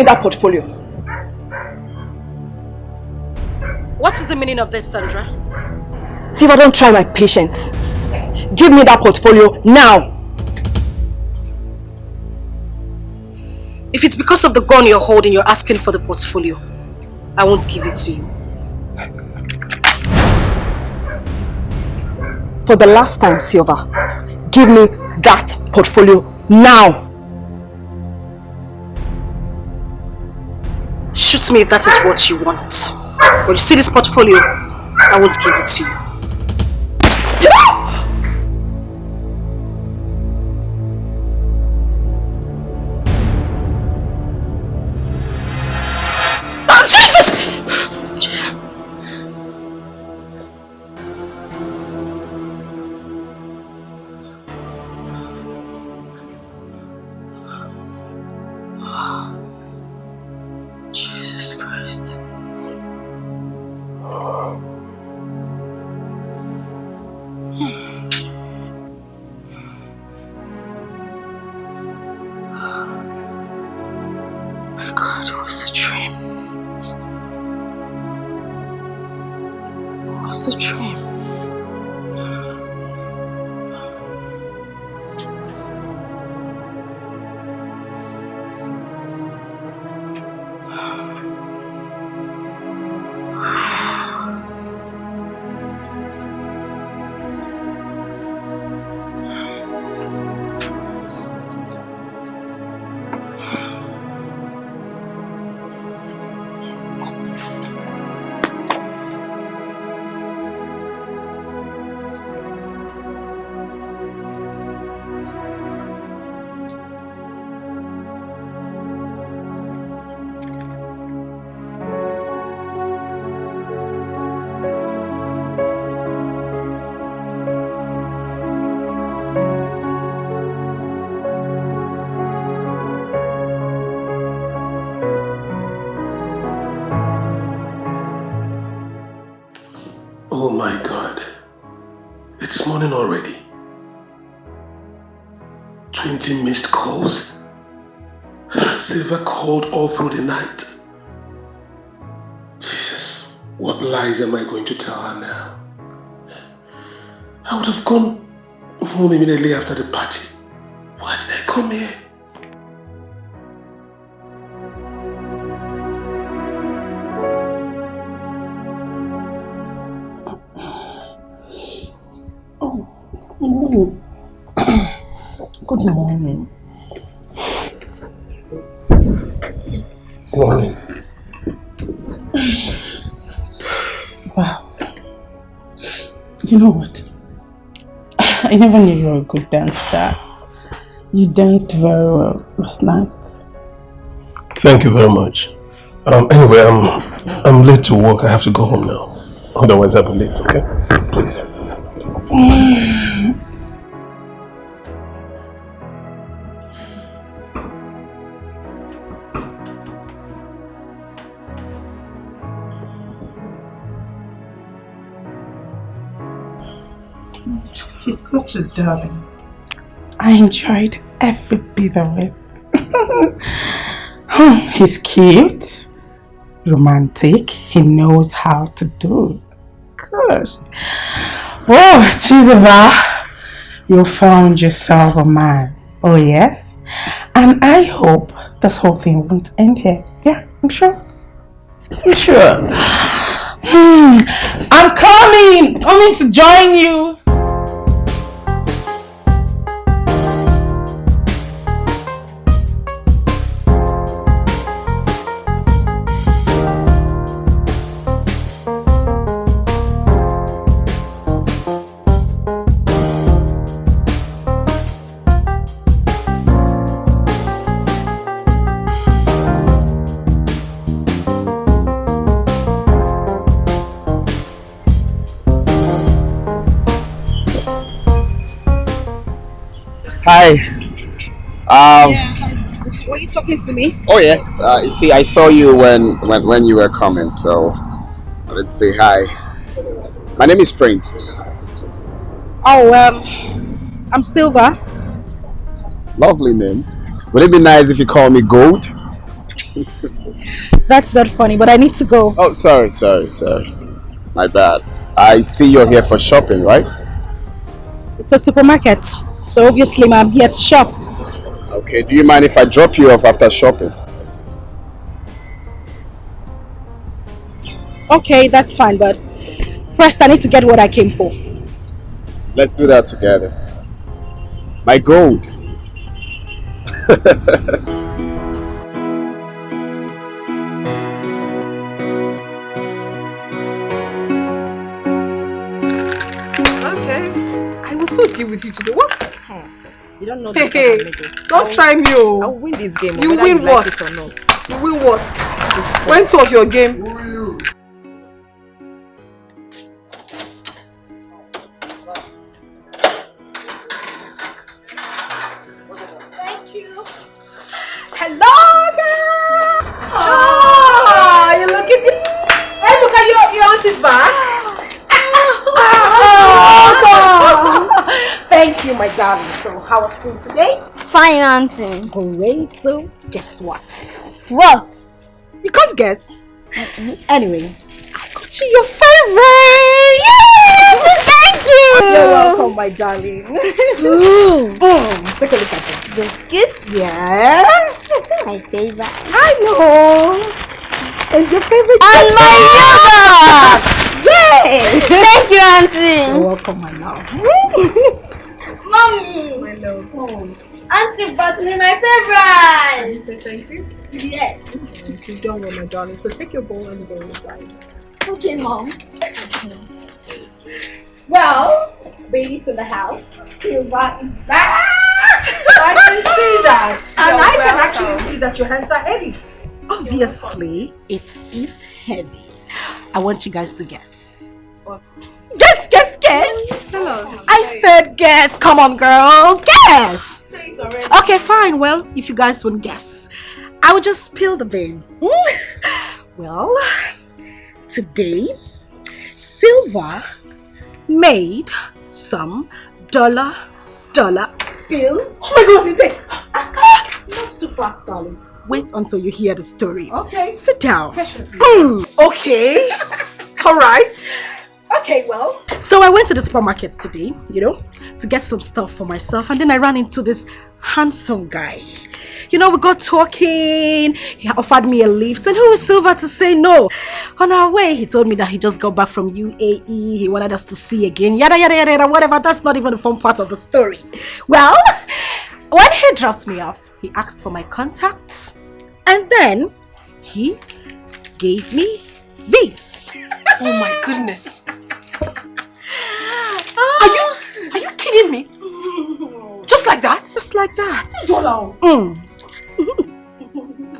me that portfolio. What is the meaning of this, Sandra? See if I don't try my patience. Give me that portfolio now. If it's because of the gun you're holding, you're asking for the portfolio, I won't give it to you. For the last time, Silva, give me that portfolio now. Shoot me if that is what you want. But you see this portfolio, I won't give it to you. Jesus Christ. My God, it was a dream. It was a dream. Oh my God. It's morning already. 20 missed calls. Silva called all through the night. Jesus, what lies am I going to tell her now? I would have gone home immediately after the party. Why did I come here? Good morning. Good morning. Wow. You know what? I never knew you were a good dancer. You danced very well last night. Thank you very much. Anyway, I'm late to work. I have to go home now. Otherwise I'll be late, okay? Please. He's such a darling. I enjoyed every bit of it. He's cute, romantic, he knows how to do it. Gosh. Oh, Chizaba, you found yourself a man. Oh yes? And I hope this whole thing won't end here. Yeah, I'm sure. I'm sure. I'm coming to join you. Hi. Were you talking to me? Oh yes. You see, I saw you when you were coming, so I wanted to say hi. My name is Prince. Oh, I'm Silva. Lovely name. Would it be nice if you call me Gold? That's not funny, but I need to go. Oh, sorry. My bad. I see you're here for shopping, right? It's a supermarket, so obviously I'm here to shop. Okay, do you mind if I drop you off after shopping? Okay, that's fine, but first I need to get what I came for. Let's do that together. My gold. So deal with you today. What? You don't know. Hey, don't try me. I'll win this game. You win what? Like it or not. You win what? When two of your game? Who are you? Thank you. Hello, girl. Oh, you're looking good. Hey, look at your auntie's back. Thank you, my darling. So, how was school today? Fine, auntie. Great. So, guess what? What? You can't guess. Anyway, I got you your favorite. Yay! Thank you. You're welcome, my darling. Take a look at it. Biscuits? Yeah. My favorite. I know. And your favorite. And my yogurt. Yay! Thank you, auntie. You're welcome, my love. Mommy. My love. Auntie bought me my favorite. You say thank you? Yes. You don't know, my darling. So take your bowl and go inside. Okay, Mom. Well, baby's in the house. Silva is back. I can see that. And You're I can welcome. actually see that your hands are heavy. Obviously, it is heavy. I want you guys to guess. What? Guess. Tell us. I said guess. Come on, girls. Guess. Say it already. Okay, fine. Well, if you guys won't guess, I will just spill the bean. Well, today, Silva made some dollar bills. Oh my God, today. Not too fast, darling. Wait until you hear the story. Okay. Sit down. Patiently. Okay. All right. Okay, well. So I went to the supermarket today, to get some stuff for myself, and then I ran into this handsome guy. We got talking. He offered me a lift, and who was Silva to say no? On our way, he told me that he just got back from UAE. He wanted us to see again. Yada yada yada, whatever. That's not even the fun part of the story. Well, when he dropped me off, he asked for my contacts, and then he gave me this. Oh my goodness. Are you kidding me? Just like that? Just like that.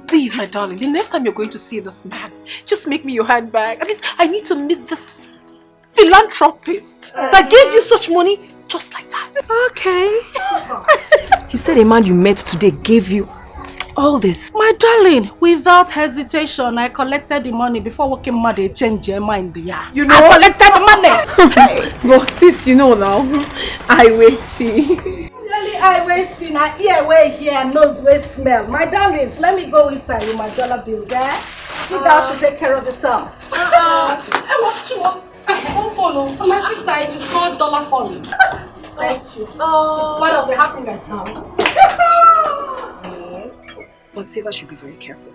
Please, my darling, the next time you're going to see this man, just make me your handbag. At least I need to meet this philanthropist that gave you such money just like that. Okay. You said a man you met today gave you all this. My darling, without hesitation, I collected the money before working mad. They changed their mind. Yeah. I collected the money. Well, sis, now, I will see. Really, I will see. Now, ear way here, nose way smell. My darlings, let me go inside with my dollar bills, eh? You guys should take care of yourself. Don't follow. My sister, it is called dollar falling. Thank you. It's part of the happiness now. But Silva should be very careful.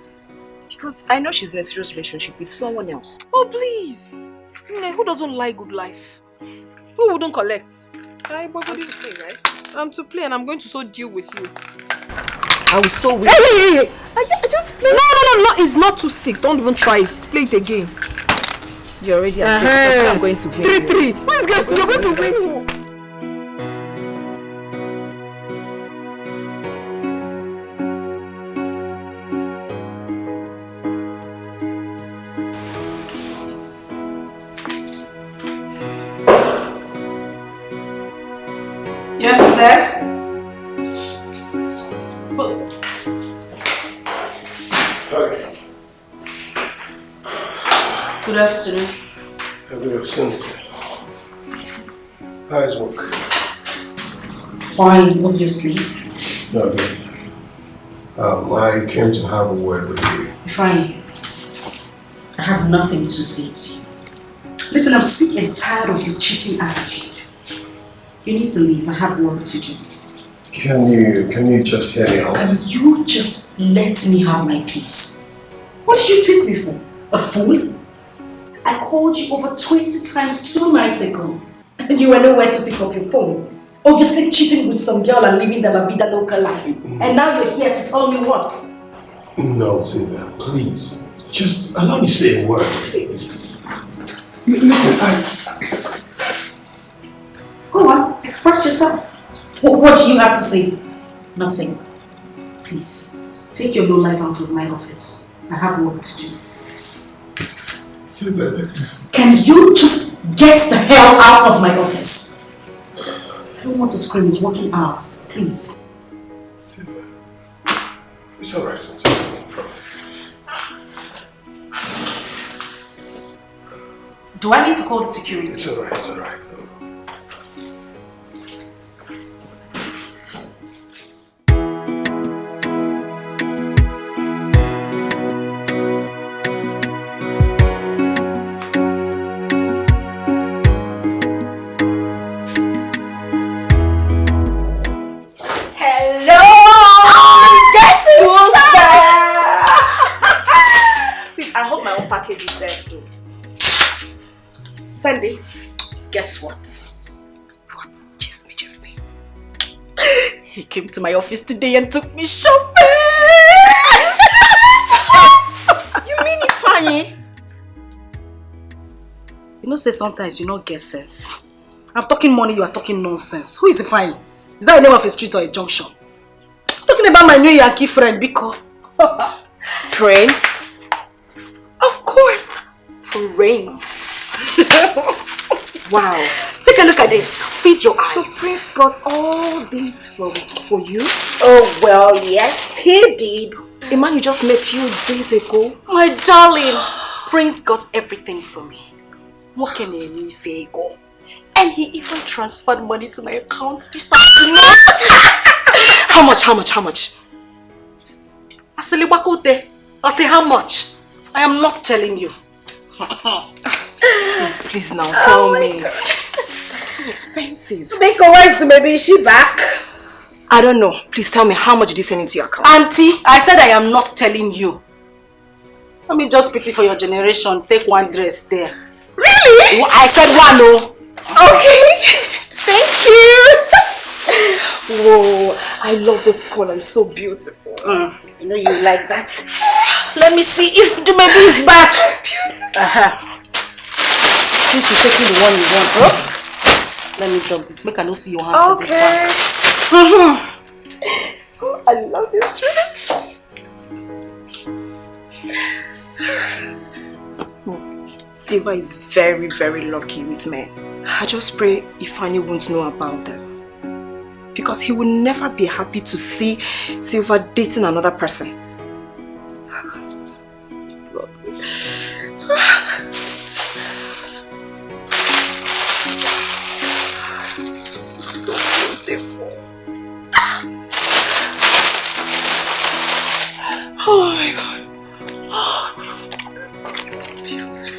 Because I know she's in a serious relationship with someone else. Oh, please. Who doesn't like good life? Who wouldn't collect? I'm to play, right? I'm to play and I'm going to so deal with you. I will so win. Hey! I just play. No, it's not 2-6. Don't even try it. Play it again. You already have I'm going to win. 3-3. You're going to win. You understand? Hi. Good afternoon. Good afternoon. How is work? Fine, obviously. Okay. I came to have a word with you. Fine. I have nothing to say to you. Listen, I'm sick and tired of your cheating attitude. You need to leave. I have work to do. Can you just hear me out? Can you just let me have my peace? What did you take me for? A fool? I called you over 20 times 2 nights ago and you were nowhere to pick up your phone. Obviously cheating with some girl and living the La Vida Loca life. And now you're here to tell me what? No, Sylvia, please. Just allow me to say a word, please. Listen, Go on, express yourself. What do you have to say? Nothing. Please, take your low life out of my office. I have work to do. Sylvia, this... Can you just get the hell out of my office? I don't want to scream, it's working hours. Please. Sylvia, it's alright, it's alright. Do I need to call the security? It's alright, it's alright. Sandy, guess what? What? Just me. He came to my office today and took me shopping! You mean it funny? You know, say sometimes you don't get sense. I'm talking money, you are talking nonsense. Who is Ifeanyi? Is that a name of a street or a junction? I'm talking about my new Yankee friend, Biko. Prince? Of course, Prince. Wow. Take a look at this. Feed your eyes. So Prince got all these for you? Oh, well, yes, he did. A man you just met a few days ago? My darling, Prince got everything for me. What can he say? And he even transferred money to my account this afternoon. How much? I say how much? I am not telling you. Sis, please now tell me. These are so expensive. Make a wise to maybe is she back? I don't know. Please tell me how much did he send into your account? Auntie, I said I am not telling you. Let me just pity for your generation. Take one dress there. Really? I said one, no. Okay. Thank you. Whoa, I love this color. It's so beautiful. You know you like that. Let me see if the baby is back. Beautiful. Since you're taking the one you want, huh? Let me drop this. Make I not see your hand for this one. Oh, I love this dress. Silva is very, very lucky with men. I just pray Ifeanyi won't know about this. Because he will never be happy to see Silva dating another person. So beautiful. Oh my God. This is beautiful.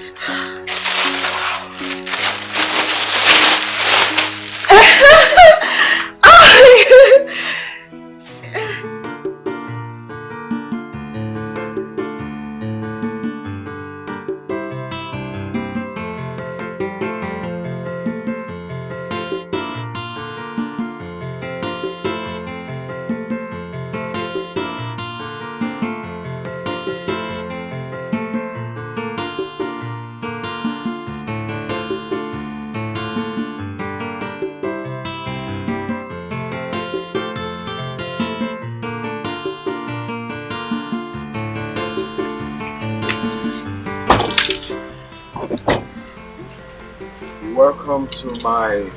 Welcome to my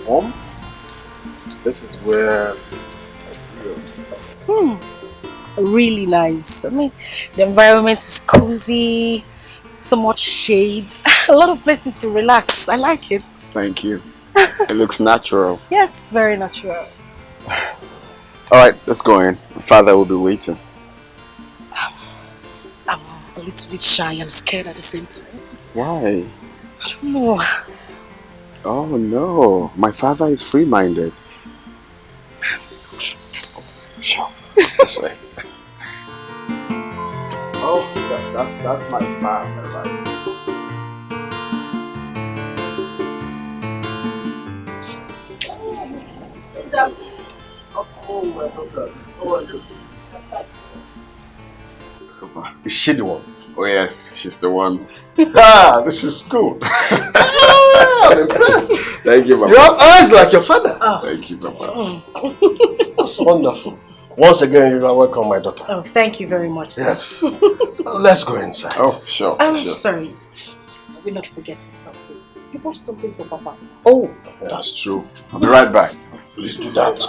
home. This is where I feel. Really nice. I mean, the environment is cozy, so much shade, a lot of places to relax. I like it. Thank you. It looks natural. Yes, very natural. Alright, let's go in. Father will be waiting. I'm a little bit shy and scared at the same time. Why? I don't know. Oh no, my father is free-minded. Okay, let's go. Sure, this way. Oh, that's my father, right? Oh, my daughter. How are you? Is she the one? Oh yes, she's the one. Ah, this is cool. I'm impressed. Thank you, Papa. You have eyes like your father. Thank you, Papa. That's wonderful. Once again, you are welcome, my daughter. Oh, thank you very much, sir. Yes. Let's go inside. Oh, sure. I'm sure. sorry. We're not forgetting something. You bought something for Papa. Oh, That's true. I'll be right back. please do that.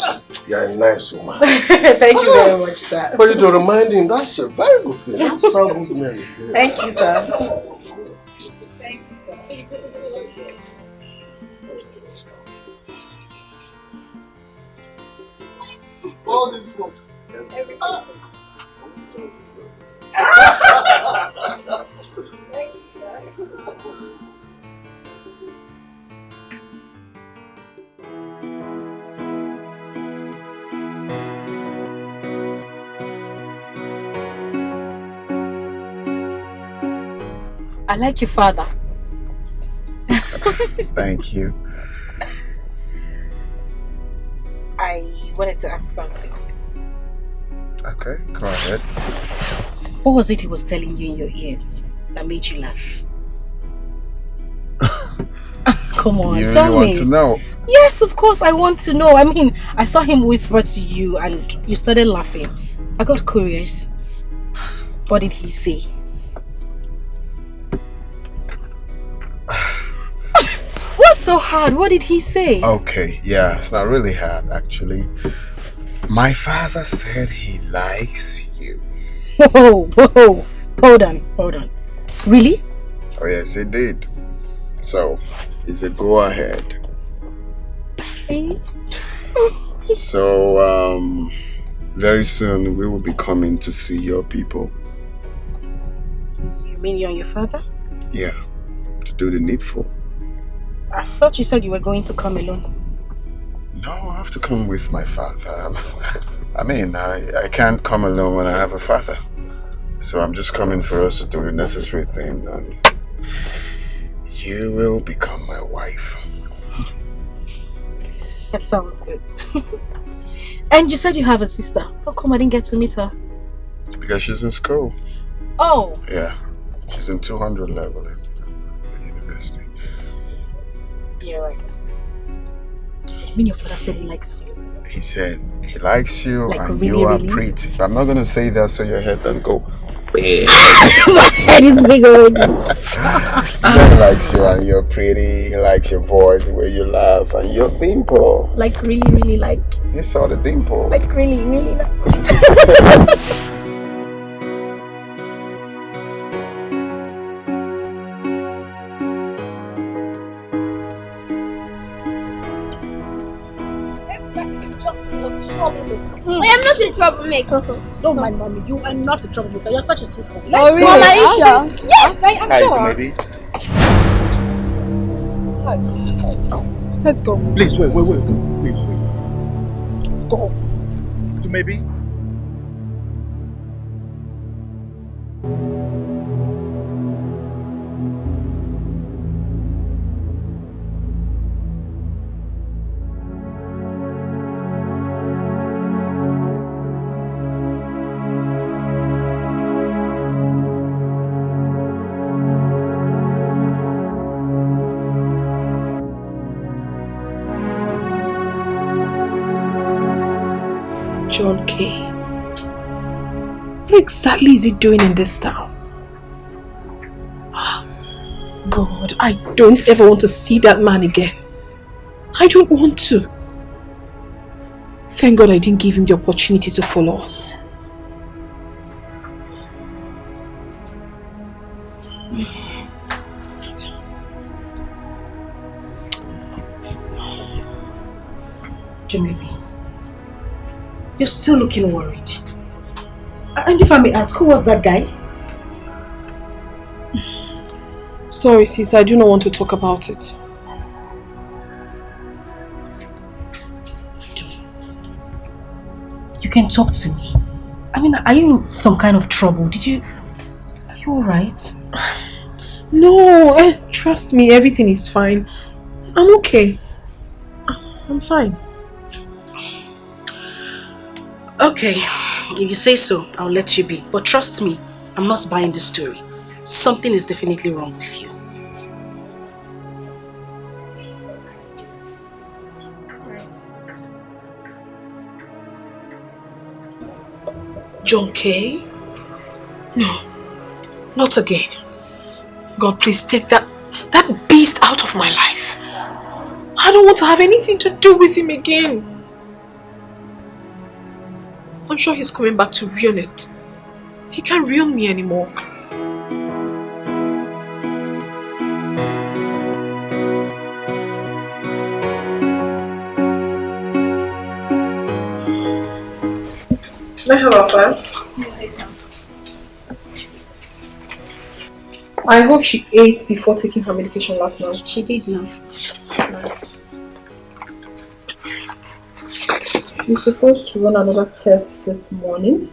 You're a nice woman. Thank you very much, sir. For you to remind him, that's a very good thing. That's so good, man. Thank you, sir. Thank you, sir. All this good. I like your father. Thank you. I wanted to ask something. Okay, go ahead. What was it he was telling you in your ears that made you laugh? Come on, You tell really me. want to know? Yes, of course I want to know. I mean, I saw him whisper to you and you started laughing. I got curious. What did he say? What's so hard? What did he say? Okay, yeah, it's not really hard actually. My father said he likes you. Whoa, whoa, hold on. Really? Oh yes, he did. So, it's a go ahead. Okay. So, very soon we will be coming to see your people. You mean you and your father? Yeah, to do the needful. I thought you said you were going to come alone. No, I have to come with my father. I mean, I can't come alone when I have a father. So I'm just coming for us to do the necessary thing, and you will become my wife. That sounds good. And you said you have a sister. How come I didn't get to meet her? Because she's in school. Oh. Yeah, she's in 200 level in the university. You're right. I mean, your father said he likes me. He said he likes you, Like, and really, you are really? pretty. I'm not going to say that so your head doesn't go. My head is big already. He said he likes you and you're pretty. He likes your voice, the way you laugh, and your dimple. Like, really, really like. You saw the dimple. Like, really, really like. I am not a troublemaker. Don't mind mommy, you are not a troublemaker. You're such a sweet girl. Oh, really? Mama, are you sure? Yes, I am sure. Maybe. Let's go. Please, wait. Please, wait. Let's go. Maybe? John K. What exactly is he doing in this town? God, I don't ever want to see that man again. I don't want to. Thank God I didn't give him the opportunity to follow us. You're still looking worried. And if I may ask, who was that guy? Sorry, sis, I do not want to talk about it. You can talk to me. I mean, are you in some kind of trouble? Are you alright? No, trust me, everything is fine. I'm okay. I'm fine. Okay, if you say so, I'll let you be. But trust me, I'm not buying the story. Something is definitely wrong with you. John K? No, not again. God, please take that beast out of my life. I don't want to have anything to do with him again. I'm sure he's coming back to ruin it. He can't ruin me anymore. Can I have a fan? I hope she ate before taking her medication last night. She did now. You're supposed to run another test this morning.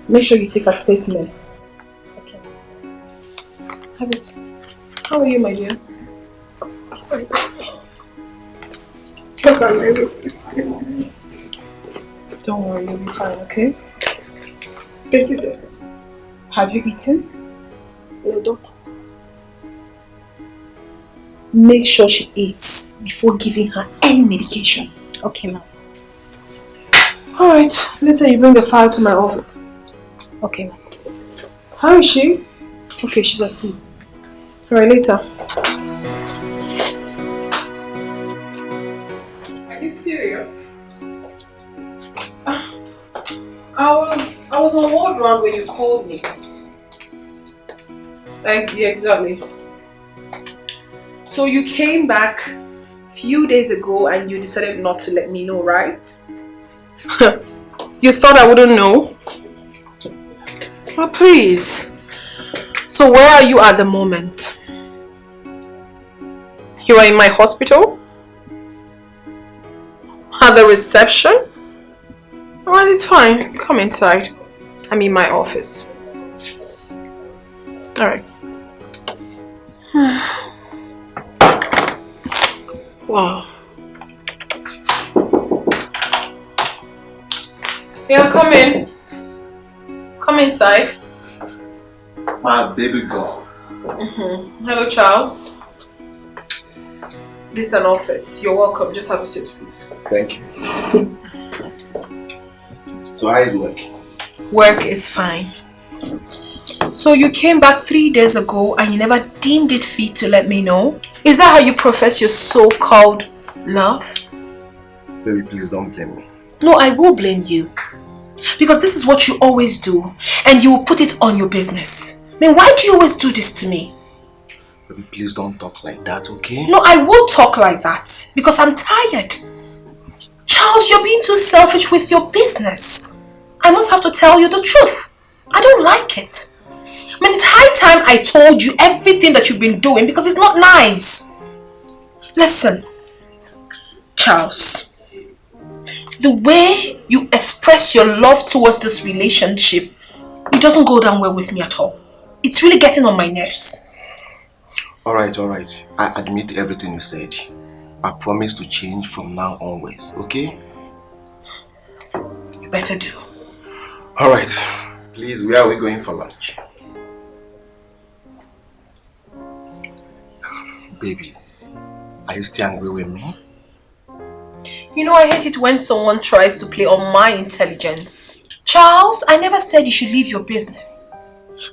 Make sure you take a specimen. Okay. Have it. How are you, my dear? Don't worry, you'll be fine, okay? Thank you, doctor. Have you eaten? No, doctor. Make sure she eats before giving her any medication. Okay, ma'am. Alright, later you bring the file to my office. Okay, ma'am. How is she? Okay, she's asleep. Alright, later. Are you serious? I was on ward round when you called me. Yeah, exactly. So you came back a few days ago and you decided not to let me know, right? You thought I wouldn't know? Oh, please. So where are you at the moment? You are in my hospital? At the reception? Alright, it's fine. Come inside. I'm in my office. Alright. Wow. Yeah, come in. Come inside. My baby girl. Hello, Charles. This is an office. You're welcome. Just have a seat, please. Thank you. So how is work? Work is fine. So you came back 3 days ago and you never deemed it fit to let me know? Is that how you profess your so-called love? Baby, please don't blame me. No, I will blame you. Because this is what you always do. And you will put it on your business. I mean, why do you always do this to me? Baby, please don't talk like that, okay? No, I will talk like that. Because I'm tired. Charles, you're being too selfish with your business. I must have to tell you the truth. I don't like it. I mean, it's high time I told you everything that you've been doing because it's not nice. Listen, Charles, the way you express your love towards this relationship, it doesn't go down well with me at all. It's really getting on my nerves. Alright. I admit everything you said. I promise to change from now onwards, okay? You better do. Alright. Please, where are we going for lunch? Baby, are you still angry with me? You know, I hate it when someone tries to play on my intelligence. Charles, I never said you should leave your business.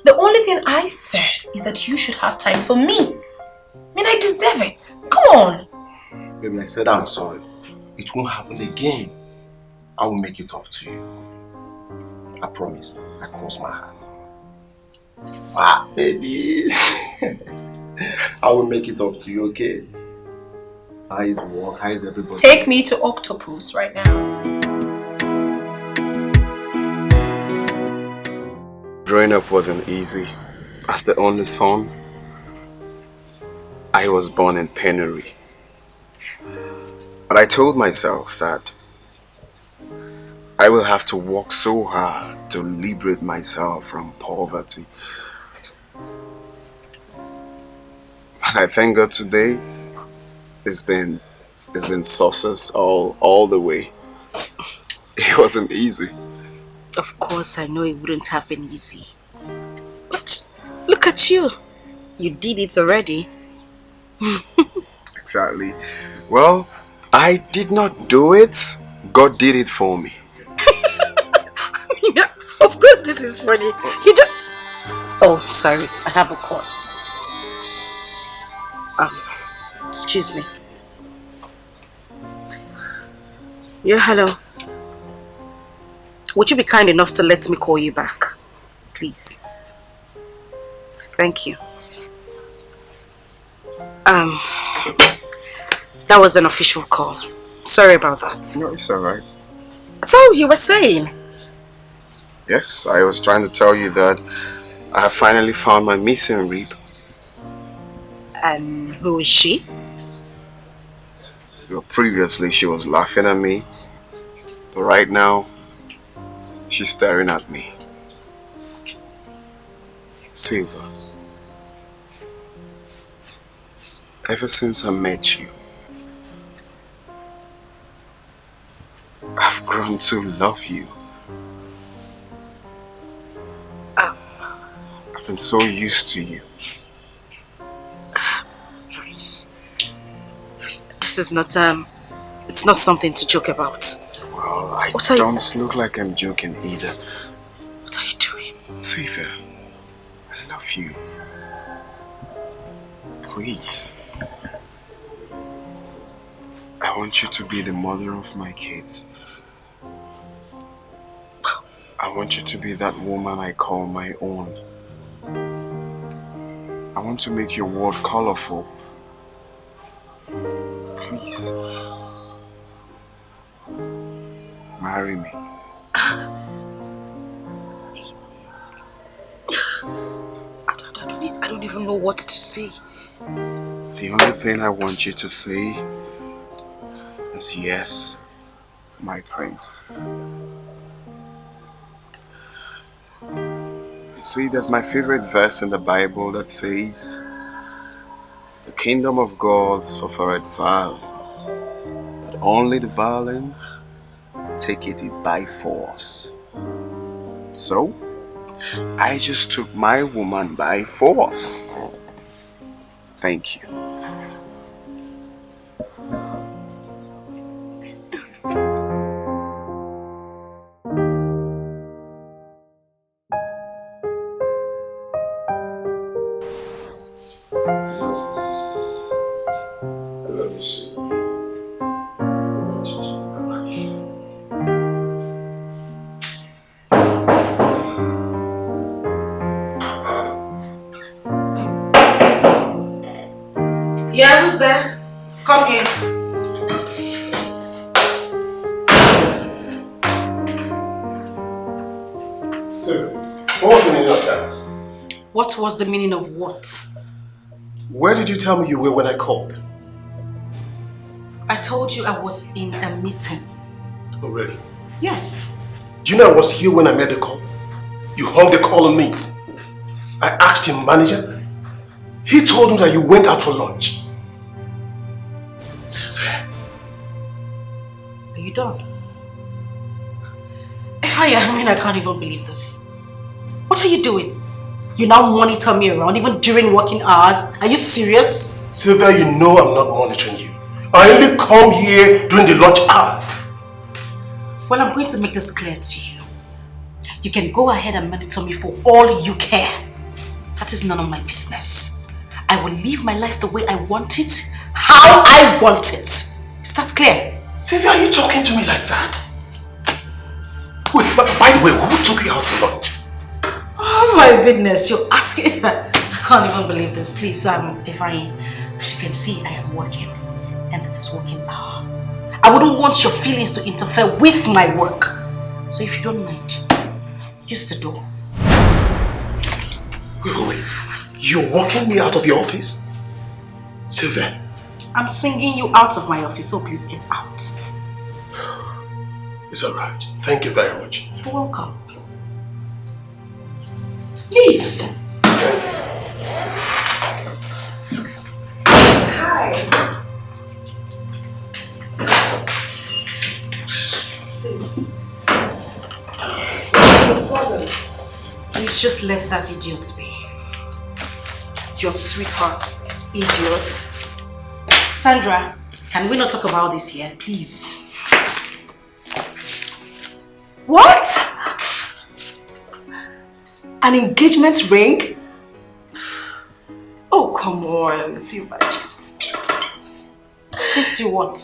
The only thing I said is that you should have time for me. I mean, I deserve it. Come on. Baby, I said I'm sorry. It won't happen again. I will make it up to you. I promise. I cross my heart. Ah, baby. I will make it up to you, okay? How is work? How is everybody? Take me to Octopus right now. growing up wasn't easy. As the only son, I was born in penury. But I told myself that I will have to work so hard to liberate myself from poverty. And I thank God today, it's been success all the way. It wasn't easy. Of course, I know it wouldn't have been easy. But look at you. You did it already. Exactly. Well, I did not do it. God did it for me. Of course this is funny. You just... Oh, sorry. I have a call. Excuse me. Yeah, hello. Would you be kind enough to let me call you back? Please. Thank you. That was an official call. Sorry about that. No, it's alright. So, you were saying? Yes, I was trying to tell you that I have finally found my missing rib. And who is she? Well, previously she was laughing at me, but right now she's staring at me. Silver, ever since I met you, I've grown to love you. I've been so used to you. Please. This is not, it's not something to joke about. Well, I don't look like I'm joking either. What are you doing? Silver, I love you. Please. I want you to be the mother of my kids. I want you to be that woman I call my own. I want to make your world colorful. Please. Marry me. I don't even know what to say. The only thing I want you to say is yes, my prince. You see, there's my favorite verse in the Bible that says, "The kingdom of God suffereth violence, but only the violent taketh it by force." So, I just took my woman by force. Thank you. Yeah, who's there? Come here. So, what was the meaning of that? What was the meaning of what? Where did you tell me you were when I called? I told you I was in a meeting. Oh, really? Yes. Do you know I was here when I made the call? You hung the call on me. I asked your manager. He told me that you went out for lunch. Sylvia. Are you done? If I can't even believe this. What are you doing? You now monitor me around even during working hours? Are you serious? Sylvia, you know I'm not monitoring you. I only come here during the lunch hours. Well, I'm going to make this clear to you. You can go ahead and monitor me for all you care. That is none of my business. I will live my life the way I want it, how I want it. Is that clear? Sylvia, are you talking to me like that? Wait, by the way, who took you out for lunch? Oh my goodness, you're asking. I can't even believe this. Please, Divine, as you can see, I am working. And this is working hour. I wouldn't want your feelings to interfere with my work. So if you don't mind, use the door. Wait. You're walking me out of your office? Sylvia. I'm singing you out of my office, so please get out. It's alright. Thank you very much. You're welcome. Leave. Hi. Sis. What's the problem? Please just let that idiot be. Your sweetheart, idiot. Sandra, can we not talk about this here, please? What? An engagement ring? Oh, come on, Silva. Just do what?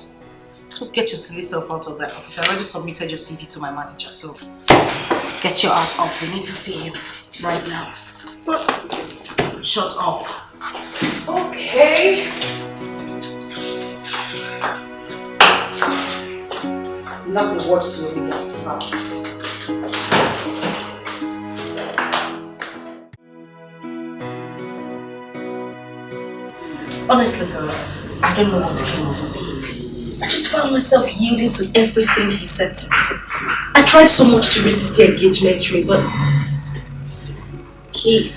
Just get your silly self out of that office. I already submitted your CV to my manager, so get your ass up. We need to see you right now. Shut up. Okay. Not a word to anybody about this. Honestly, girls, I don't know what came over me. I just found myself yielding to everything he said to me. I tried so much to resist the engagement ring, but he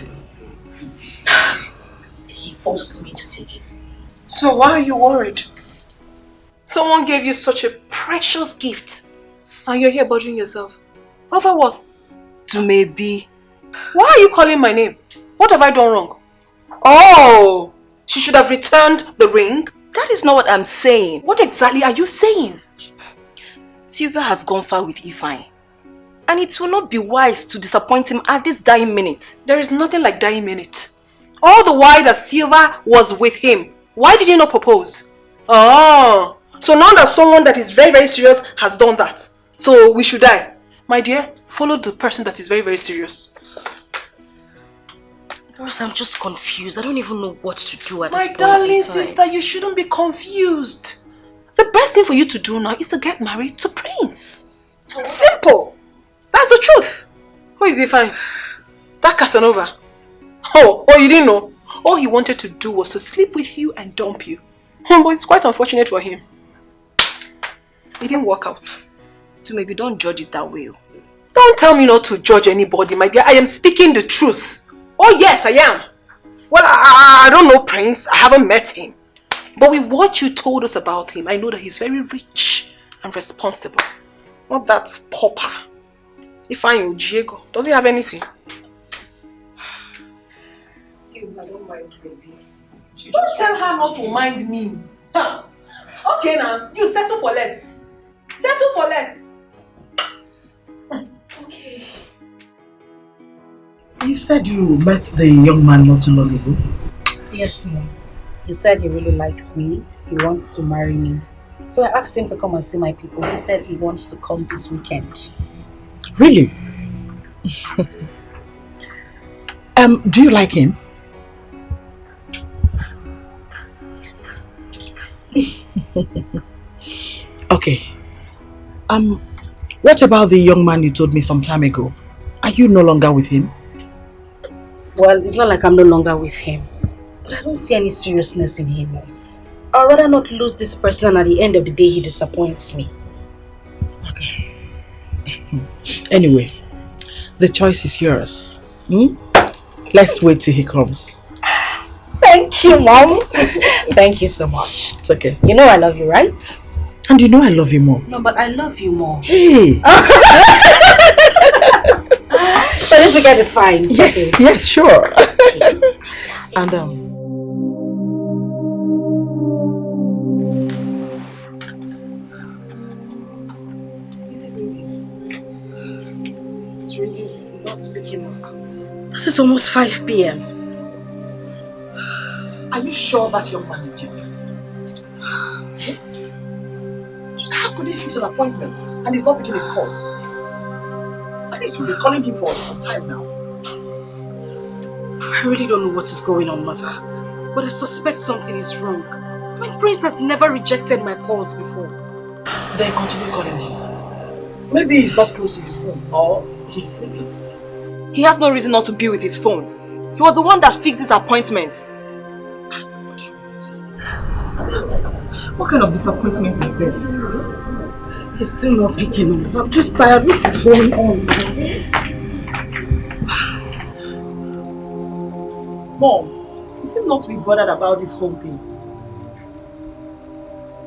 forced me to take it. So why are you worried? Someone gave you such a precious gift and you're here bothering yourself. Over what? To maybe. Why are you calling my name? What have I done wrong? Oh, she should have returned the ring? That is not what I'm saying. What exactly are you saying? Sylvia has gone far with Ifeanyi. And it will not be wise to disappoint him at this dying minute. There is nothing like dying minute. All the while that Sylvia was with him, why did you not propose? Oh, so now that someone that is very, very serious has done that, so we should die. My dear, follow the person that is very, very serious. Girls, I'm just confused. I don't even know what to do at this point. My darling sister, you shouldn't be confused. The best thing for you to do now is to get married to Prince. So simple. That's the truth. Who is he fine? That Casanova. Oh, you didn't know? All he wanted to do was to sleep with you and dump you. But it's quite unfortunate for him. It didn't work out. So maybe don't judge it that way. Don't tell me not to judge anybody, my dear. I am speaking the truth. Oh yes, I am. Well, I don't know Prince. I haven't met him. But with what you told us about him, I know that he's very rich and responsible. Not that pauper. Ifeanyi Diego. Does he have anything? I don't mind, baby. Don't tell her not to mind me. Huh. Okay now, you settle for less. Settle for less. Okay. You said you met the young man not too long ago? Yes, ma'am. He said he really likes me. He wants to marry me. So I asked him to come and see my people. He said he wants to come this weekend. Really? Do you like him? Yes. Okay. What about the young man you told me some time ago? Are you no longer with him? Well, it's not like I'm no longer with him. But I don't see any seriousness in him. I'd rather not lose this person and at the end of the day he disappoints me. Okay. Anyway, the choice is yours. Let's wait till he comes. Thank you, Mom. Thank you so much. It's okay. You know I love you, right? And you know I love you more. No, but I love you more. Hey! So this weekend is fine. Yes, okay. Yes, sure. Okay. And It's ringing, he's not speaking up. This is almost 5 p.m. Are you sure that young man is genuine? How could he fix an appointment and he's not picking his calls? At least you'll be calling him for some time now. I really don't know what is going on, Mother. But I suspect something is wrong. My Prince has never rejected my calls before. Then continue calling him. Maybe he's not close to his phone or he's sleeping. He has no reason not to be with his phone. He was the one that fixed this appointment. What kind of disappointment is this? He's still not picking up. I'm just tired. What is going on? Mom, you seem not to be bothered about this whole thing.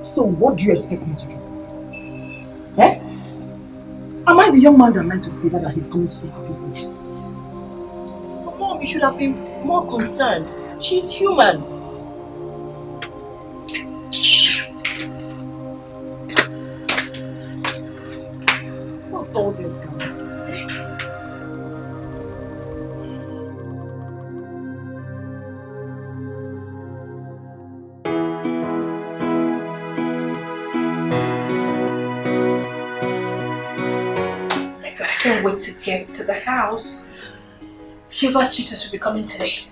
So what do you expect me to do? Eh? Am I the young man that lied to Silva that he's coming to see her people? But Mom, you should have been more concerned. She's human. What's all this now? I can't wait to get to the house. Silva's tutors will be coming today.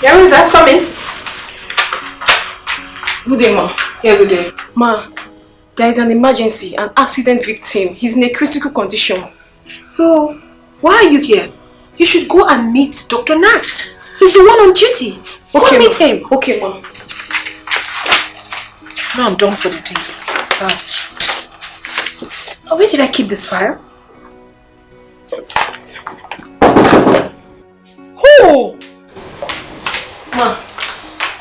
Yeah, who's that coming? Good day, Ma. Yeah, good day. Ma, there is an emergency, an accident victim. He's in a critical condition. So, why are you here? You should go and meet Dr. Nat. He's the one on duty. Okay, go meet him. Okay, Ma. Now I'm done for the day. Start. Oh, where did I keep this file? Who? Ma,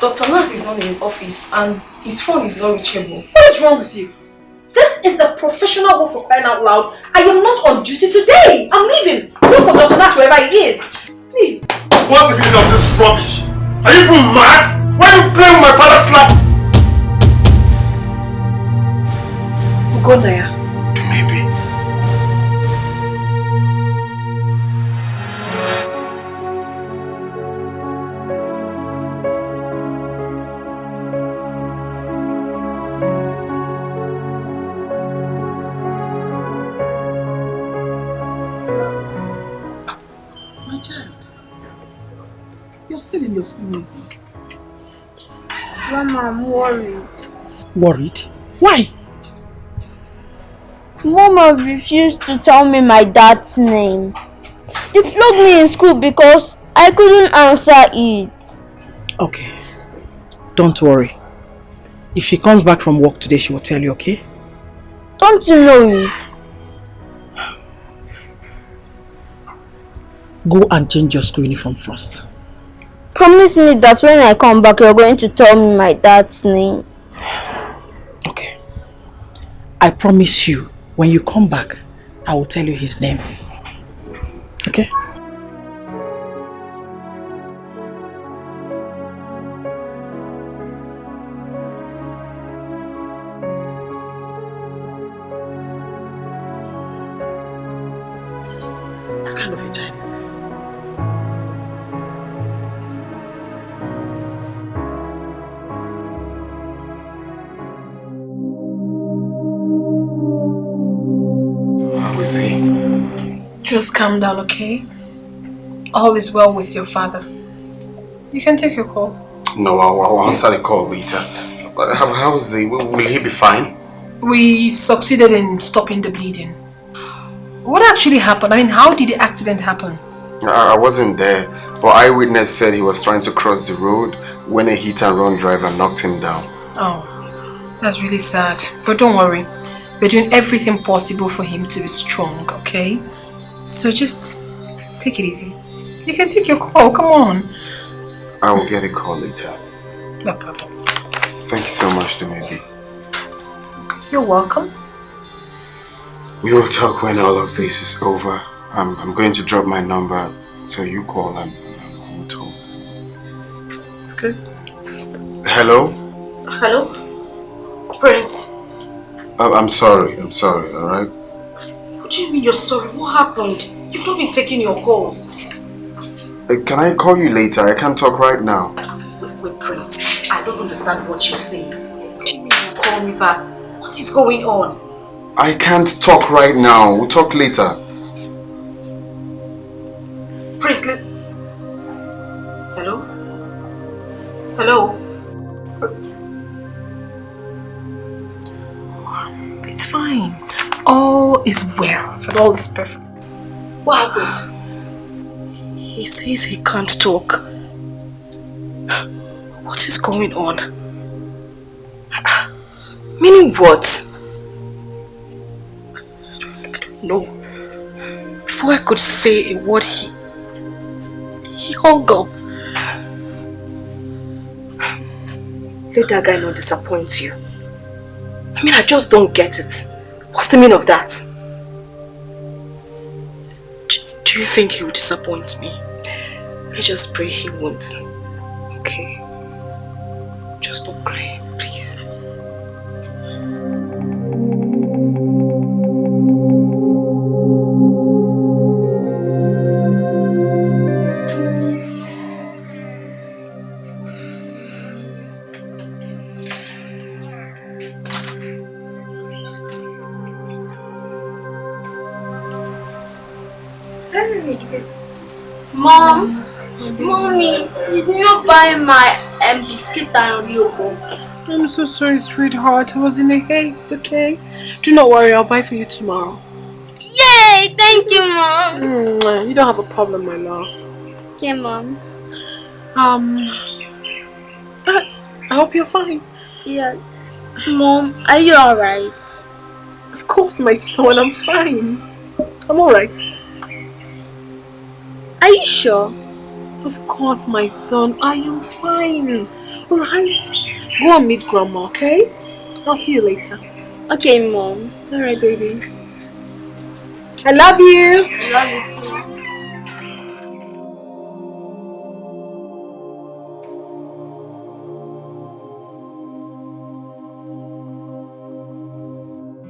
Dr. Nat is not in the office and his phone is not reachable. What is wrong with you? This is a professional work for crying out loud. I am not on duty today. I'm leaving. Look for Dr. Nat wherever he is. Please. What's the meaning of this rubbish? Are you even mad? Why are you playing with my father's slap? Go there. Maybe. My child, you're still in your school uniform. Mama, I'm worried. Worried? Why? Mama refused to tell me my dad's name. They flogged me in school because I couldn't answer it. Okay. Don't worry. If she comes back from work today, she will tell you, okay? Don't you know it? Go and change your school uniform first. Promise me that when I come back, you're going to tell me my dad's name. Okay. I promise you, when you come back, I will tell you his name. Okay? What kind of a child is this? How is he? Just calm down, okay? All is well with your father. You can take your call. No, I'll answer the call later. But how is he? Will he be fine? We succeeded in stopping the bleeding. What actually happened? I mean, how did the accident happen? I wasn't there, but eyewitness said he was trying to cross the road when a hit-and-run driver knocked him down. Oh, that's really sad. But don't worry. We're doing everything possible for him to be strong, okay? So just take it easy. You can take your call, come on. I will get a call later. No problem. Thank you so much, Dumebi. You're welcome. We will talk when all of this is over. I'm going to drop my number, so you call and we'll talk. It's good. Hello? Hello? Prince. I'm sorry, alright? What do you mean you're sorry? What happened? You've not been taking your calls. Can I call you later? I can't talk right now. Wait, Prince. I don't understand what you're saying. What do you mean you call me back? What is going on? I can't talk right now. We'll talk later. Prince, hello? Hello? It's fine. Oh, is well and all is perfect. What happened? He says he can't talk. What is going on? Meaning what? I don't know. Before I could say a word, he hung up. Let that guy not disappoint you. I mean, I just don't get it. What's the meaning of that? Do you think he will disappoint me? Let's just pray he won't. Okay? Just don't cry, please. Mom, Mommy, you did not buy my biscuit and yogurt. I'm so sorry, sweetheart. I was in a haste, okay? Do not worry, I'll buy for you tomorrow. Yay! Thank you, Mom. You don't have a problem, my love. Okay, Mom. I hope you're fine. Yeah. Mom, are you alright? Of course, my son, I'm fine. I'm alright. Are you sure? Of course, my son, I am fine. Alright? Go and meet Grandma, okay? I'll see you later. Okay, Mom. Alright, baby. I love you. I love you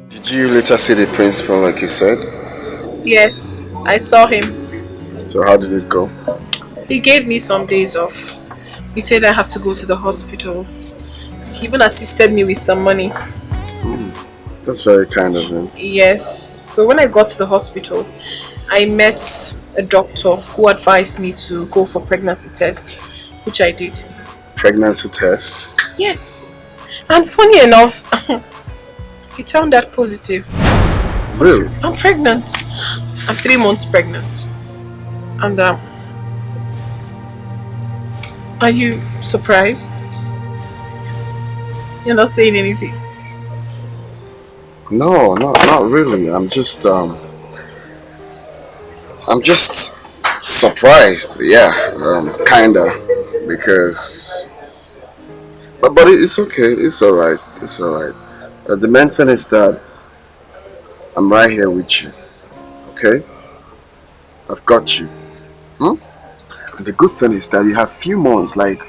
too. Did you later see the principal like you said? Yes, I saw him. So how did it go? He gave me some days off. He said I have to go to the hospital. He even assisted me with some money. That's very kind of him. Yes. So when I got to the hospital, I met a doctor who advised me to go for pregnancy test, which I did. Pregnancy test? Yes. And funny enough, it turned out positive. Really? I'm pregnant. I'm 3 months pregnant. And are you surprised? You're not saying anything. No, not really. I'm just surprised. Yeah, kinda, because. But it's okay. It's alright. It's alright. The main thing is that I'm right here with you. Okay? I've got you. And the good thing is that you have few months, like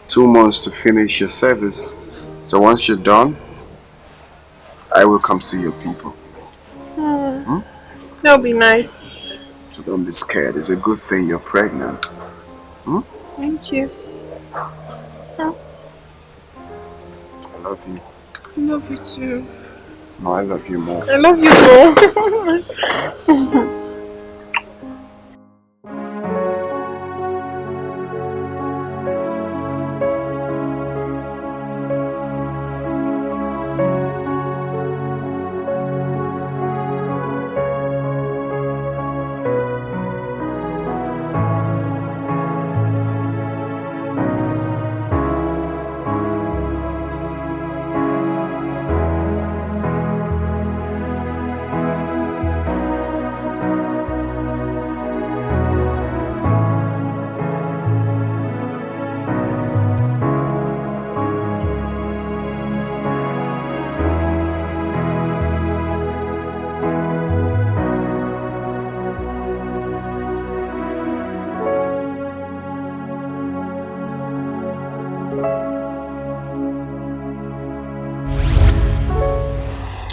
2 months to finish your service. So once you're done, I will come see your people. That'll be nice. So don't be scared. It's a good thing you're pregnant. Thank you. I love you. I love you too. No, I love you more. I love you more.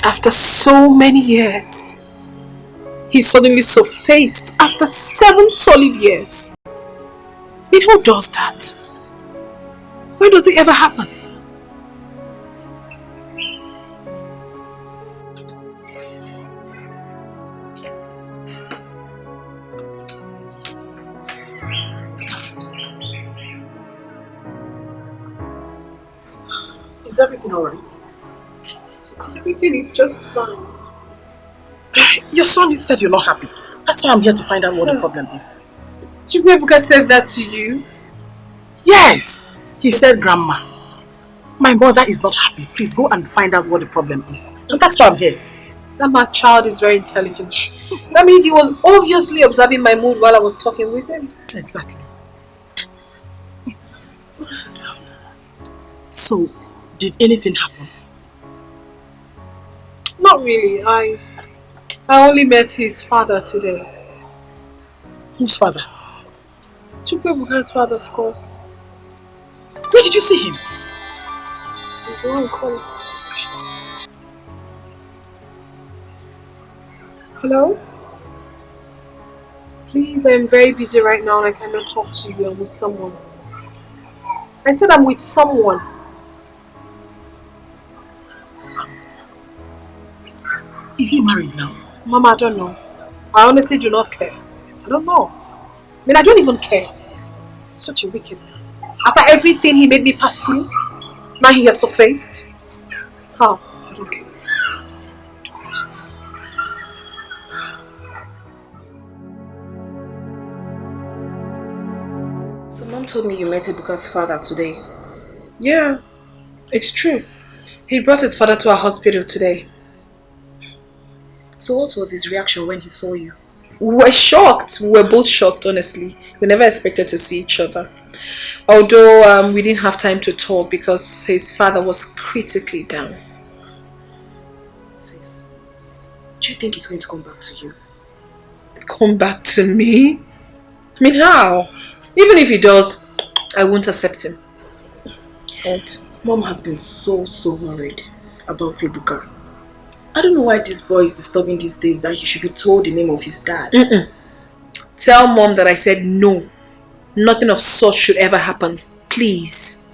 After so many years, he suddenly surfaced after 7 solid years. But who does that? Where does it ever happen? Is everything alright? Everything is just fine. Your son said you're not happy. That's why I'm here to find out what the problem is. Chukwuebuka said that to you? Yes. He said, Grandma, my mother is not happy. Please go and find out what the problem is. And that's why I'm here. That my child is very intelligent. That means he was obviously observing my mood while I was talking with him. Exactly. So, did anything happen? Not really. I only met his father today. Whose father? Chukwuebuka's father, of course. Where did you see him? He's the one calling. Hello? Please, I'm very busy right now and I cannot talk to you. I'm with someone. I said I'm with someone. Is he married now? Mama, I don't know. I honestly do not care. I don't know. I mean, I don't even care. Such a wicked man. After everything he made me pass through, now he has surfaced. How? I don't care. So Mom told me you met Ebuka's father today. Yeah, it's true. He brought his father to our hospital today. So what was his reaction when he saw you? We were shocked. We were both shocked, honestly. We never expected to see each other. Although we didn't have time to talk because his father was critically down. Sis, do you think he's going to come back to you? Come back to me? I mean, how? Even if he does, I won't accept him. And Mom has been so worried about Ebuka. I don't know why this boy is disturbing these days that he should be told the name of his dad. Tell Mom that I said no. Nothing of such should ever happen. Please.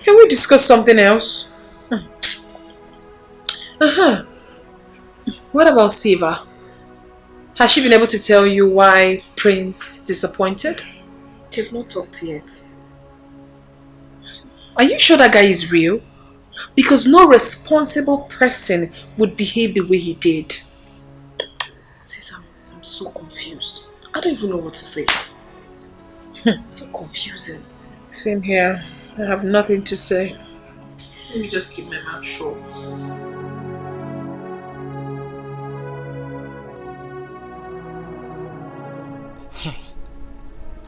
Can we discuss something else? What about Siva? Has she been able to tell you why Prince disappointed? They've not talked yet. Are you sure that guy is real? Because no responsible person would behave the way he did. Sis, I'm so confused. I don't even know what to say. It's so confusing. Same here. I have nothing to say. Let me just keep my mouth short.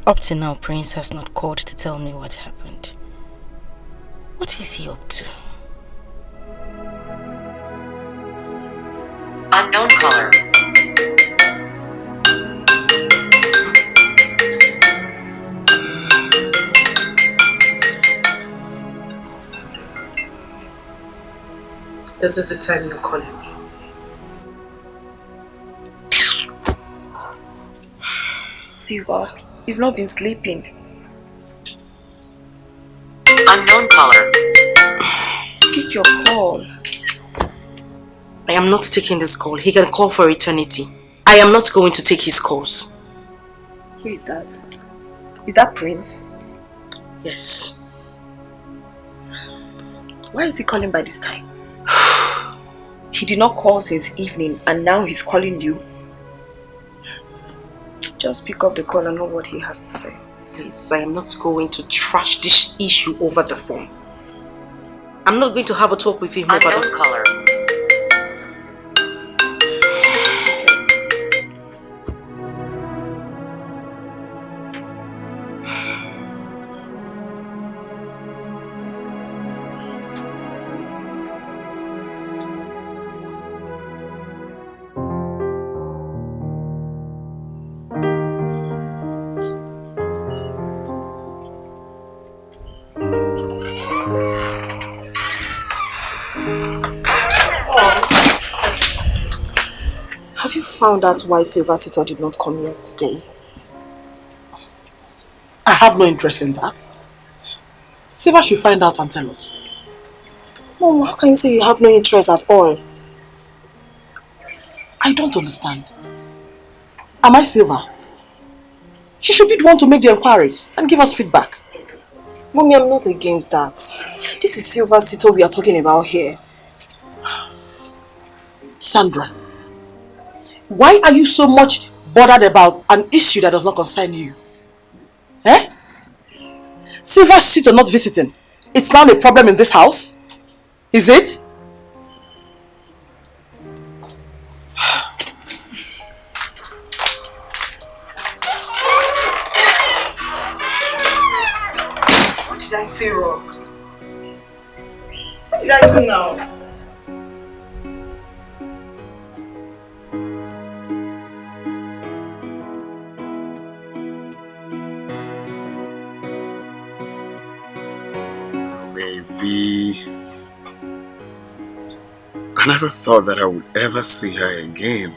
Up to now, Prince has not called to tell me what happened. What is he up to? Unknown caller. This is the time you're calling me. Siva, you've not been sleeping. Unknown caller. Pick your call. I am not taking this call. He can call for eternity. I am not going to take his calls. Who is that? Is that Prince? Yes. Why is he calling by this time? He did not call since evening and now he's calling you. Just pick up the call and know what he has to say. Please, I am not going to trash this issue over the phone. I'm not going to have a talk with him over the Unknown caller. Have you found out why Sylvester did not come yesterday? I have no interest in that. Silva should find out and tell us. Mom, how can you say you have no interest at all? I don't understand. Am I Silva? She should be the one to make the inquiries and give us feedback. Mommy, I'm not against that. This is Sylvester we are talking about here. Sandra, Why are you so much bothered about an issue that does not concern you? Eh? Silver Street or not visiting, it's now a problem in this house? Is it? What did I say wrong? What did I do now? I never thought that I would ever see her again.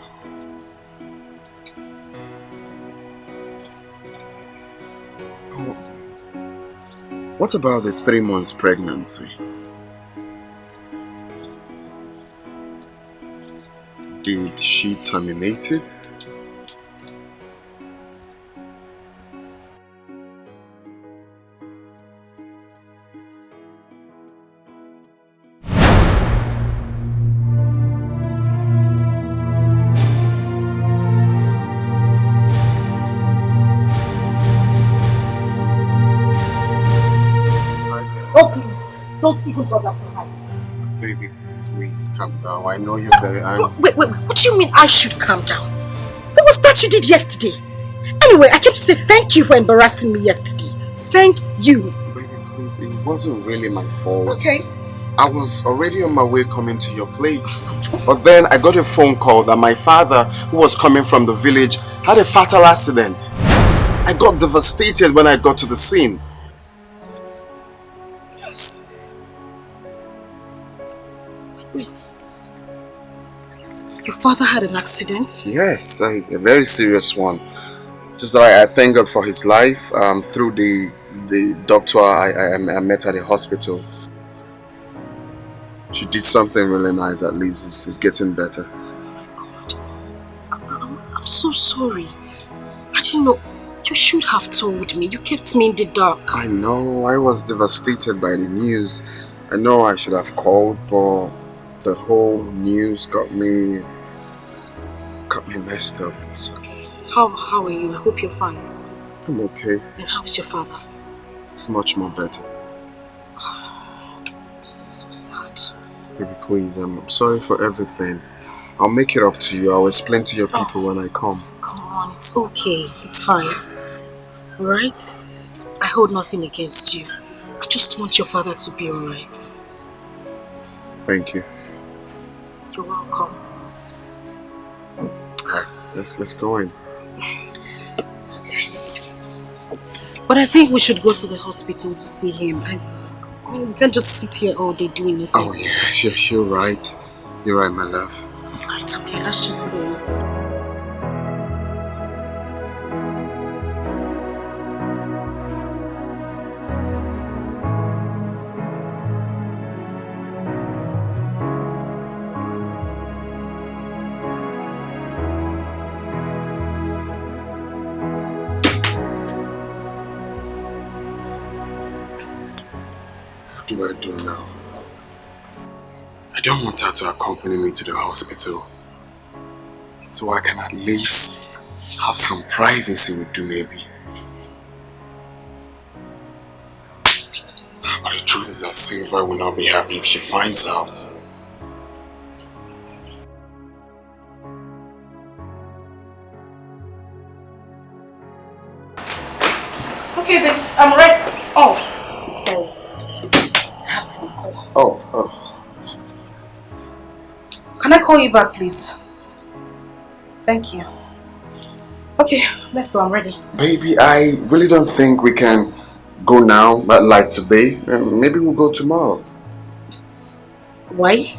What about the 3 months pregnancy? Did she terminate it? Oh, please, don't even bother to hide. Baby, please calm down. I know you're very angry. Wait, what do you mean I should calm down? What was that you did yesterday? Anyway, I came to say thank you for embarrassing me yesterday. Thank you. Baby, please, it wasn't really my fault. Okay. I was already on my way coming to your place. But then I got a phone call that my father, who was coming from the village, had a fatal accident. I got devastated when I got to the scene. Yes. Wait. Your father had an accident? Yes, a very serious one. Just that I thank God for his life. Through the doctor I met at the hospital. She did something really nice. At least he's getting better. Oh my God. I'm so sorry. I didn't know. You should have told me. You kept me in the dark. I know. I was devastated by the news. I know I should have called, but the whole news got me messed up. It's okay. How are you? I hope you're fine. I'm okay. And how is your father? It's much more better. This is so sad. Baby, please, I'm sorry for everything. I'll make it up to you. I'll explain to your people when I come. Come on, it's okay. It's fine. Alright? I hold nothing against you. I just want your father to be alright. Thank you. You're welcome. Let's go in. But I think we should go to the hospital to see him. We can't just sit here all day doing nothing. Oh yeah, you're right. You're right, my love. It's okay, let's just go. What do I do now? I don't want her to accompany me to the hospital, so I can at least have some privacy with you, maybe. But the truth is that Silva will not be happy if she finds out. Okay, babes, I'm ready. Oh, sorry. I have a phone call. Oh. Can I call you back, please? Thank you. Okay, let's go. I'm ready. Baby, I really don't think we can go now, but like today. Maybe we'll go tomorrow. Why?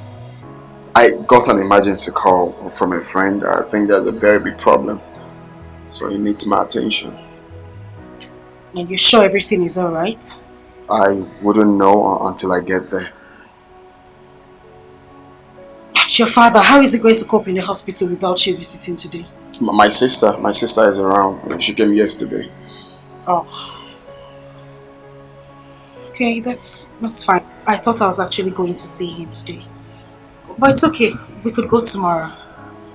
I got an emergency call from a friend. I think there's a very big problem, so he needs my attention. And you're sure everything is alright? I wouldn't know until I get there. But your father, how is he going to cope in the hospital without you visiting today? My sister is around. She came yesterday. Oh. Okay, that's fine. I thought I was actually going to see him today. But it's okay. We could go tomorrow.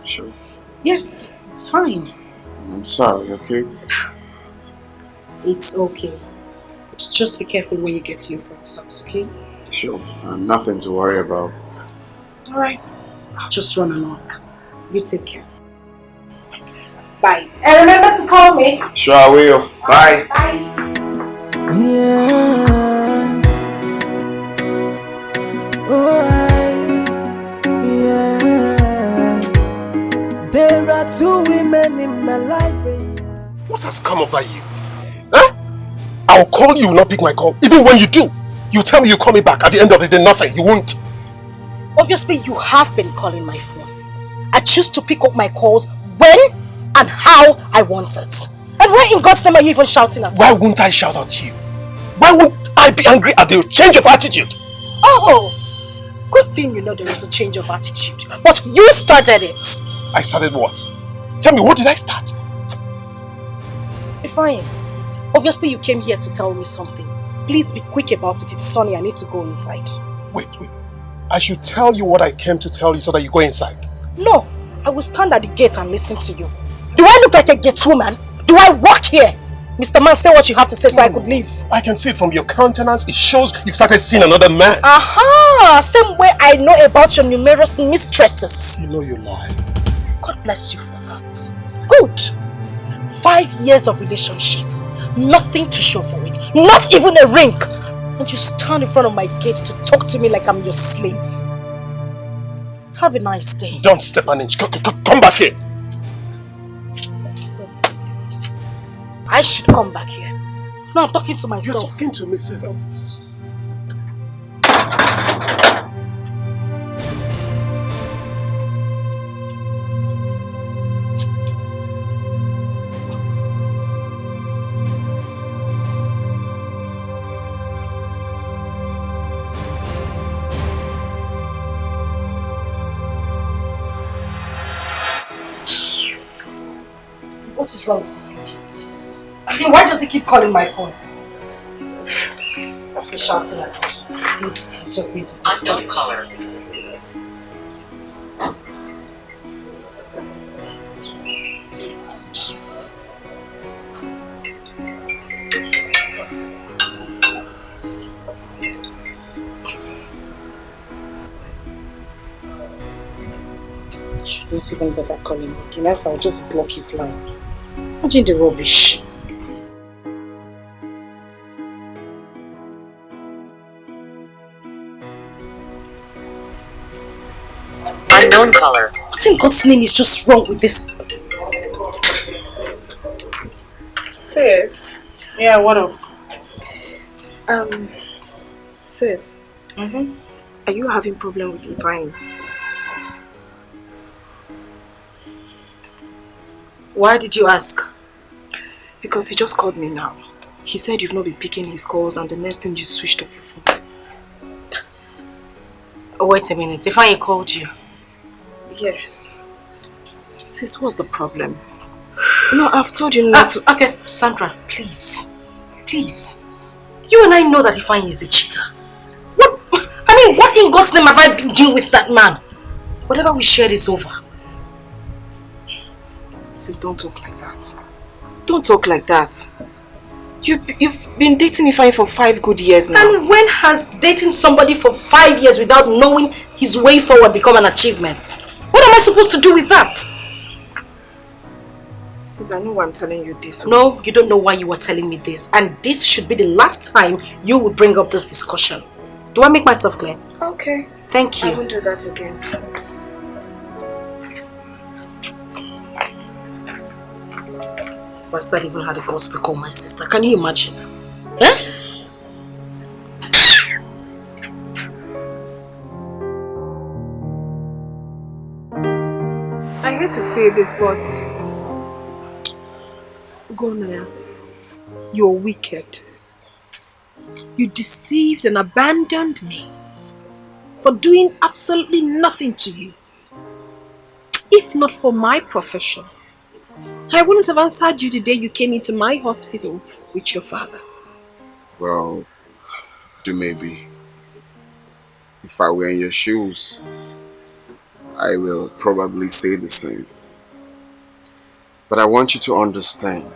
Sure. Yes, it's fine. I'm sorry, okay? It's okay. But just be careful when you get to your friend's house, okay? Sure. Nothing to worry about. Alright. I'll just run along. You take care. Bye. And remember to call me. Sure, I will. Bye. Bye. Yeah. Yeah. There are two women in my life. What has come over you? Huh? I'll call you, not pick my call. Even when you do, you tell me you call me back. At the end of the day, nothing. You won't. Obviously, you have been calling my phone. I choose to pick up my calls when and how I want it. And why in God's name are you even shouting at me? Why won't I shout at you? Why won't I be angry at the change of attitude? Oh, good thing you know there is a change of attitude. But you started it. I started what? Tell me, what did I start? Fine. Obviously, you came here to tell me something. Please be quick about it. It's sunny. I need to go inside. Wait. I should tell you what I came to tell you so that you go inside. No, I will stand at the gate and listen to you. Do I look like a gate woman? Do I work here? Mr. Man, say what you have to say so I could leave. I can see it from your countenance. It shows you've started seeing another man. Aha! Same way I know about your numerous mistresses. You know you lie. God bless you for that. Good. 5 years of relationship. Nothing to show for it. Not even a ring. And you stand in front of my gate to talk to me like I'm your slave. Have a nice day. Don't step an inch. Come back here. I should come back here. No, I'm talking to myself. You're talking to me, sir. What is wrong with this idiot? I mean, why does he keep calling my phone? After shouting at me, he thinks he's just going to be unknown caller. Shouldn't even bother calling me again, else I'll just block his line. Imagine the rubbish. Unknown caller. What in God's name is just wrong with this? Sis. Yeah, what up? Sis. Are you having problem with Ibrahim? Why did you ask? Because he just called me now. He said you've not been picking his calls and the next thing you switched off your phone. Oh, wait a minute. If I called you? Yes. Sis, what's the problem? You know, I've told you not to... Okay, Sandra, please. Please. You and I know that Ifeanyi is a cheater. What? I mean, what in God's name have I been doing with that man? Whatever we shared is over. Sis, don't talk like that. Don't talk like that. You've been dating Ifeanyi for 5 good years now. And when has dating somebody for 5 years without knowing his way forward become an achievement? What am I supposed to do with that? Sis, I know why I'm telling you this. No, you don't know why you were telling me this. And this should be the last time you would bring up this discussion. Do I make myself clear? Okay. Thank you. I won't do that again. Bastard even had the guts to call my sister. Can you imagine? Eh? I hate to say this, but Gonaya, you're wicked. You deceived and abandoned me for doing absolutely nothing to you. If not for my profession, I wouldn't have answered you the day you came into my hospital with your father. Well, do maybe. If I were in your shoes, I will probably say the same. But I want you to understand,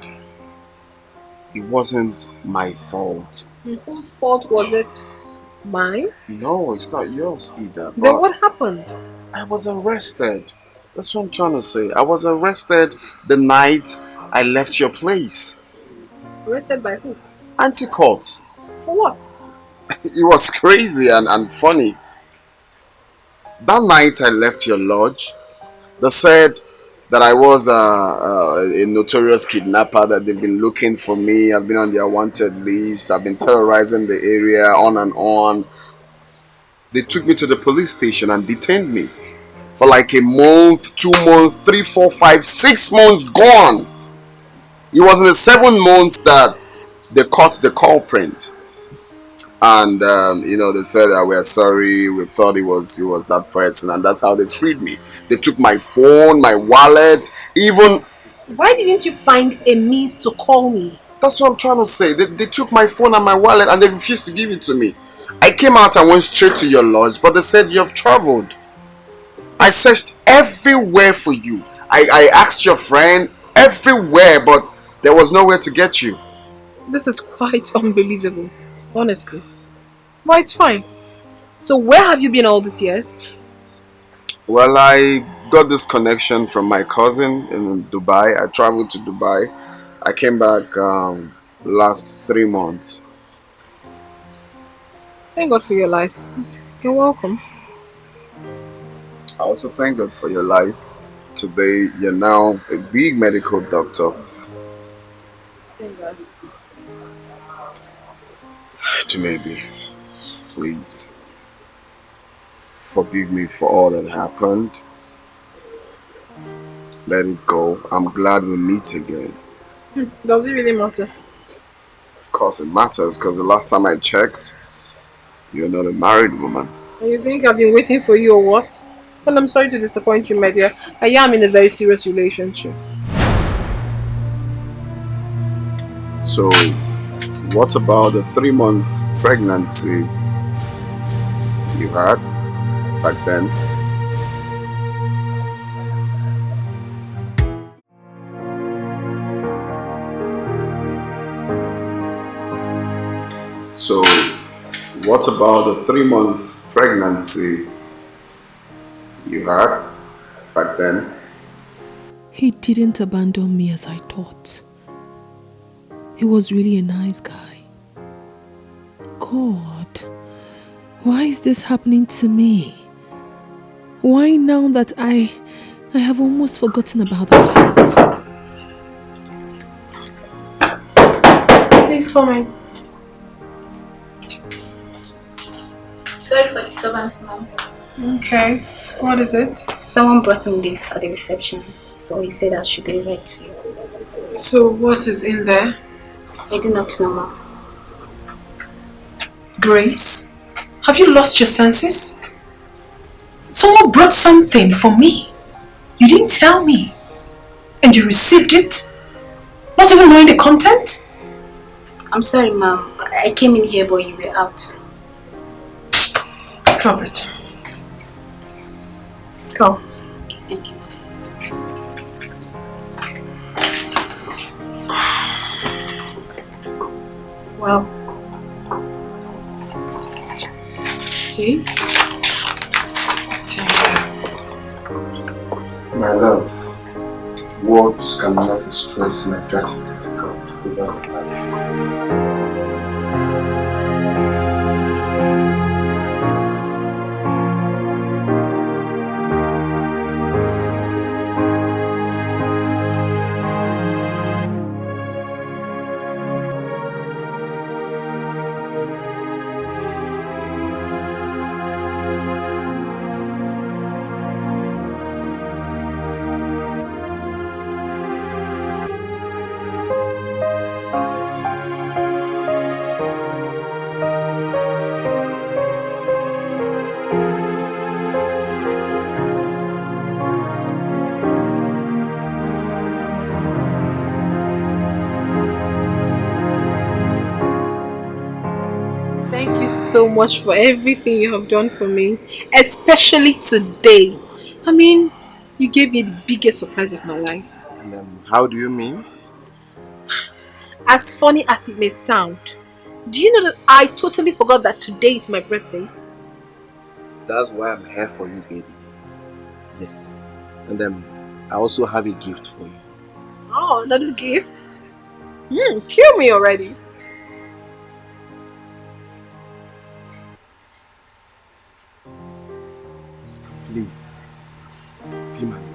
it wasn't my fault. Whose fault was it? Mine? No, it's not yours either. Then what happened? I was arrested. That's what I'm trying to say. I was arrested the night I left your place. Arrested by who? Anti-court. For what? It was crazy and funny. That night I left your lodge, they said that I was a notorious kidnapper, that they've been looking for me, I've been on their wanted list, I've been terrorizing the area, on and on. They took me to the police station and detained me for like a month, 2 months, 3, 4, 5, 6 months gone. It was in the 7 months that they caught the culprit. And they said that we're sorry, we thought it was that person, and that's how they freed me. They took my phone, my wallet, even... Why didn't you find a means to call me? That's what I'm trying to say. They took my phone and my wallet and they refused to give it to me. I came out and went straight to your lodge, but they said you have traveled. I searched everywhere for you. I asked your friend everywhere, but there was nowhere to get you. This is quite unbelievable, honestly. Well, it's fine. So where have you been all these years? Well, I got this connection from my cousin in Dubai. I traveled to Dubai. I came back last 3 months. Thank God for your life. You're welcome. I also thank God for your life. Today, you're now a big medical doctor. Thank God. To maybe, please forgive me for all that happened. Let it go. I'm glad we meet again. Does it really matter? Of course it matters, because the last time I checked, you're not a married woman. And you think I've been waiting for you or what? Well, I'm sorry to disappoint you, my dear. I am in a very serious relationship. So, what about the 3 months pregnancy you had back then? So, what about the 3 months pregnancy you had back then? He didn't abandon me as I thought. He was really a nice guy. God, why is this happening to me? Why now that I have almost forgotten about the past? Please come in. Sorry for disturbance, ma'am. Okay, what is it? Someone brought me this at the reception, so he said I should deliver it to you. So what is in there? I do not know, ma'am. Grace, have you lost your senses? Someone brought something for me. You didn't tell me. And you received it? Not even knowing the content? I'm sorry, ma'am. I came in here, but you were out. Drop it. Go. Thank you. Wow. See? What's in there? My love, words cannot express my gratitude to God without life. Thank you so much for everything you have done for me, especially today. I mean, you gave me the biggest surprise of my life. How do you mean? As funny as it may sound, do you know that I totally forgot that today is my birthday? That's why I'm here for you, baby. Yes. And I also have a gift for you. Oh, another gift? Yes. Kill me already. Please, be my wife.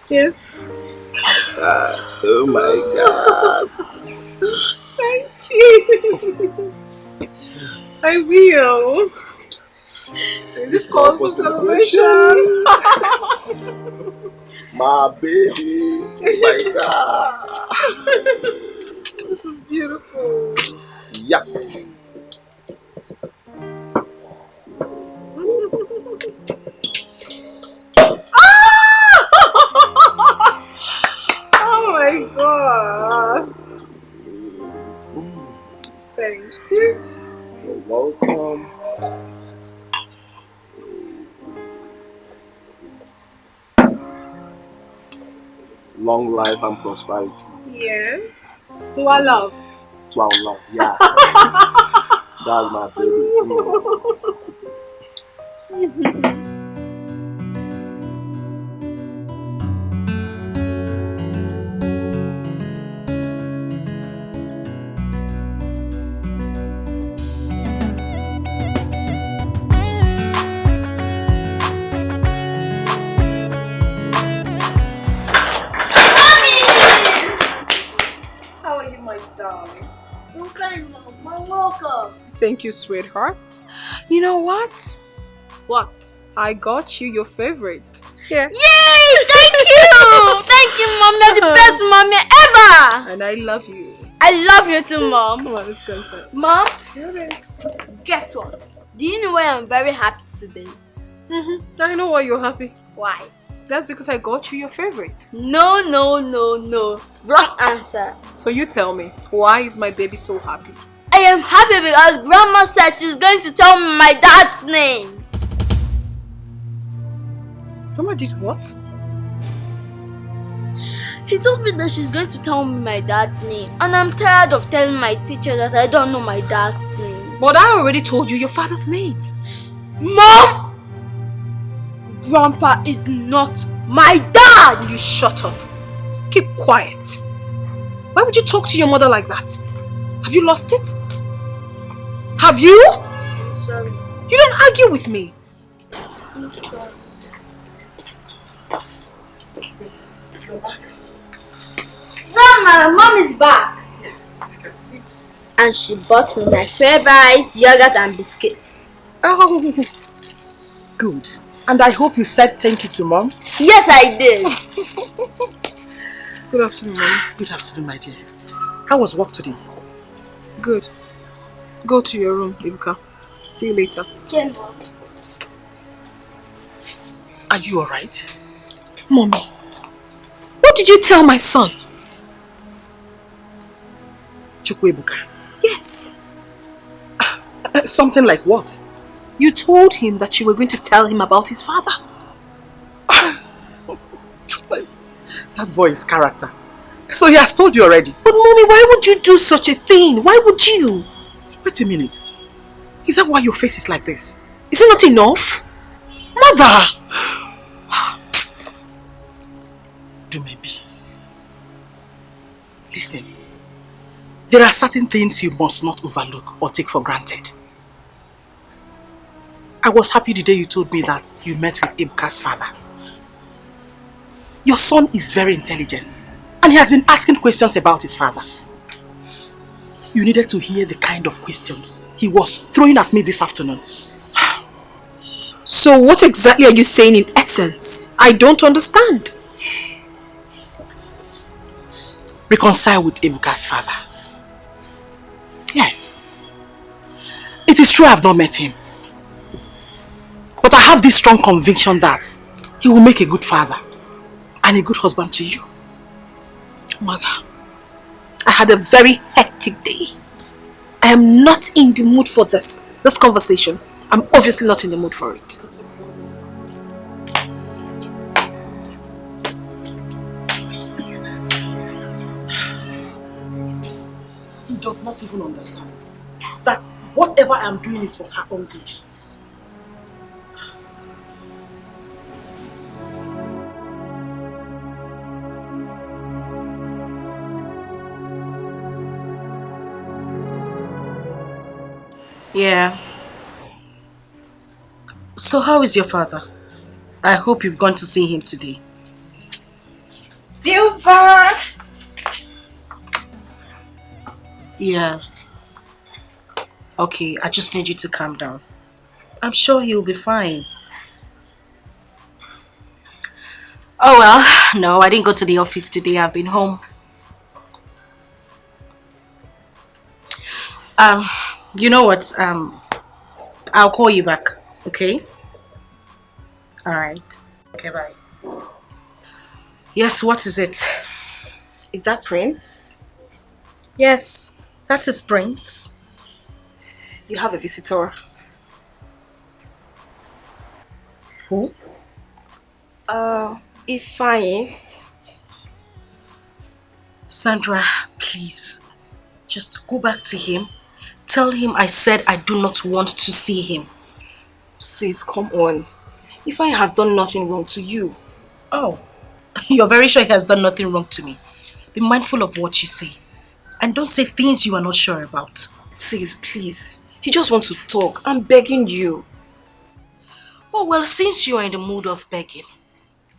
Yes. Oh my God. Thank you. I will. This calls for celebration. My baby. Oh my God. This is beautiful. Yeah. Oh my God. Thank you. You're welcome. Long life and prosperity. Yes. To our love. To our love, yeah. That's my baby. Thank you, sweetheart. You know what? What? I got you your favorite. Here. Yay! Thank you! Thank you, Mom. You're the best mommy ever! And I love you. I love you too, Mom. Come on, let's go inside. Mom? Okay. Guess what? Do you know why I'm very happy today? I know why you're happy. Why? That's because I got you your favorite. No. Wrong answer. So you tell me, why is my baby so happy? I am happy because Grandma said she's going to tell me my dad's name. Grandma did what? She told me that she's going to tell me my dad's name. And I'm tired of telling my teacher that I don't know my dad's name. But I already told you your father's name. Mom! Grandpa is not my dad! You shut up. Keep quiet. Why would you talk to your mother like that? Have you lost it? Have you? I'm sorry. You don't argue with me. I'm sorry. You're back. Grandma, Mom is back. Yes, I can see. And she bought me my favorite yogurt and biscuits. Oh, good. And I hope you said thank you to Mom. Yes, I did. Good afternoon, Mom. Good afternoon, my dear. How was work today? Good. Go to your room, Ibuka. See you later. Okay, Mom. Are you alright? Mommy, what did you tell my son? Chukwuebuka? Yes. Something like what? You told him that you were going to tell him about his father. That boy is character. So he has told you already. But Mommy, why would you do such a thing? Why would you? Wait a minute. Is that why your face is like this? Is it not enough? Mother! Do maybe. Listen. There are certain things you must not overlook or take for granted. I was happy the day you told me that you met with Ibuka's father. Your son is very intelligent and he has been asking questions about his father. You needed to hear the kind of questions he was throwing at me this afternoon. So what exactly are you saying in essence? I don't understand. Reconcile with Ibuka's father. Yes. It is true I have not met him. But I have this strong conviction that he will make a good father and a good husband to you. Mother, I had a very hectic day. I am not in the mood for this conversation. I'm obviously not in the mood for it. does not even understand that whatever I am doing is for her own good. Yeah. So how is your father? I hope you've gone to see him today. Silver! Yeah. Okay, I just need you to calm down. I'm sure he'll be fine. Oh well, no, I didn't go to the office today. I've been home. You know what? I'll call you back, okay? Alright. Okay, bye. Yes, what is it? Is that Prince? Yes, that is Prince. You have a visitor. Who? Ifeanyi. Sandra, please. Just go back to him. Tell him I said I do not want to see him. Sis, come on. Ifeanyi has done nothing wrong to you. Oh, you're very sure he has done nothing wrong to me. Be mindful of what you say. And don't say things you are not sure about. Sis, please. He just wants to talk. I'm begging you. Oh, well, since you are in the mood of begging,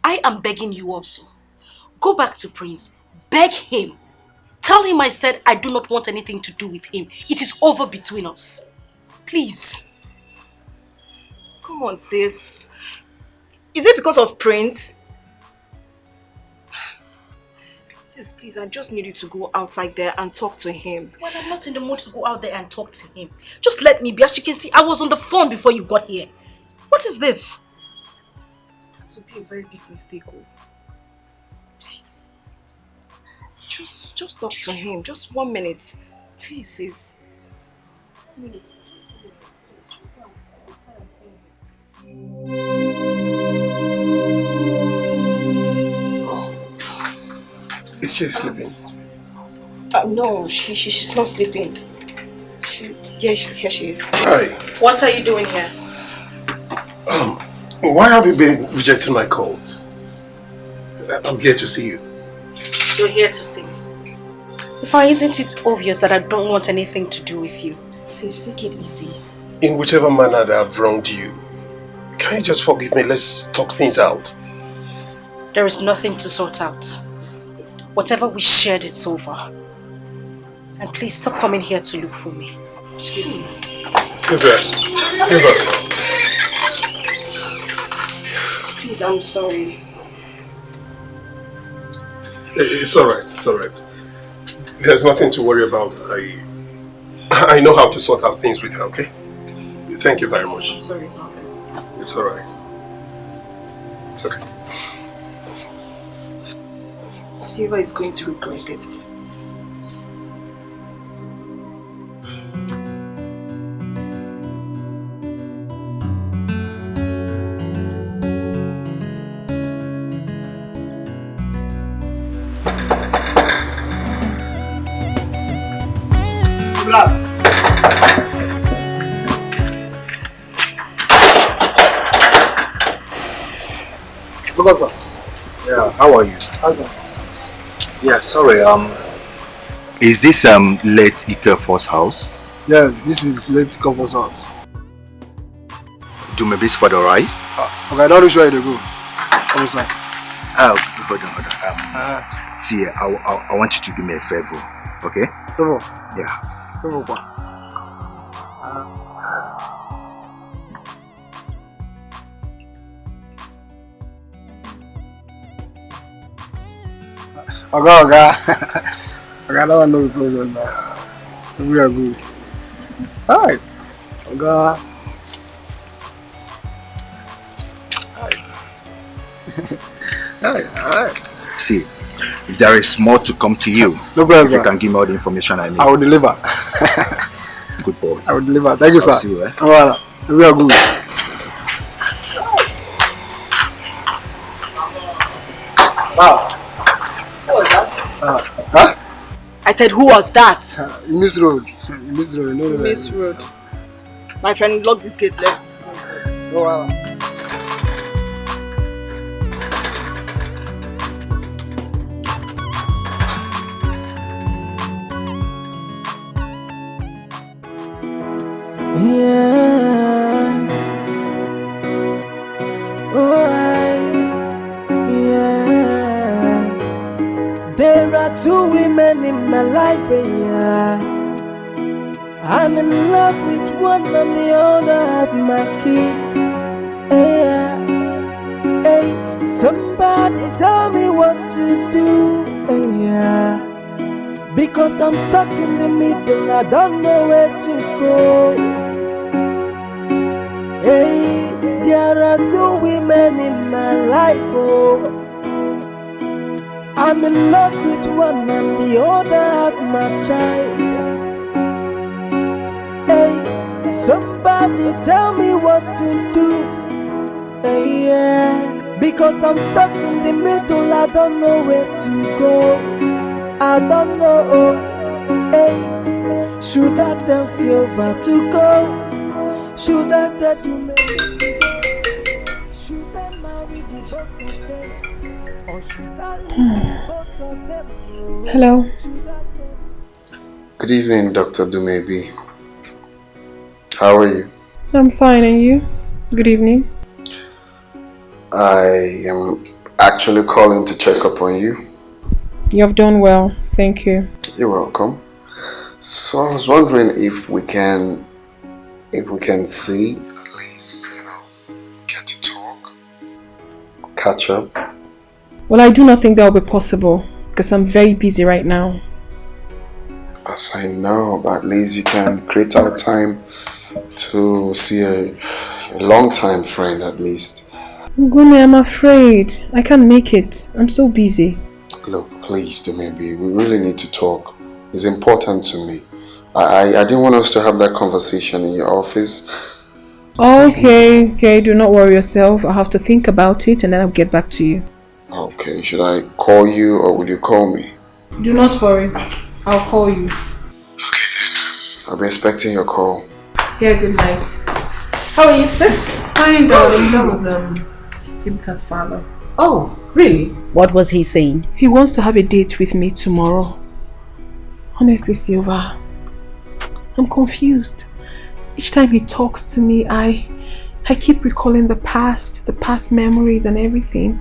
I am begging you also. Go back to Prince. Beg him. Tell him I said I do not want anything to do with him. It is over between us. Please. Come on, sis. Is it because of Prince? Sis, please, I just need you to go outside there and talk to him. Well, I'm not in the mood to go out there and talk to him. Just let me be. As you can see, I was on the phone before you got here. What is this? That would be a very big mistake. Oh. Please. Just talk to him. Just 1 minute. Please, sis. 1 minute. Just 1 minute, please. Just now. Outside and see him. Oh. Is she sleeping? No, she's not sleeping. Here she is. Hi. What are you doing here? Why have you been rejecting my calls? I'm here to see you. You're here to see me. Isn't it obvious that I don't want anything to do with you? Sis, take it easy. In whichever manner that I've wronged you, can you just forgive me? Let's talk things out. There is nothing to sort out. Whatever we shared, it's over. And please stop coming here to look for me. Sis. Silver. Please, I'm sorry. It's alright. There's nothing to worry about. I know how to sort out things with her, okay? Thank you very much. I'm sorry about it. It's alright. Okay. Silva is going to regret this. Sir. Yeah, how are you? How's that? Yeah, sorry, is this late Ikefor's house? Yes, this is late Ikefor's house. Do maybe it's for the right? Okay, I don't know where to go. Come inside. Hold on. See, I want you to do me a favor, okay? Favor? Yeah. Favor what? Okay. I don't know the problem now. We are good. Alright. Okay. Alright. See, there is more to come to you. No problem. If you can give me all the information I need. I will deliver. Good boy. I will deliver. Thank you, sir. I'll see you, eh? Alright. We are good. Wow. Huh? I said, who was that? You miss road. You miss road. No, Miss road. My friend, lock this gate. Let's go out. Yeah. Oh, yeah. There are two women in my life, yeah. I'm in love with one and the other have my kid. Yeah. Hey, somebody tell me what to do. Yeah. Because I'm stuck in the middle, I don't know where to go. Hey, there are two women in my life, oh. I'm in love with one and the other have my child. Hey, somebody tell me what to do. Hey, yeah, because I'm stuck in the middle, I don't know where to go. I don't know. Hey, should I tell Silver to go? Should I tell you maybe to go? Should I marry the both of them? Or should I leave the both of them? Hello. Good evening, Dr. Dumebi. How are you? I'm fine, and you? Good evening. I am actually calling to check up on you. You have done well, thank you. You're welcome. So I was wondering if we can see, at least, get to talk, catch up. Well, I do not think that will be possible because I'm very busy right now. As I know, but at least you can create our time to see a long-time friend at least. Ugune, I'm afraid. I can't make it. I'm so busy. Look, please, Dumebi, we really need to talk. It's important to me. I didn't want us to have that conversation in your office. Okay, do not worry yourself. I'll have to think about it and then I'll get back to you. Okay, should I call you or will you call me? Do not worry. I'll call you. Okay then. I'll be expecting your call. Yeah, good night. How are you, sis? Fine, darling. That was Ibka's father. Oh, really? What was he saying? He wants to have a date with me tomorrow. Honestly, Silva, I'm confused. Each time he talks to me, I keep recalling the past memories and everything.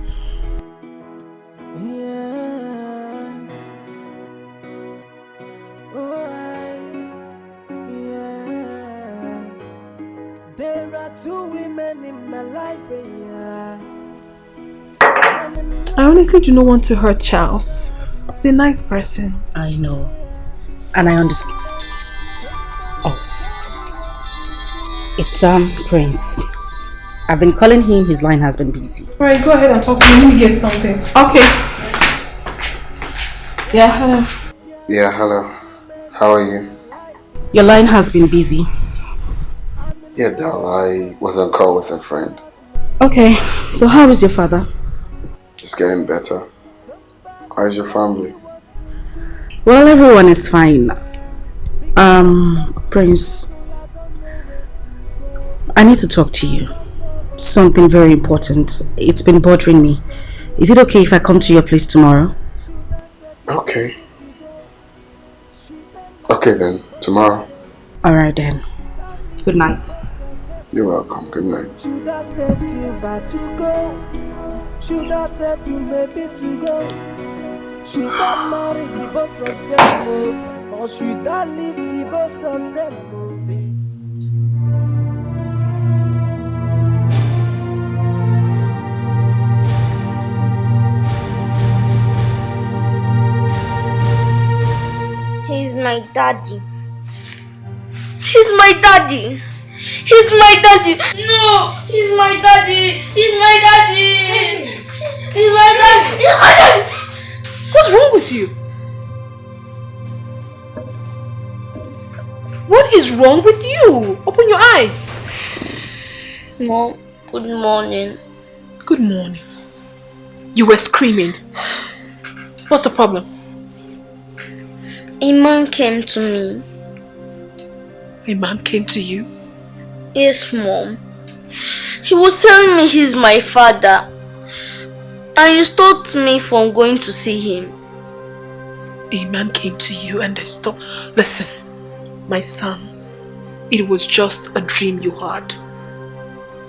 There are two women in my life, yeah. I honestly do not want to hurt Charles. He's a nice person. I know. And I understand. Oh. It's Prince. I've been calling him, his line has been busy. Alright, go ahead and talk to me. Let me get something. Okay. Yeah, hello. Yeah, hello. How are you? Your line has been busy. Yeah, Dal, I was on call with a friend. Okay, so how is your father? It's getting better. How is your family? Well, everyone is fine. Prince, I need to talk to you. Something very important. It's been bothering me. Is it okay if I come to your place tomorrow? Okay. Okay then, tomorrow. Alright then. Good night. You're welcome. Good night. Should I tell Silver to go? Should I tell you maybe to go? Should I marry the both of them? Or should I leave the both of them? He's my daddy. He's my daddy. He's my daddy. No, he's my daddy. He's my daddy. He's my daddy. He's my daddy. What's wrong with you? What is wrong with you? Open your eyes. Mom, good morning. Good morning. You were screaming. What's the problem? A man came to me. A man came to you? Yes, Mom. He was telling me he's my father. And he stopped me from going to see him. A man came to you and they stopped. Listen, my son, it was just a dream you had.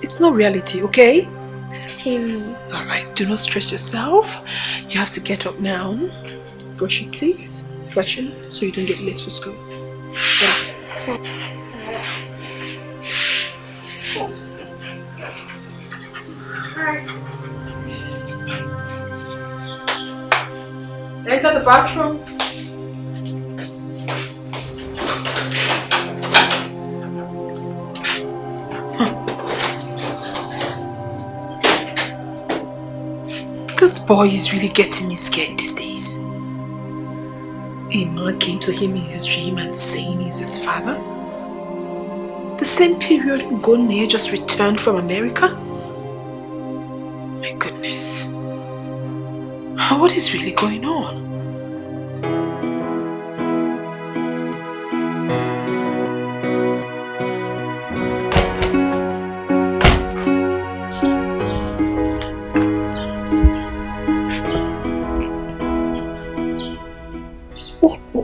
It's not reality, okay? Alright, do not stress yourself. You have to get up now, brush your teeth, freshen, so you don't get late for school. Enter the bathroom. This boy is really getting me scared these days. A man came to him in his dream and saying he's his father. The same period Ugone just returned from America. My goodness. What is really going on?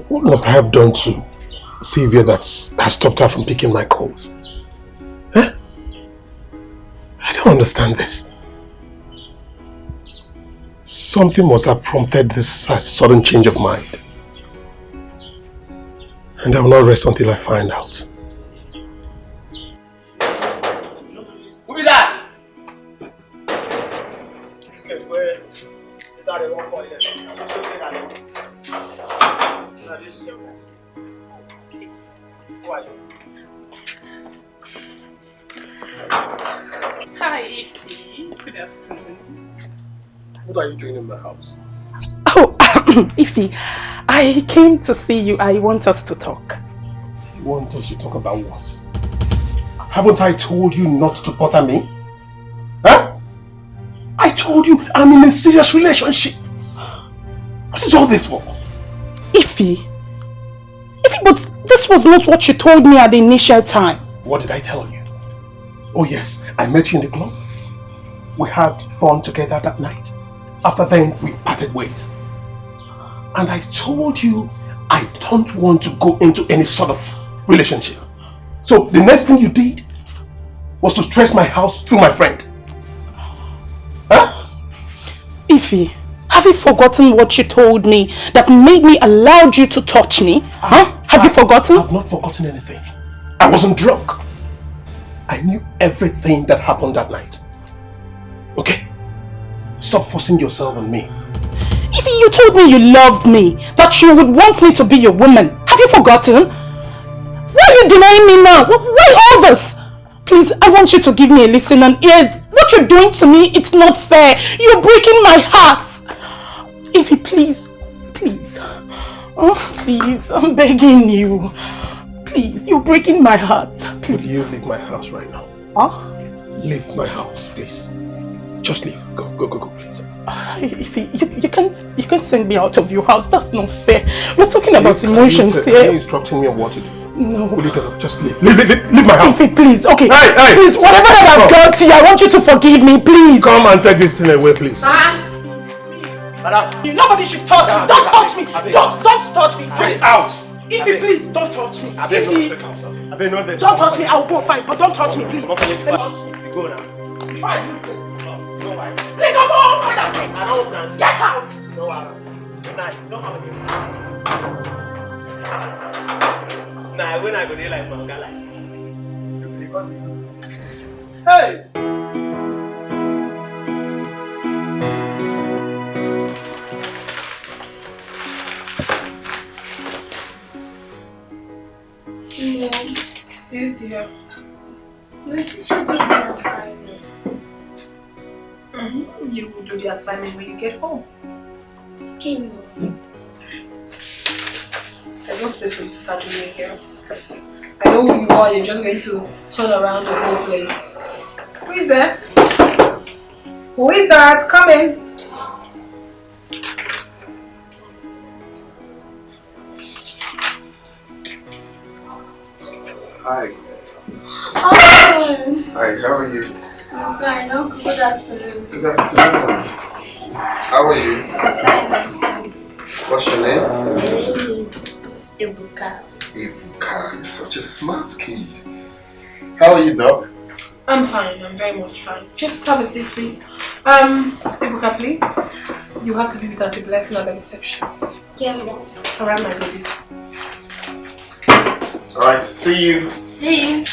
What must I have done to Sylvia that has stopped her from picking my calls? Huh? I don't understand this. Something must have prompted this sudden change of mind. And I will not rest until I find out. Who be that? Hi, Ify. Good afternoon. What are you doing in my house? Oh, Ify, I came to see you. I want us to talk. You want us to talk about what? Haven't I told you not to bother me? Huh? I told you I'm in a serious relationship. What is all this for? Ify, but this was not what you told me at the initial time. What did I tell you? Oh yes, I met you in the club. We had fun together that night. After then, we parted ways. And I told you I don't want to go into any sort of relationship. So the next thing you did was to stress my house through my friend. Huh? Ify, have you forgotten what you told me that made me allow you to touch me? Have you forgotten? I've not forgotten anything. I wasn't drunk. I knew everything that happened that night. Okay? Stop forcing yourself on me. Ify, you told me you loved me, that you would want me to be your woman. Have you forgotten? Why are you denying me now? Why all this? Please, I want you to give me a listen and ears. What you're doing to me, it's not fair. You're breaking my heart. Ify, please, please. Oh, please, I'm begging you. Please, you're breaking my heart. Please. Will you leave my house right now? Huh? Leave my house, please. Just leave. Go, please. Ify, you can't send me out of your house. That's not fair. We're talking about emotions here. Are you instructing me on what to do? No. Will you get up? Just leave. Leave my house. Ify, please. Okay. Hey! Please, whatever that I've done to you, I want you to forgive me, please. Come and take this thing away, please. Nobody should touch me. Don't touch me. Don't touch me. Get out. Ify, please, don't touch me. Ify, don't touch me. I'll go fine, but don't touch me, please. Go now. Fine. Please, I'm all Get out. Nah, when I go there like manga like this. Hey! Yes, dear. My teacher gave me an assignment. You will do the assignment when you get home. Okay, Mom. There's no space for you to start doing it here. Because I know who you are, you're just going to turn around the whole place. Who is there? Who is that? Come in. Hi. Uncle. Hi, how are you? I'm fine. Uncle, good afternoon. Good afternoon. How are you? I'm fine. What's your name? My name is Ebuka. Ebuka, you're such a smart kid. How are you, Doc? I'm fine. I'm very much fine. Just have a seat, please. Ebuka, please. You have to be with Auntie Blessing at the reception. Yeah, Mom. Alright, my baby. Alright, see you. See you.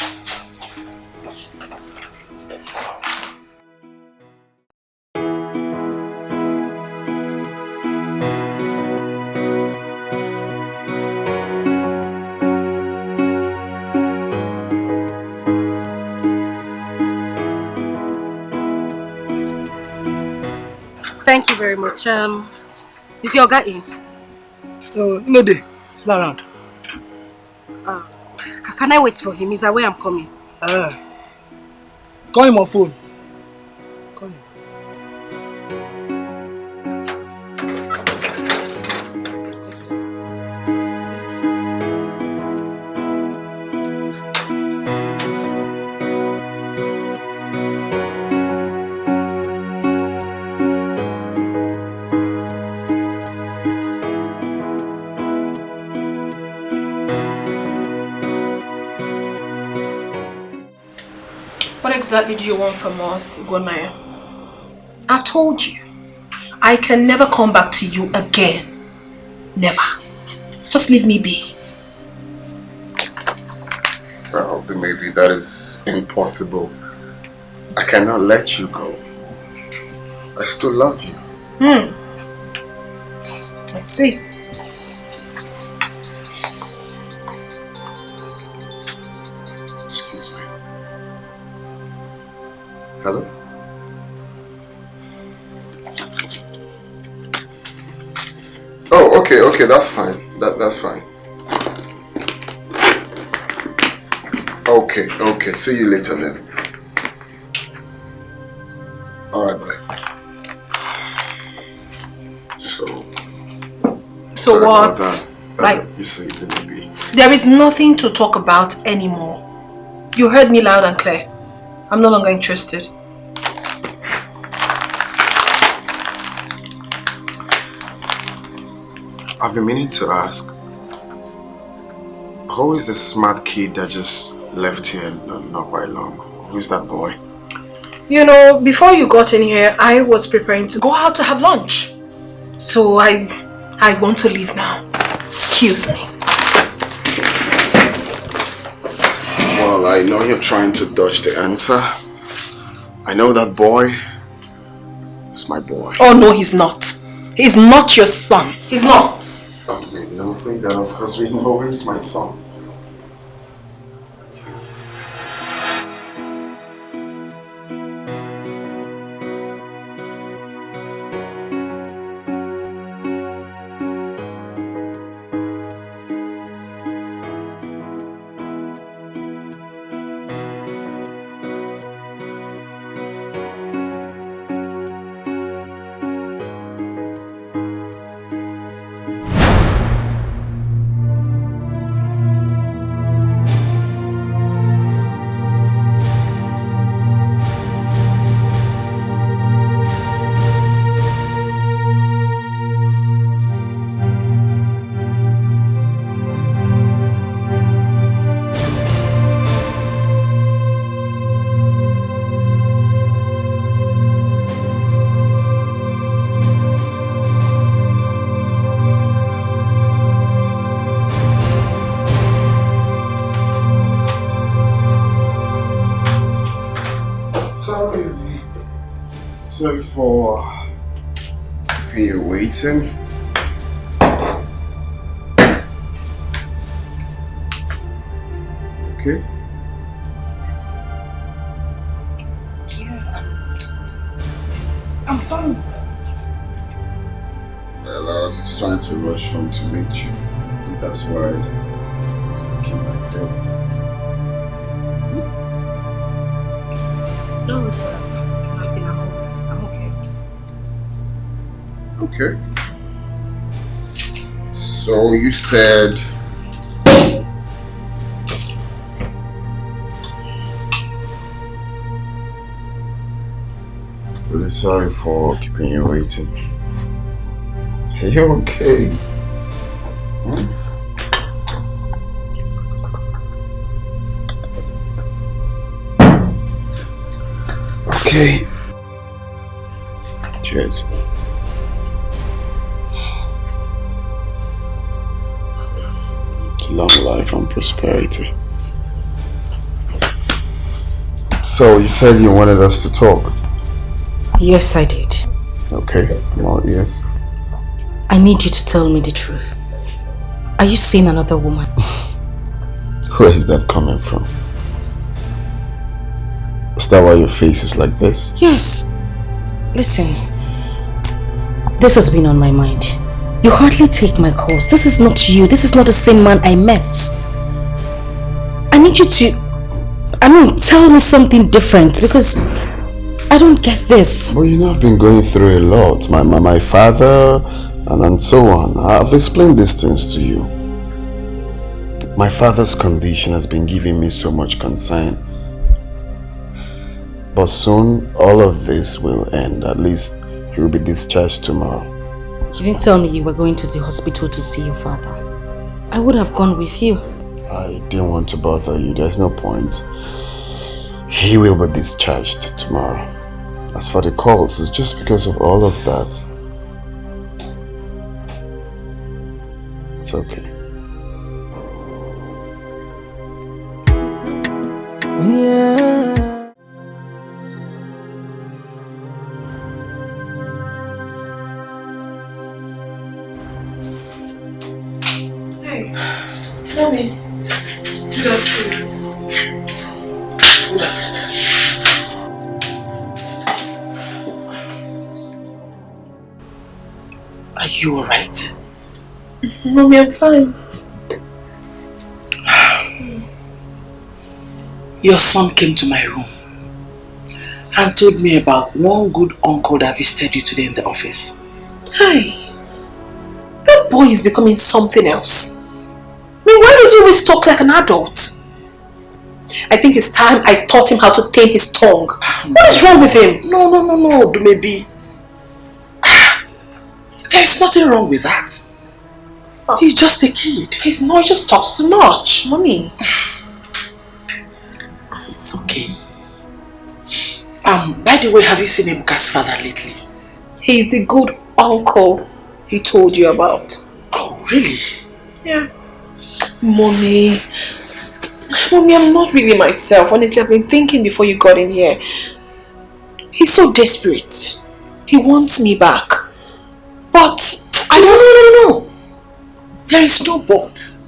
Thank you very much. Is your guy in? No day. It's not around. Can I wait for him? He's aware I'm coming. Call him on phone. Call him. What exactly do you want from us, Gonaya? I've told you, I can never come back to you again. Never. Just leave me be. Well, maybe that is impossible. I cannot let you go. I still love you. I see. Excuse me. Hello? Oh, okay, that's fine. That's fine. Okay, see you later then. Alright, bye. So what? Like, you see, maybe. There is nothing to talk about anymore. You heard me loud and clear. I'm no longer interested. I've been meaning to ask, who is the smart kid that just left here not quite long? Who is that boy? You know, before you got in here, I was preparing to go out to have lunch. So I want to leave now. Excuse me. Well, I know you're trying to dodge the answer. I know that boy is my boy. Oh no, he's not. He's not your son. He's not. Oh, maybe don't say that. Of course, we know he's my son. Sorry for you waiting. Okay. Yeah. I'm fine. Well, I was just trying to rush home to meet you. And that's why I came like this. No, it's nothing. I'm okay. Okay. So you said Really sorry for keeping you waiting. Are you okay? Hmm? Okay. Cheers. Long life and prosperity. So you said you wanted us to talk? Yes, I did. Okay, I'm all ears. I need you to tell me the truth. Are you seeing another woman? Where is that coming from? Is that why your face is like this? Yes. Listen, this has been on my mind. You hardly take my calls. This is not you. This is not the same man I met. I need you to, tell me something different because I don't get this. Well, you know, I've been going through a lot. My father and so on. I've explained these things to you. My father's condition has been giving me so much concern. But soon, all of this will end. At least he will be discharged tomorrow. You didn't tell me you were going to the hospital to see your father. I would have gone with you. I didn't want to bother you. There's no point. He will be discharged tomorrow. As for the calls, it's just because of all of that. It's okay. Yeah. Hey, mommy. Good afternoon. Good afternoon. Are you alright? Mommy, I'm fine. Your son came to my room and told me about one good uncle that visited you today in the office. Hi. That boy is becoming something else. Why does he always talk like an adult? I think it's time I taught him how to tame his tongue. What is wrong with him? No, maybe. There's nothing wrong with that. He's just a kid. He just talks too much, mommy. It's okay. By the way, have you seen Ebuka's father lately? He's the good uncle he told you about. Oh, really? Yeah. Mommy, I'm not really myself. Honestly, I've been thinking before you got in here. He's so desperate. He wants me back. But I don't... No. There is no but.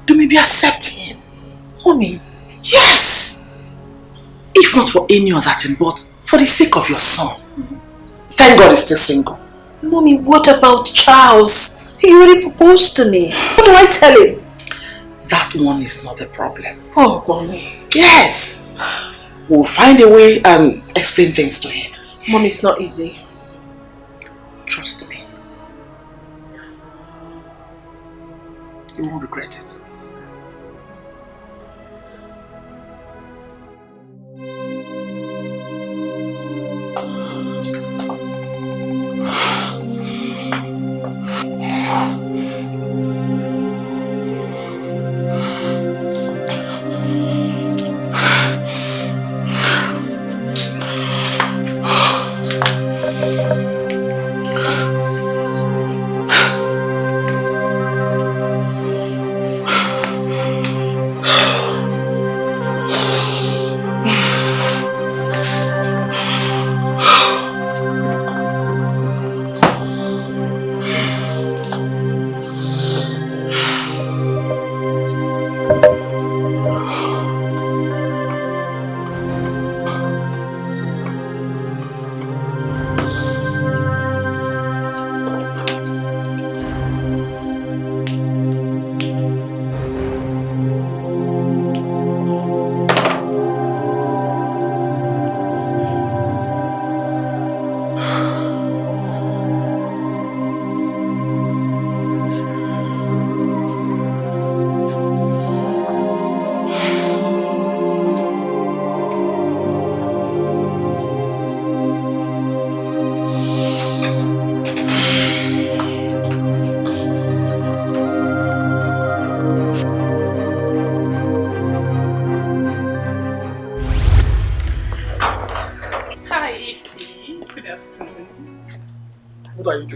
Do maybe accept him. Mommy. Yes. If not for any other thing, but for the sake of your son. Thank God he's still single. Mommy, what about Charles? He already proposed to me. What do I tell him? That one is not the problem. Oh, Mommy. Yes. We'll find a way and explain things to him. Mommy, it's not easy. Trust me. You won't regret it.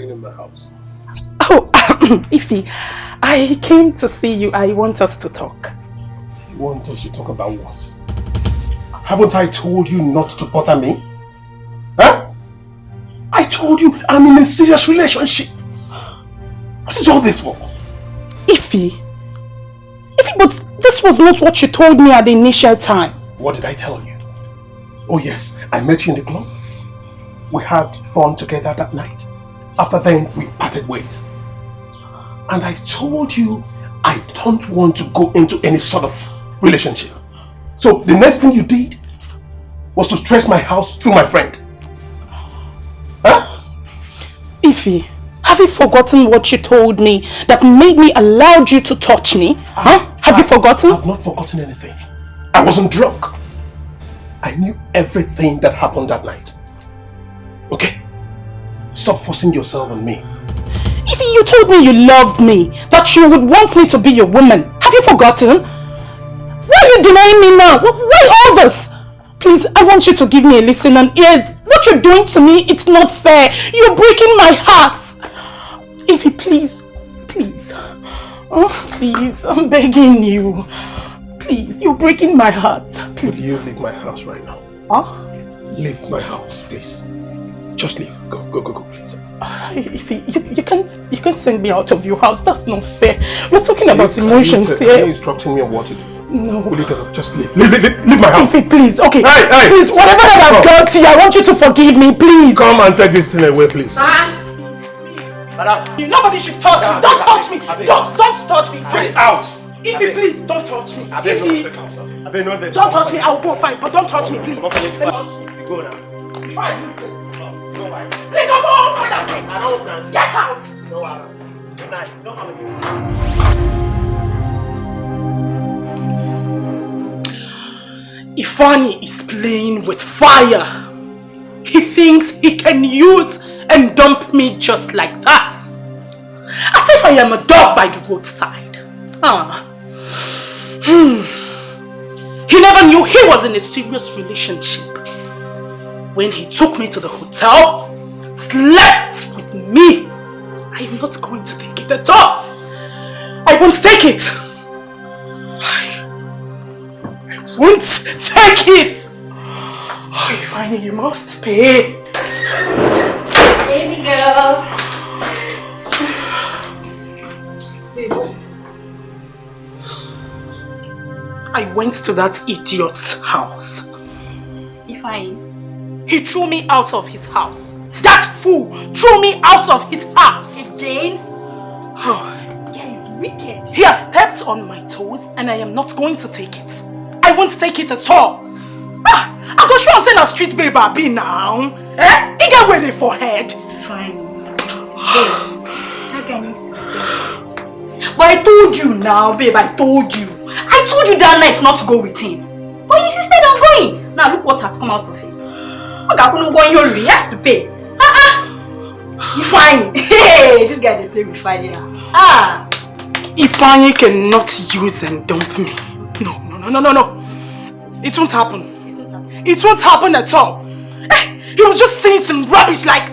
doing in my house? Oh, Ify, I came to see you. I want us to talk. You want us to talk about what? Haven't I told you not to bother me? Huh? I told you I'm in a serious relationship. What is all this for? Ify, but this was not what you told me at the initial time. What did I tell you? Oh yes, I met you in the club. We had fun together that night. After then, we parted ways. And I told you I don't want to go into any sort of relationship. So the next thing you did was to stress my house through my friend. Huh? Ify, have you forgotten what you told me that made me allow you to touch me? Have you forgotten? I've not forgotten anything. I wasn't drunk. I knew everything that happened that night. Okay? Stop forcing yourself on me. Ify, you told me you loved me, that you would want me to be your woman. Have you forgotten? Why are you denying me now? Why all this? Please, I want you to give me a listen and ears. What you're doing to me, it's not fair. You're breaking my heart. Ify, please. Oh, please, I'm begging you. Please, you're breaking my heart. Please. Will you leave my house right now? Huh? Leave my house, please. Just leave. Go, please. Ify, you can't send me out of your house. That's not fair. We're talking about emotions here. Are you instructing me on what to do? No. Will you get up? Just leave. Leave my house. Ify, please. Okay. Hey. Please, whatever that I've done to you, I want you to forgive me, please. Come and take this thing away, please. Nobody should touch me. Don't touch me. Don't touch me. Get out. Ify, please, don't touch me. Ify, don't touch me. I'll go fine, but don't touch me, please. Go now. Fine. Please don't open that thing. Get out. No, good night. Don't come again. Ifeanyi is playing with fire. He thinks he can use and dump me just like that. As if I am a dog by the roadside. He never knew he was in a serious relationship. When he took me to the hotel, slept with me, I am not going to take it at all. I won't take it. I won't take it. Oh, Ifeanyi, you must pay. Baby girl. Babe, what is it? I went to that idiot's house. Ifeanyi. He threw me out of his house. That fool threw me out of his house. Again? Oh, yeah, he's wicked. He has stepped on my toes and I am not going to take it. I won't take it at all. I go show him a street babe I be now. He get ready for head. Fine. That guy needs to be dealt. But I told you now, babe, I told you. I told you that night not to go with him. But he insisted on going. Now look what has come out of it. He has to pay. Fine. Hey, this guy they play with fire. Ifeanyi cannot use and dump me. No. It won't happen. It won't happen at all. He was just saying some rubbish like,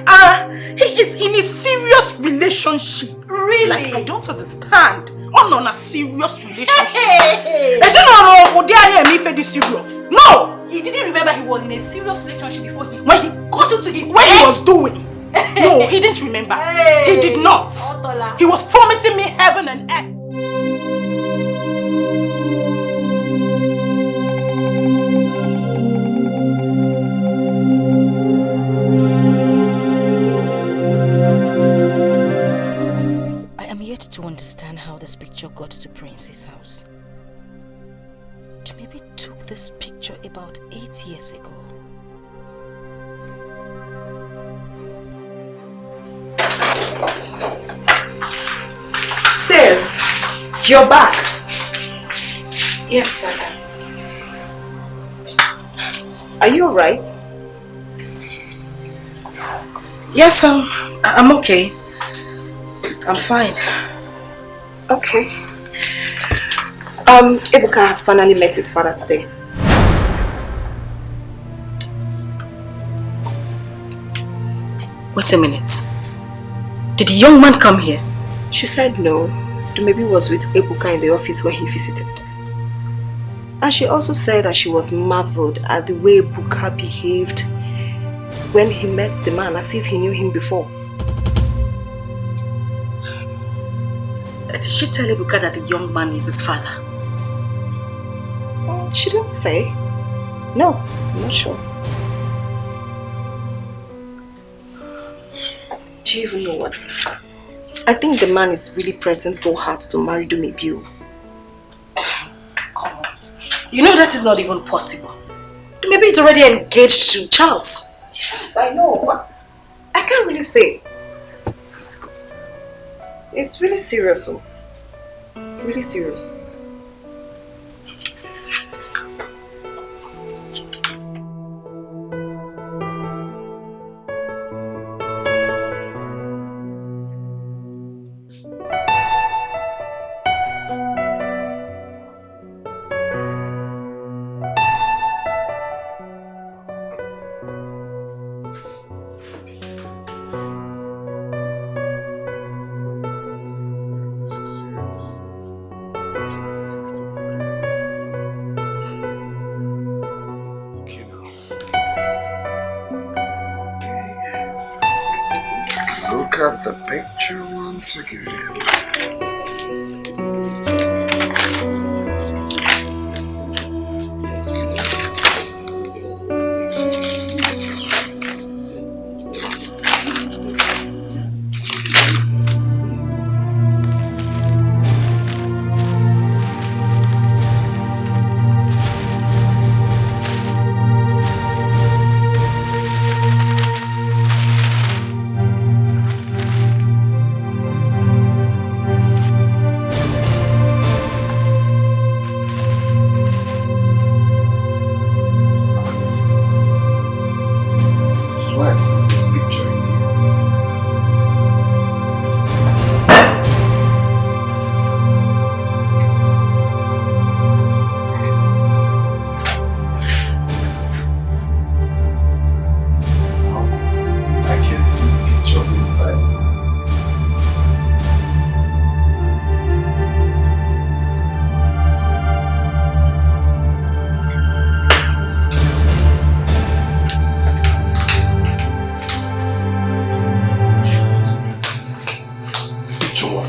he is in a serious relationship. Really? Like, I don't understand. On a serious relationship. Hey. Serious. No! He didn't remember he was in a serious relationship before he got into his what he was doing. No, he didn't remember. He did not. He was promising me heaven and earth. I am yet to understand how this picture got to Prince's house. Maybe took this picture about 8 years ago. Sis, you're back. Yes, sir. Are you alright? Yes, I'm okay. I'm fine. Okay. Ebuka has finally met his father today. Wait a minute. Did the young man come here? She said no. Dumebi was with Ebuka in the office when he visited. And she also said that she was marveled at the way Ebuka behaved when he met the man, as if he knew him before. Did she tell Ebuka that the young man is his father? She didn't say. No, I'm not sure. Do you even know what? I think the man is really pressing so hard to marry Dumebi. Come on. You know that is not even possible. Dumebi is already engaged to Charles. Yes, I know, but I can't really say. It's really serious, though. Really serious. Look at the picture once again.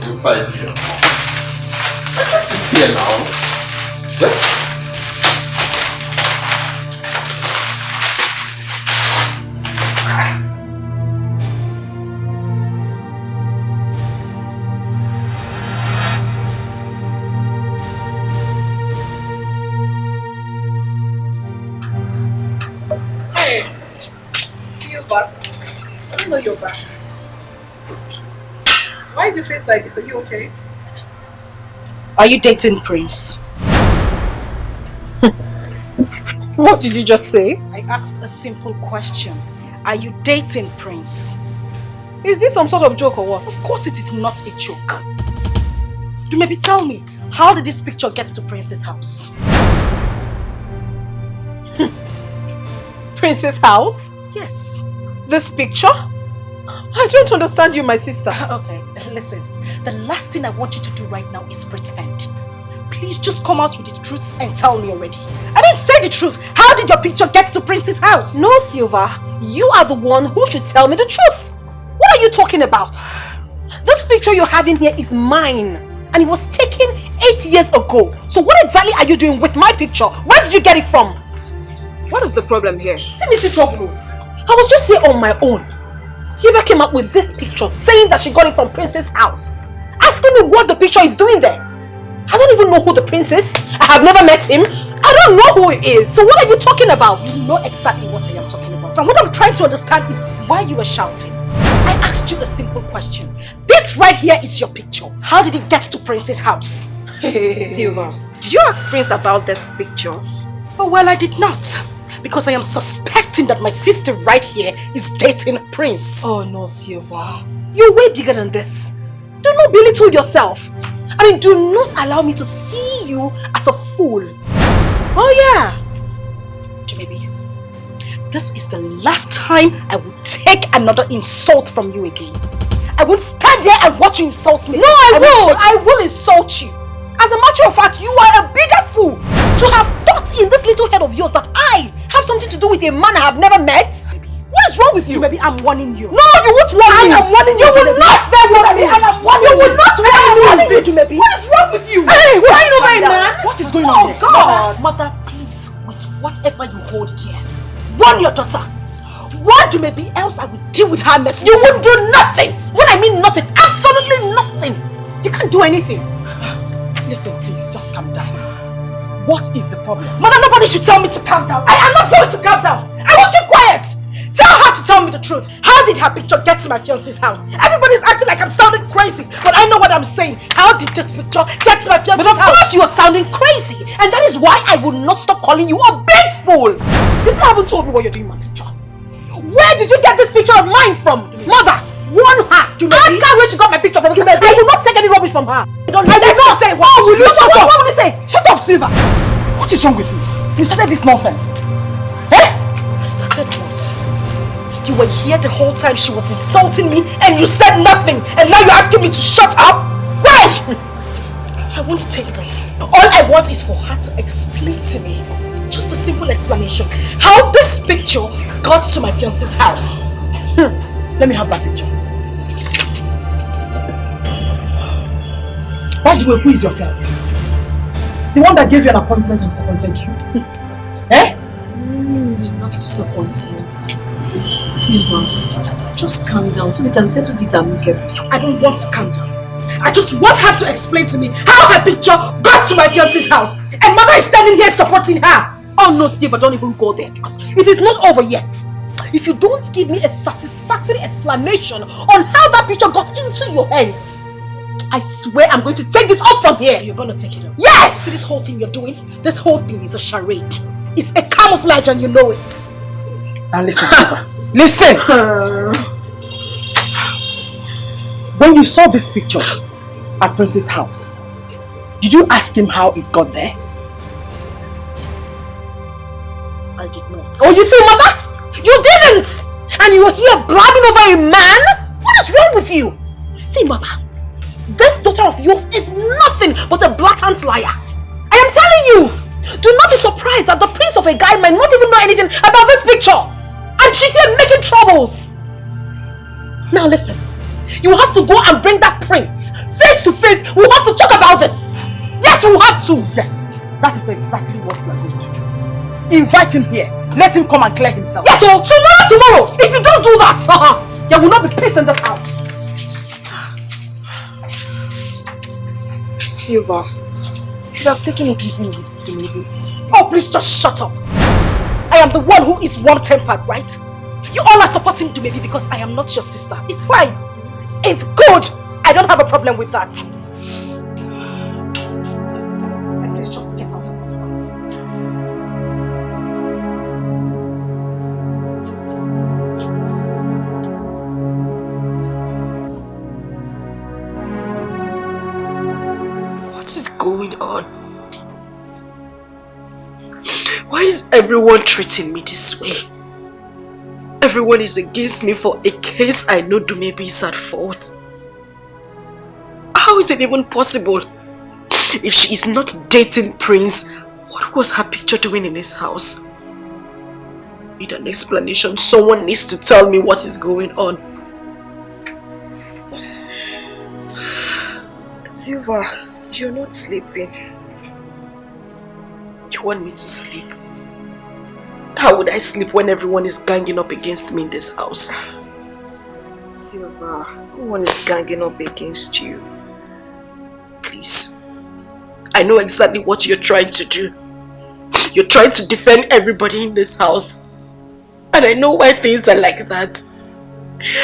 Inside here. I got it here now. Hey, see you back. I don't know you're back. Why is your face like this? Are you okay? Are you dating Prince? What did you just say? I asked a simple question. Are you dating Prince? Is this some sort of joke or what? Of course it is not a joke. You maybe tell me, how did this picture get to Prince's house? Prince's house? Yes. This picture? I don't understand you, my sister. Okay, listen. The last thing I want you to do right now is pretend. Please just come out with the truth and tell me already. I mean, say the truth. How did your picture get to Prince's house? No, Silva. You are the one who should tell me the truth. What are you talking about? This picture you have in here is mine. And it was taken 8 years ago. So what exactly are you doing with my picture? Where did you get it from? What is the problem here? See, Mr. Trouble. I was just here on my own. Silva came up with this picture saying that she got it from Prince's house. Asking me what the picture is doing there. I don't even know who the prince is. I have never met him. I don't know who he is. So what are you talking about? You know exactly what I am talking about. And what I'm trying to understand is why you were shouting. I asked you a simple question. This right here is your picture. How did it get to Prince's house? Silva, did you ask Prince about that picture? Oh, well, I did not. Because I am suspecting that my sister right here is dating Prince. Oh no, Silva. You're way bigger than this. Do not belittle yourself. I mean, do not allow me to see you as a fool. Oh yeah. Baby, this is the last time I will take another insult from you again. I won't stand there and watch you insult me. No, I will insult you. As a matter of fact, you are a bigger fool to have thought in this little head of yours that I have something to do with a man I have never met. What is wrong with you? Maybe I'm warning you. No, you won't warn me. I am warning you. You will not then warn me. I am warning you. You will not warn me. What is wrong with you? Hey, why over a man? What is going on here? Oh God. Mother, please, with whatever you hold dear, warn your daughter. What do maybe else I will deal with her mess? You won't do nothing. When I mean nothing, absolutely nothing. You can't do anything. Listen, please, just calm down. What is the problem? Mother, nobody should tell me to calm down. I am not going to calm down. I will keep quiet. Tell her to tell me the truth. How did her picture get to my fiancé's house? Everybody's acting like I'm sounding crazy, but I know what I'm saying. How did this picture get to my fiancé's house? But of course you are sounding crazy, and that is why I will not stop calling you a big fool. You still haven't told me what you're doing with my picture. Where did you get this picture of mine from? Mother, warn her. Ask her where she got my picture from. I will not take any rubbish from her. I don't say what? What will you say? Shut up, Silva. What is wrong with you? You started this nonsense. Eh? I started what? You were here the whole time she was insulting me and you said nothing, and now you're asking me to shut up? Why? I won't take this. All I want is for her to explain to me, just a simple explanation, how this picture got to my fiancé's house. Let me have that picture. By the way, who is your fiancé? The one that gave you an appointment and disappointed you? Eh? Not disappointed. Silva, just calm down so we can settle this amicably. I don't want to calm down. I just want her to explain to me how her picture got to my fiancé's house. And Mother is standing here supporting her. Oh no, Silva, don't even go there because it is not over yet. If you don't give me a satisfactory explanation on how that picture got into your hands, I swear I'm going to take this up from here. You're going to take it up? Yes! See this whole thing you're doing? This whole thing is a charade. It's a camouflage and you know it. Now listen, Silva. Listen! When you saw this picture at Prince's house, did you ask him how it got there? I did not. Oh, you see, Mother? You didn't! And you were here blabbing over a man? What is wrong with you? See, Mother, this daughter of yours is nothing but a blatant liar. I am telling you! Do not be surprised that the prince of a guy might not even know anything about this picture. And she's here making troubles. Now listen, you have to go and bring that prince face to face. We have to talk about this. Yes, we have to. Yes, that is exactly what we are going to do. Invite him here. Let him come and clear himself. Yes, so tomorrow. If you don't do that, there will not be peace in this house. Silva, you should have taken it easy with the lady. Oh, please just shut up. I am the one who is warm-tempered, right? You all are supporting Dumebi because I am not your sister. It's fine. It's good. I don't have a problem with that. Please just get out of my sight. What is going on? Why is everyone treating me this way? Everyone is against me for a case I know Dumebi is at fault. How is it even possible? If she is not dating Prince, what was her picture doing in his house? I need an explanation. Someone needs to tell me what is going on. Silva, you're not sleeping. You want me to sleep? How would I sleep when everyone is ganging up against me in this house? Silva, no one is ganging up against you. Please. I know exactly what you're trying to do. You're trying to defend everybody in this house. And I know why things are like that.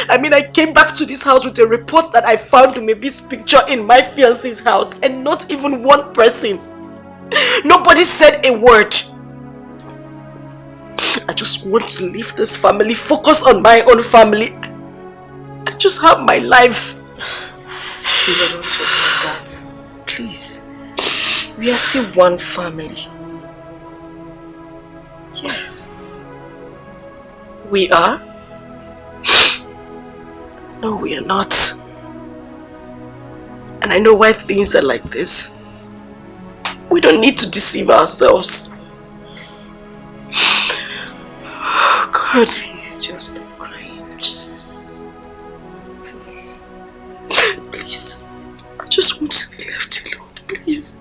I mean, I came back to this house with a report that I found Dumebi's picture in my fiancé's house and not even one person. Nobody said a word. I just want to leave this family, focus on my own family, and just have my life. Silva, don't talk like that. Please. We are still one family. Yes. We are? No, we are not. And I know why things are like this. We don't need to deceive ourselves. Oh God, please just stop crying. Please. Please. I just want to be left alone, please.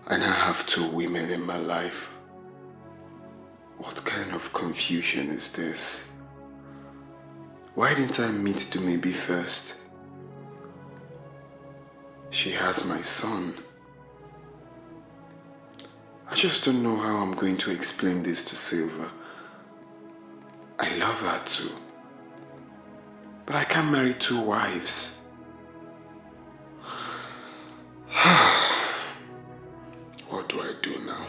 I now have 2 women in my life. What kind of confusion is this? Why didn't I meet Dumebi first? She has my son. I just don't know how I'm going to explain this to Silva. I love her too. But I can't marry 2 wives. What do I do now?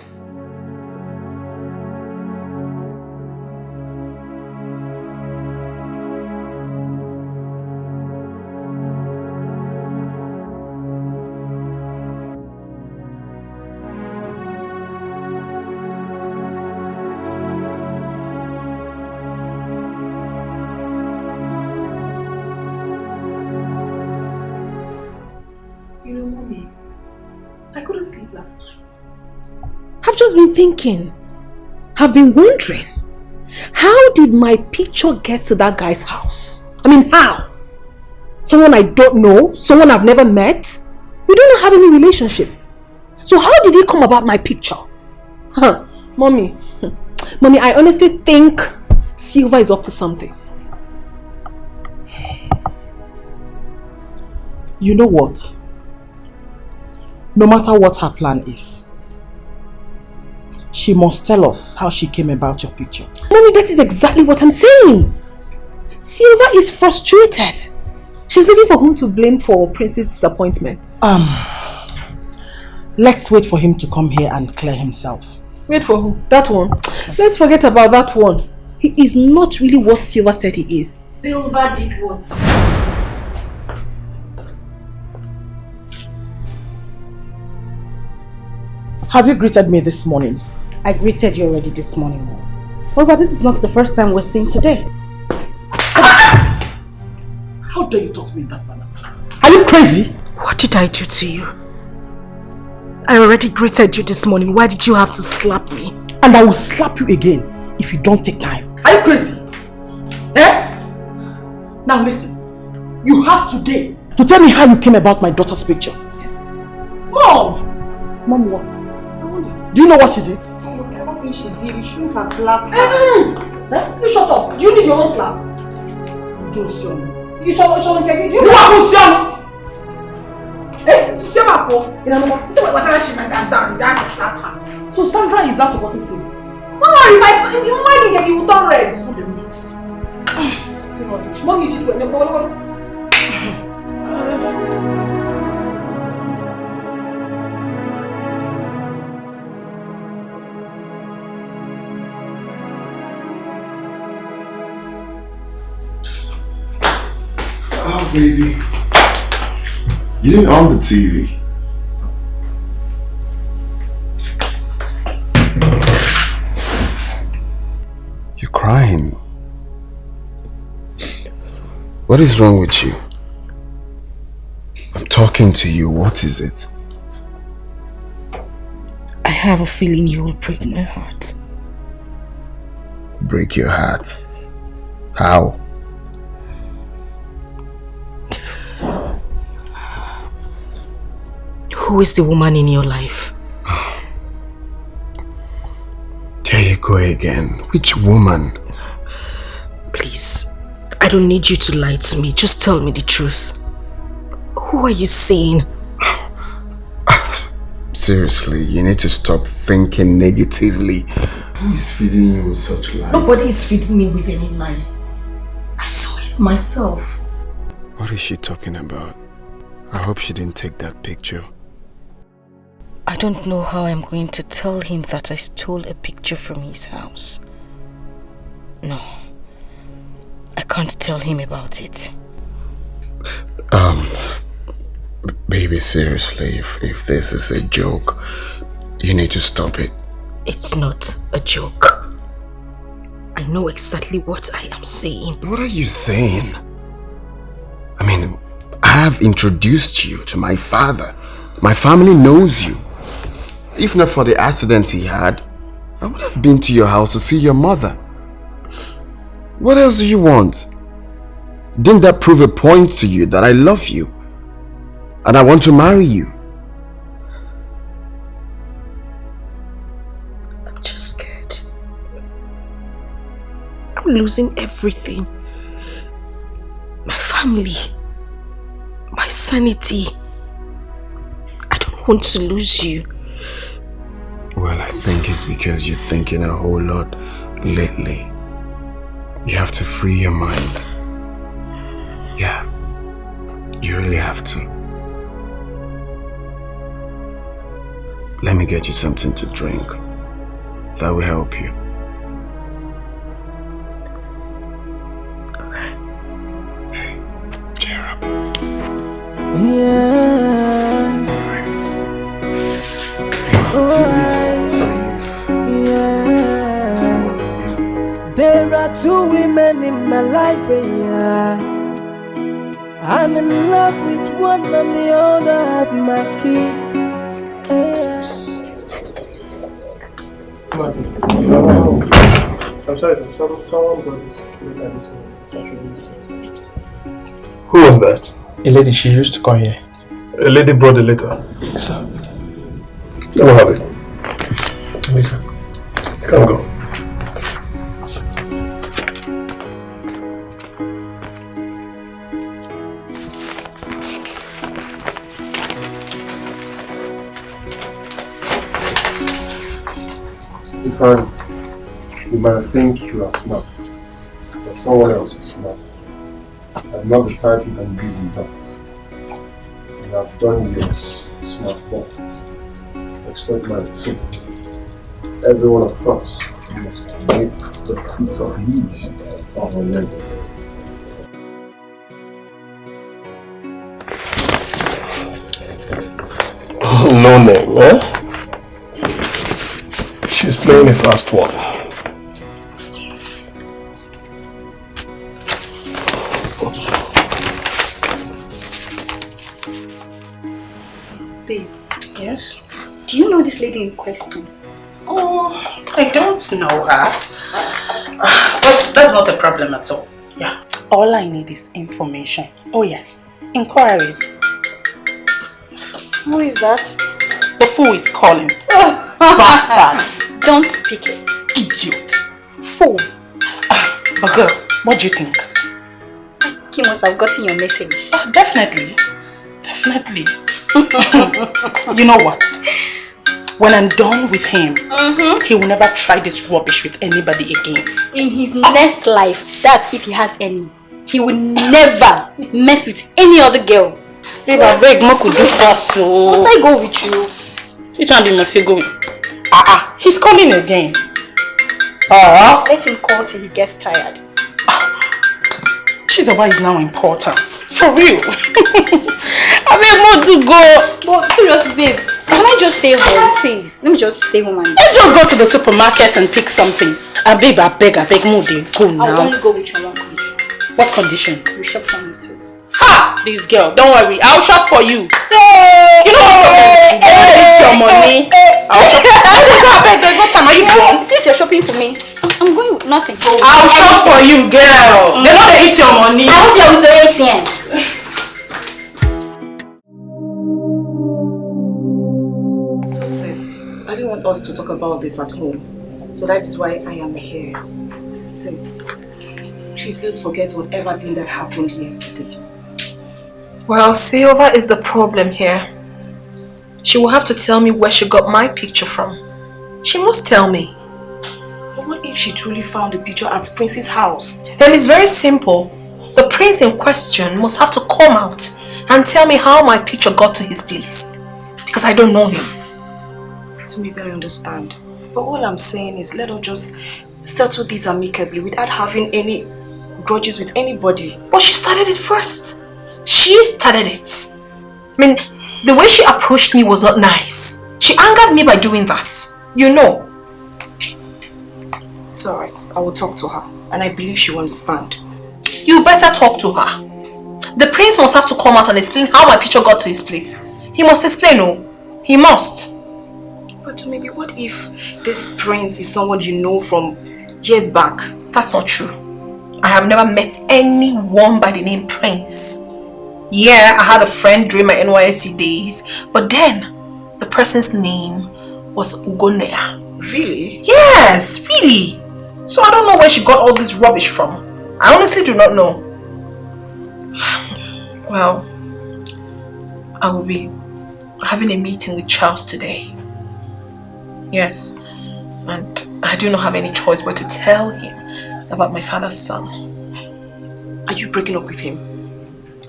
You know, Mommy, I couldn't sleep last night. I've just been thinking, I've been wondering, how did my picture get to that guy's house? I mean, how? Someone I don't know, someone I've never met. We don't have any relationship. So how did he come about my picture? Mommy, I honestly think Silva is up to something. You know what? No matter what her plan is, she must tell us how she came about your picture. Mommy, that is exactly what I'm saying. Silva is frustrated. She's looking for whom to blame for Prince's disappointment. Let's wait for him to come here and clear himself. Wait for who? That one? Let's forget about that one. He is not really what Silva said he is. Silva did what? Have you greeted me this morning? I greeted you already this morning. However, this is not the first time we're seeing today. How dare you talk to me in that manner? Are you crazy? What did I do to you? I already greeted you this morning. Why did you have to slap me? And I will slap you again if you don't take time. Are you crazy? Eh? Now listen. You have today to tell me how you came about my daughter's picture. Yes. Mom! Mom, what? I wonder. Do you know what she did? I don't think she did. You shouldn't have slapped her. You shut up. Do you need your own slap? Josion. You shall get you are Josion! So Sandra is not supporting Sim. No, if I get you done red. Mom, you did what? Oh, baby. You didn't on the TV. You're crying. What is wrong with you? I'm talking to you. What is it? I have a feeling you will break my heart. Break your heart? How? Who is the woman in your life? There you go again. Which woman? Please, I don't need you to lie to me. Just tell me the truth. Who are you seeing? Seriously, you need to stop thinking negatively. Who is feeding you with such lies? Nobody is feeding me with any lies. I saw it myself. What is she talking about? I hope she didn't take that picture. I don't know how I'm going to tell him that I stole a picture from his house. No, I can't tell him about it. Baby, seriously, if this is a joke, you need to stop it. It's not a joke. I know exactly what I am saying. What are you saying? I mean, I have introduced you to my father. My family knows you. If not for the accident he had, I would have been to your house to see your mother. What else do you want? Didn't that prove a point to you that I love you? And I want to marry you? I'm just scared. I'm losing everything. My family. My sanity. I don't want to lose you. Well, I think it's because you're thinking a whole lot lately. You have to free your mind. Yeah, you really have to. Let me get you something to drink. That will help you. Hey, cheer up. Yeah. Yeah. There are two women in my life, yeah. I'm in love with one and the other have my key. I'm sorry, sir. Someone got this kid at this moment. Who was that? A lady, she used to come here. A lady brought the letter. Yes, sir. Let me have it. Yes, sir. Come go. You might think you are smart, but someone else is smart. I'm not the type you can reason down. You have done your smart work. Expect mine too. Every one of us must make the fruit of his of our labor. No name, eh? She's playing a fast one. Babe. Yes? Do you know this lady in question? Oh, I don't know her. But that's not a problem at all. Yeah. All I need is information. Oh yes, inquiries. Who is that? The fool is calling. Bastard. Don't pick it. Idiot. Fool. But girl, what do you think? He must have gotten your message. Definitely. Definitely. You know what? When I'm done with him, he will never try this rubbish with anybody again. In his next life, that's if he has any, he will never mess with any other girl. Babe, I beg, Mo could do fast, so... Must I go with you? Which one must he go with? He's calling again. Let him call till he gets tired. Chizoba is now important. For real. I beg Mo to go. But seriously, babe, can I just stay home, please? Let me just stay home and... Let's just go to the supermarket and pick something. Babe, I beg Mo, they go now. I'll only go with you on one condition. What condition? You shop for me too. Ha! This girl, don't worry, I'll shop for you. You know what? It's your money. I'll shop for you. There's no time. Are you drunk? Since you're shopping for me, I'm going with nothing. I'll shop for you, girl. They know they eat your money. I hope you're with your ATM. So sis, I didn't want us to talk about this at home. So that is why I am here. Sis, please let's forget whatever thing that happened yesterday. Well, Silva is the problem here. She will have to tell me where she got my picture from. She must tell me. But what if she truly found the picture at Prince's house? Then it's very simple. The prince in question must have to come out and tell me how my picture got to his place. Because I don't know him. To maybe I understand. But all I'm saying is let us just settle this amicably without having any grudges with anybody. But she started it first. She started it. I mean, The way she approached me was not nice. She angered me by doing that. You know. It's alright. I will talk to her. And I believe she will understand. You better talk to her. The prince must have to come out and explain how my picture got to his place. He must explain, oh. He must. But maybe what if this prince is someone you know from years back? That's not true. I have never met anyone by the name Prince. Yeah, I had a friend during my NYSC days, but then the person's name was Ugonea. Really? Yes, really. So I don't know where she got all this rubbish from. I honestly do not know. Well, I will be having a meeting with Charles today. Yes, and I do not have any choice but to tell him about my father's son. Are you breaking up with him?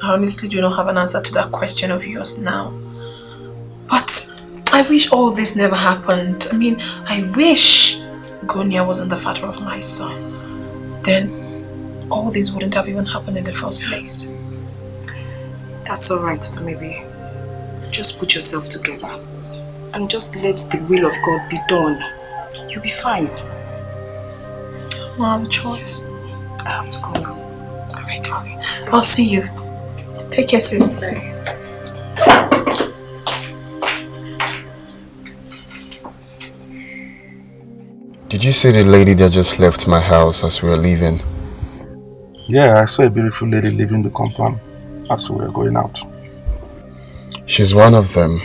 I honestly do not have an answer to that question of yours now. But I wish all this never happened. I mean, I wish Gonia wasn't the father of my son. Then all this wouldn't have even happened in the first place. That's alright, maybe. Just put yourself together. And just let the will of God be done. You'll be fine. I don't have a choice. I have to go now. Alright, darling. I'll see you. Take care, sis. Bye. Did you see the lady that just left my house as we were leaving? Yeah, I saw a beautiful lady leaving the compound as we were going out. She's one of them.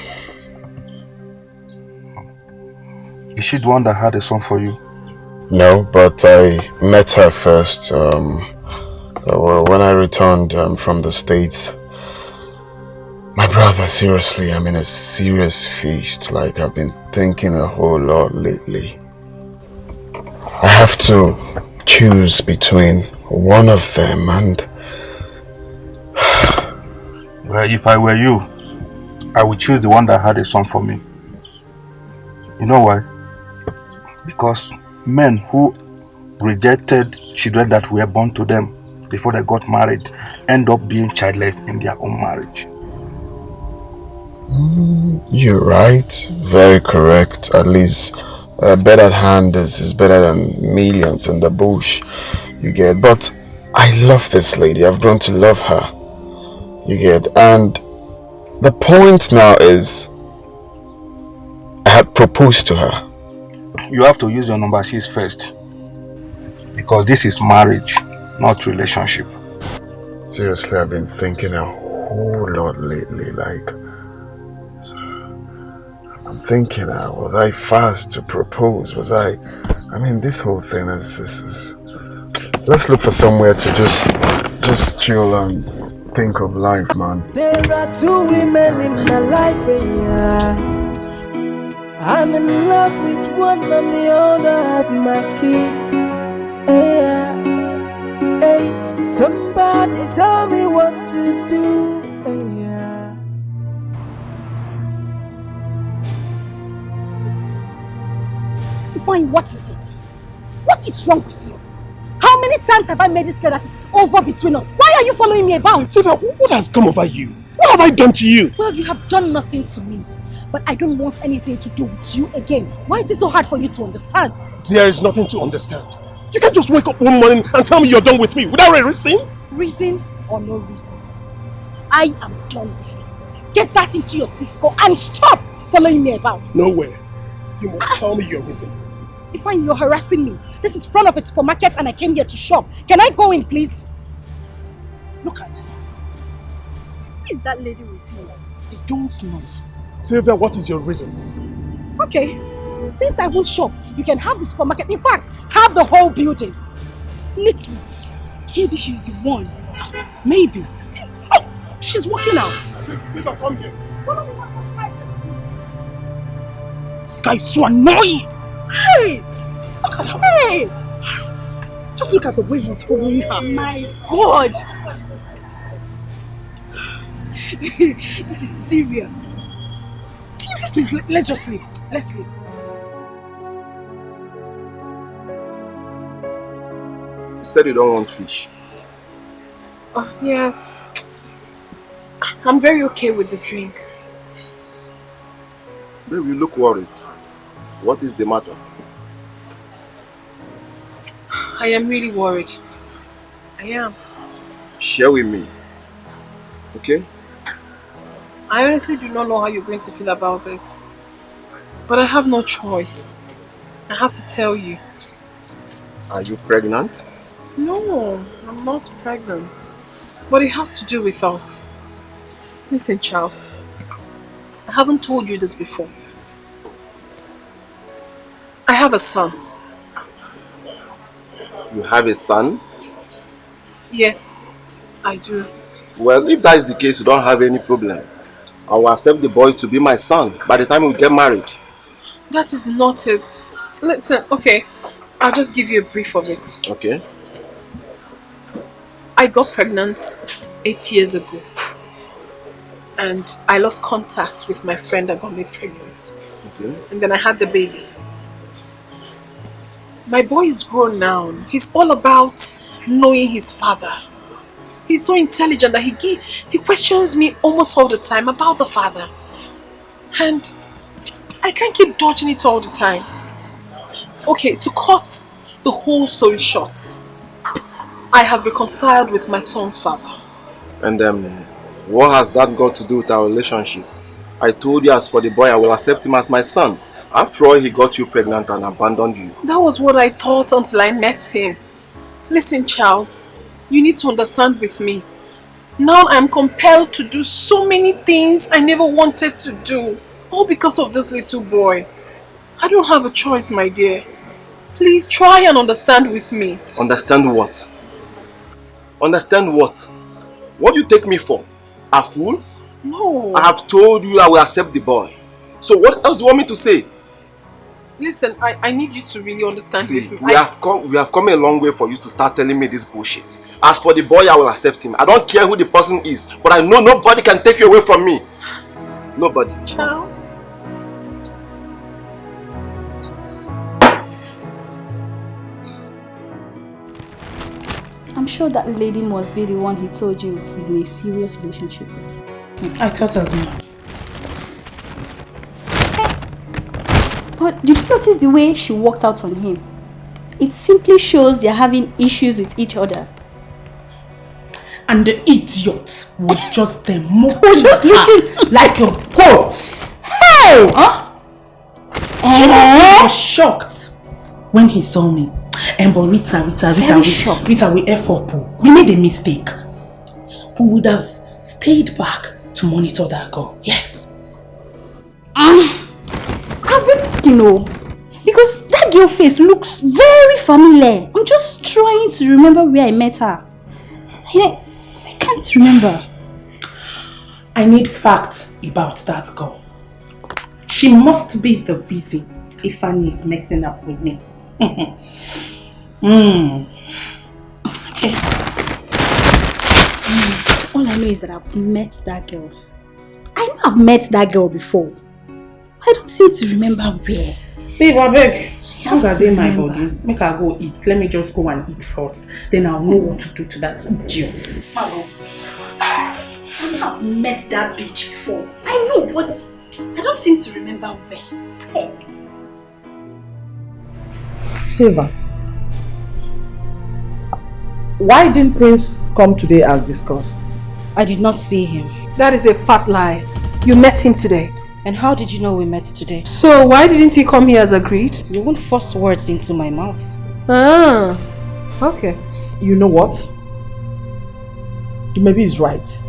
Is she the one that had a son for you? No, but I met her first when I returned from the States. My brother, seriously, I'm in a serious feast. Like, I've been thinking a whole lot lately. I have to choose between one of them and... Well, if I were you, I would choose the one that had a son for me. You know why? Because men who rejected children that were born to them before they got married end up being childless in their own marriage. You're right. Very correct. At least a better hand is better than millions in the bush. You get. But I love this lady. I've grown to love her. You get. And the point now is I had proposed to her. You have to use your number 6 first. Because this is marriage, not relationship. Seriously, I've been thinking a whole lot lately. Like, I'm thinking, was I fast to propose? Was I mean, this whole thing is let's look for somewhere to just chill and think of life, man. There are 2 women in my life, yeah. I'm in love with one and the other have my kid. Yeah. Hey, somebody tell me what to do. Yeah. Fine, what is it? What is wrong with you? How many times have I made it clear that it's over between us? Why are you following me about? Siva, what has come over you? What have I done to you? Well, you have done nothing to me. But I don't want anything to do with you again. Why is it so hard for you to understand? There is nothing to understand. You can't just wake up one morning and tell me you're done with me without a reason. Reason or no reason, I am done with you. Get that into your thick skull and stop following me about. Nowhere. You must tell me your reason. If you're harassing me, this is front of a supermarket and I came here to shop. Can I go in, please? Look at her. Who is that lady with you? I don't know. Sylvia, what is your reason? Okay, since I won't shop, you can have the supermarket. In fact, have the whole building. Nitwit. Maybe she's the one. Maybe. See, oh, she's walking out. Sylvia, come here. This guy is so annoying. Hey! Look at her. Hey! Just look at the way he's following her. My God! This is serious. Seriously, let's just leave. Let's leave. You said you don't want fish. Oh, yes. I'm very okay with the drink. Baby, you look worried. What is the matter? I am really worried. I am. Share with me. Okay? I honestly do not know how you're going to feel about this. But I have no choice. I have to tell you. Are you pregnant? No, I'm not pregnant. But it has to do with us. Listen, Charles. I haven't told you this before. I have a son. You have a son? Yes, I do. Well, if that is the case, you don't have any problem. I will accept the boy to be my son by the time we get married. That is not it. Listen, okay, I'll just give you a brief of it. Okay. I got pregnant 8 years ago. And I lost contact with my friend that got me pregnant. Okay. And then I had the baby. My boy is grown now. He's all about knowing his father. He's so intelligent that he questions me almost all the time about the father. And I can't keep dodging it all the time. Okay, to cut the whole story short, I have reconciled with my son's father. And what has that got to do with our relationship? I told you as for the boy, I will accept him as my son. After all, he got you pregnant and abandoned you. That was what I thought until I met him. Listen, Charles, you need to understand with me. Now I'm compelled to do so many things I never wanted to do. All because of this little boy. I don't have a choice, my dear. Please try and understand with me. Understand what? Understand what? What do you take me for? A fool? No. I have told you I will accept the boy. So what else do you want me to say? Listen, I need you to really understand See, with me. we have come a long way for you to start telling me this bullshit. As for the boy, I will accept him. I don't care who the person is, but I know nobody can take you away from me. Nobody. Charles? I'm sure that lady must be the one he told you he's in a serious relationship with. I thought as much. But did you notice the way she walked out on him? It simply shows they're having issues with each other. And the idiot was just there mocking her like a goat. Hey! Huh? He was shocked when he saw me. But Rita, we F up. We made a mistake. We would have stayed back to monitor that girl. Yes. I've been, because that girl face looks very familiar. I'm just trying to remember where I met her. I can't remember. I need facts about that girl. She must be the reason Ifeanyi is messing up with me. Okay. All I know is that I've met that girl. I know I've met that girl before. I don't seem to remember where. Babe, I beg. How's I in my body? Make her go eat. Let me just go and eat first. Then I'll know what to do to that idiot. I've met that bitch before. I know, but I don't seem to remember where. Silva, why didn't Prince come today as discussed? I did not see him. That is a fat lie. You met him today. And how did you know we met today? So why didn't he come here as agreed? You won't force words into my mouth. Ah, okay. You know what? Maybe he's right.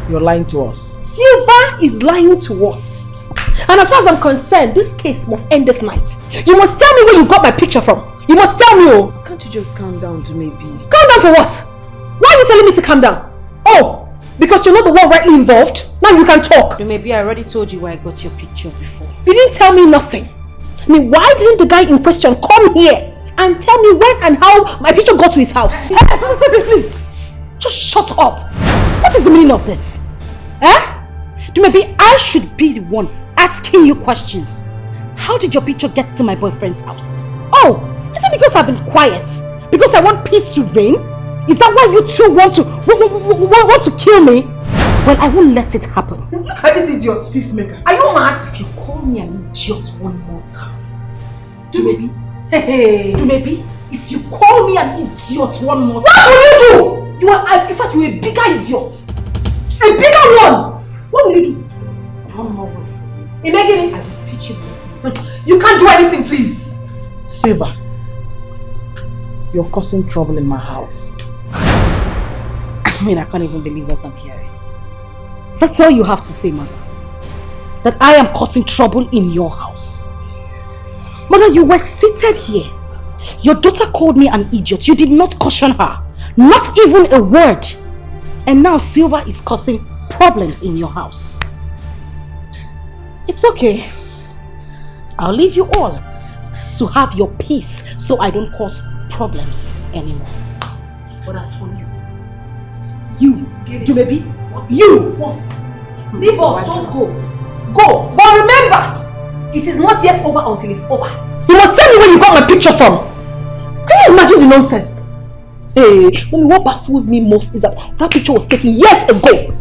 You're lying to us. Silva is lying to us. And as far as I'm concerned, this case must end this night. You must tell me where you got my picture from. You must tell me, oh. Can't you just calm down to maybe? Calm down for what? Why are you telling me to calm down? Oh, because you're not the one rightly involved? Now you can talk. Maybe I already told you where I got your picture before. You didn't tell me nothing. I mean, why didn't the guy in question come here and tell me when and how my picture got to his house? Please, just shut up. What is the meaning of this? Maybe I should be the one asking you questions. How did your picture get to my boyfriend's house? Oh, is it because I've been quiet? Because I want peace to reign? Is that why you two want to kill me? Well, I won't let it happen. Look at this idiot, peacemaker. Are you mad? If you call me an idiot one more time, do maybe? Hey, do maybe? If you call me an idiot one more time, what will you do? You are, in fact, you're a bigger idiot. A bigger one. What will you do? One more word. Imagine I will teach you this. You can't do anything, please. Silver, you're causing trouble in my house. I mean, I can't even believe what I'm hearing. That's all you have to say, Mother. That I am causing trouble in your house. Mother, you were seated here. Your daughter called me an idiot. You did not caution her. Not even a word. And now Silver is causing problems in your house. It's okay. I'll leave you all to have your peace so I don't cause problems anymore. But as for you, do baby? What? You! What? Leave us, just go. Go! But remember, it is not yet over until it's over. You must tell me where you got my picture from. Can you imagine the nonsense? Hey, what baffles me most is that picture was taken years ago.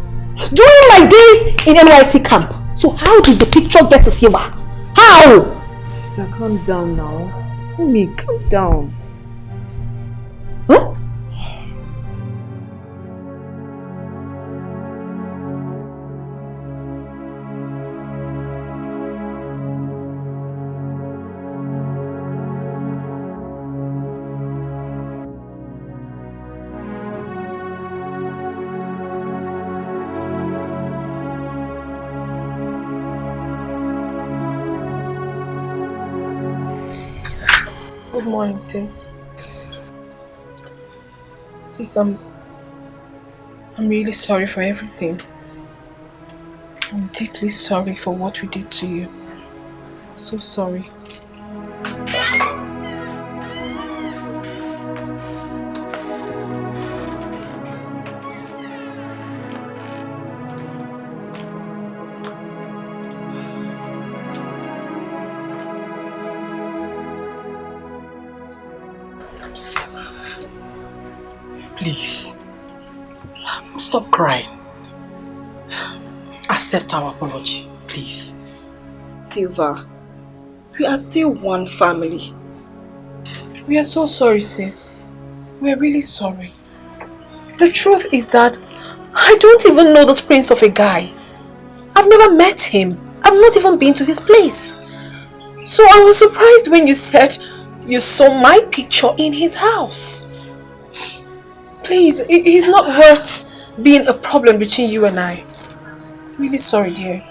During my days in NYC camp. So how did the picture get to Silver? How? Sister, calm down now. Mommy, calm down. Huh? Good morning, sis. Sis, I'm really sorry for everything. I'm deeply sorry for what we did to you. So sorry. Please, stop crying. Accept our apology, please. Silver, we are still one family. We are so sorry, sis. We are really sorry. The truth is that I don't even know this prince of a guy. I've never met him. I've not even been to his place. So I was surprised when you said you saw my picture in his house. Please, he's not worth being a problem between you and I. Really sorry, dear.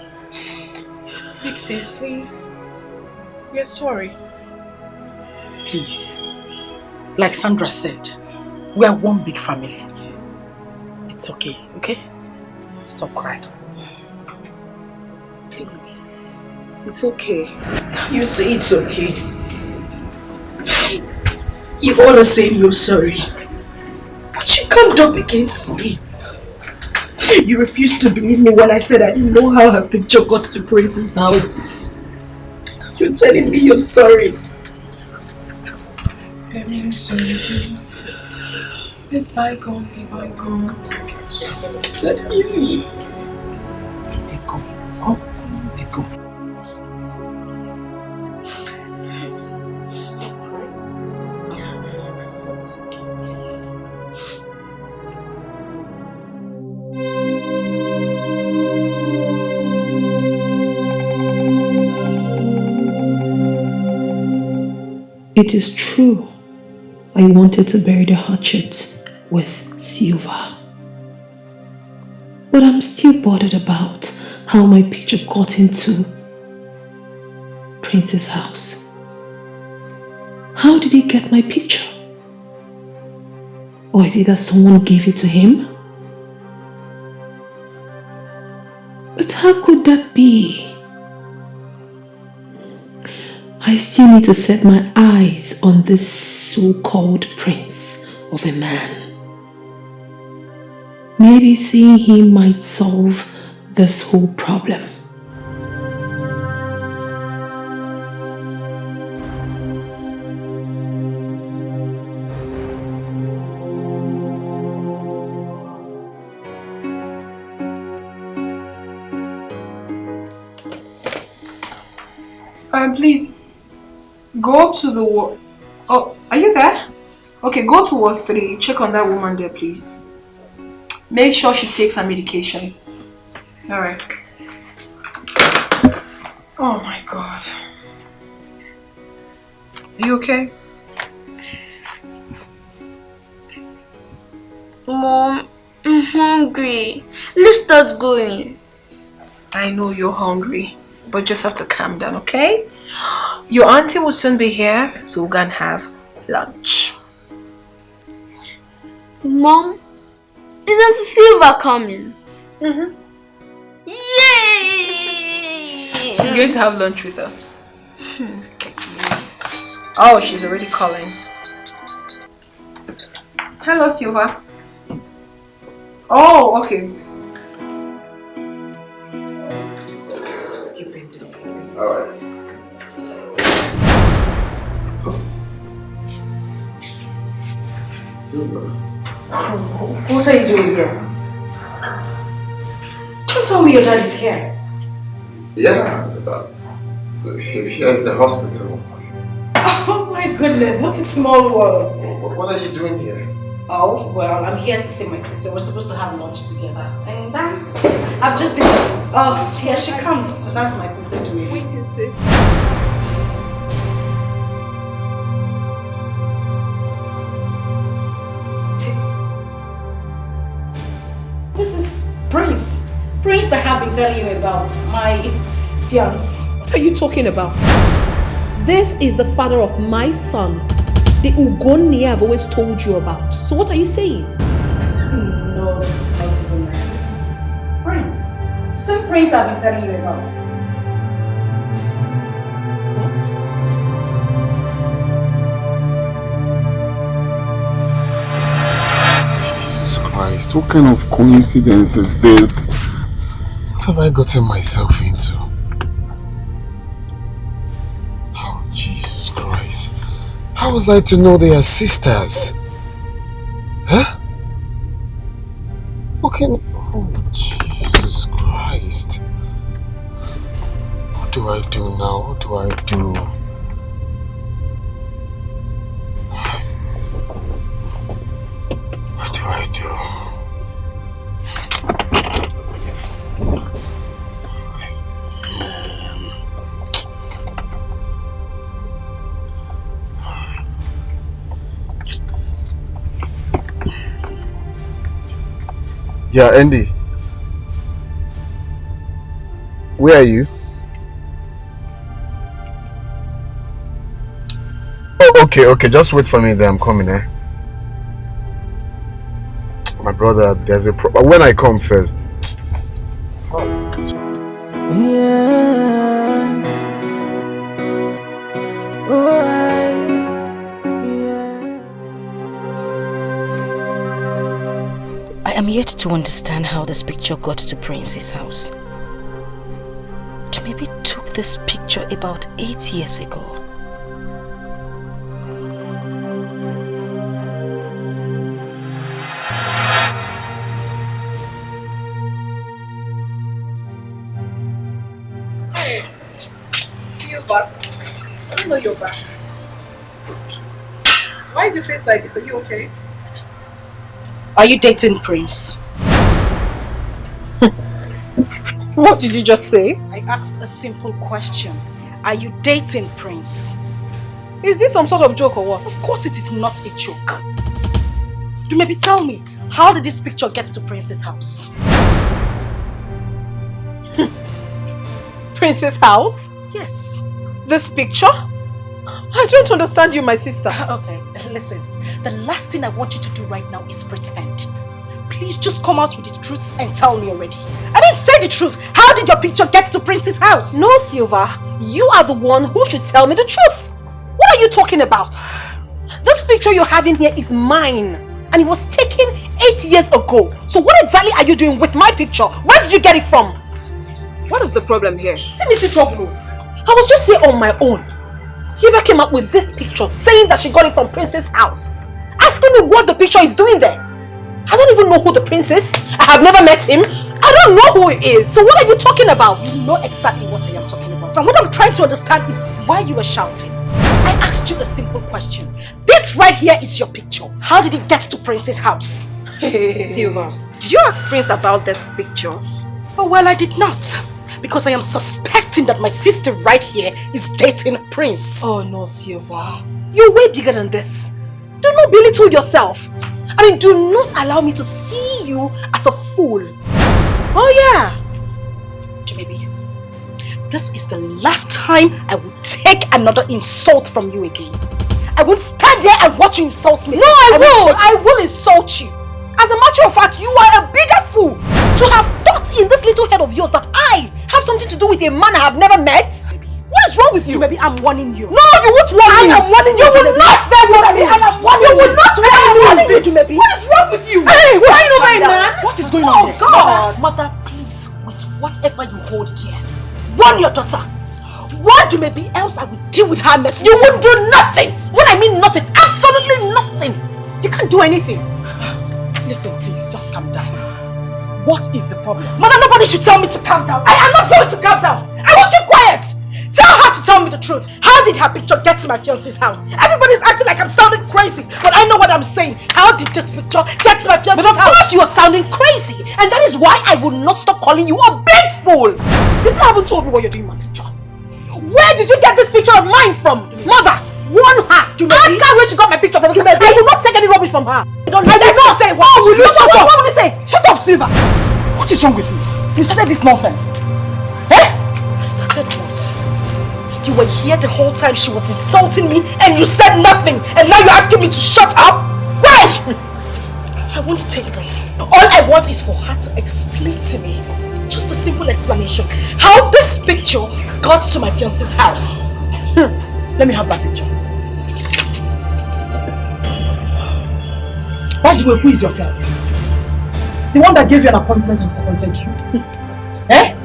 Big sis, please. We are sorry. Please. Like Sandra said, we are one big family. Yes. It's okay, okay? Stop crying. Please. It's okay. You say it's okay. You wanna say you're sorry. But you can't up against me. You refused to believe me when I said I didn't know how her picture got to Prince's house. You're telling me you're sorry. I'm really sorry, please. Let bygone be bygone. It's not easy. Let go. Oh, let go. It is true, I wanted to bury the hatchet with Silver. But I'm still bothered about how my picture got into Prince's house. How did he get my picture? Or is it that someone gave it to him? But how could that be? I still need to set my eyes on this so-called prince of a man. Maybe seeing him might solve this whole problem. Please, go to the ward. Oh, are you there? Okay, go to ward 3. Check on that woman there, please. Make sure she takes her medication. Alright. Oh my God. Are you okay? Mom, I'm hungry. Let's start going. I know you're hungry, but just have to calm down, okay? Your auntie will soon be here, so we're gonna have lunch. Mom, isn't Silva coming? Mm-hmm. Yay! She's going to have lunch with us. Oh, she's already calling. Hello, Silva. Oh, okay. Skipping the day. Alright. Silva. What are you doing here? Don't tell me your dad is here. Yeah, here's the hospital. Oh my goodness, what a small world. What are you doing here? Oh, well, I'm here to see my sister. We're supposed to have lunch together. And I've just been... Oh, here she comes. That's my sister doing. Waiting, sis. This is Prince. Prince I have been telling you about. My fiance. What are you talking about? This is the father of my son. The Ugoni I've always told you about. So what are you saying? No, this is not even that. This is Prince. Same Prince I've been telling you about. Jesus Christ, what kind of coincidence is this? What have I gotten myself into? Oh, Jesus Christ. How was I to know they are sisters? Huh? Okay. Oh, Jesus Christ. What do I do now? What do I do? What do I do? Yeah, Andy. Where are you? Oh, okay. Just wait for me there. I'm coming, eh? My brother, there's a problem. When I come first. I am yet to understand how this picture got to Prince's house. Maybe took this picture about 8 years ago. Hey, Silva, I don't know you're back. Why is your face like this? Are you okay? Are you dating Prince? What did you just say? I asked a simple question. Are you dating Prince? Is this some sort of joke or what? Of course it is not a joke. You maybe tell me, how did this picture get to Prince's house? Prince's house? Yes. This picture? I don't understand you, my sister. Okay, listen. The last thing I want you to do right now is pretend. Please just come out with the truth and tell me already. I mean, say the truth. How did your picture get to Prince's house? No, Silva. You are the one who should tell me the truth. What are you talking about? This picture you're having here is mine. And it was taken 8 years ago. So what exactly are you doing with my picture? Where did you get it from? What is the problem here? See me see trouble. I was just here on my own. Silva came up with this picture saying that she got it from Prince's house. Asking me what the picture is doing there. I don't even know who the prince is. I have never met him. I don't know who he is. So what are you talking about? You know exactly what I am talking about. And what I'm trying to understand is why you were shouting. I asked you a simple question. This right here is your picture. How did it get to Prince's house? Silva, did you ask Prince about that picture? Oh, well, I did not. Because I am suspecting that my sister right here is dating Prince. Oh no, Silva. You're way bigger than this. Do not belittle yourself. I mean, do not allow me to see you as a fool. Oh yeah. Baby, this is the last time I will take another insult from you again. I won't stand there and watch you insult me. No, I will insult you. As a matter of fact, you are a bigger fool to have thought in this little head of yours that I have something to do with a man I have never met. What is wrong with you? Maybe I'm warning you. No, you won't warn me. I am warning you. You will not then warn me. I am warning you. You will not warn me. What is wrong with you? Hey, why no man? What is going on here? God. Mother, please, with whatever you hold dear, warn your daughter. What do maybe else I will deal with her mess? You won't do nothing. When I mean nothing, absolutely nothing. You can't do anything. Listen, please, just calm down. What is the problem? Mother, nobody should tell me to calm down. I am not going to calm down. I will keep quiet. Tell her to tell me the truth. How did her picture get to my fiancé's house? Everybody's acting like I'm sounding crazy, but I know what I'm saying. How did this picture get to my fiancé's house? But of course you are sounding crazy, and that is why I will not stop calling you a big fool. You still haven't told me what you're doing with my picture. Where did you get this picture of mine from? Mother, warn her. Ask her where she got my picture from. I will not take any rubbish from her. I did not say what. Oh, will you shut up? What will you say? Shut up, Silva. What is wrong with you? You started this nonsense. Eh? I started what? You were here the whole time she was insulting me and you said nothing, and now you're asking me to shut up? Why? I won't take this. All I want is for her to explain to me, just a simple explanation, how this picture got to my fiancé's house. Let me have that picture. By the way, who is your fiancé? The one that gave you an appointment and disappointed you? Eh?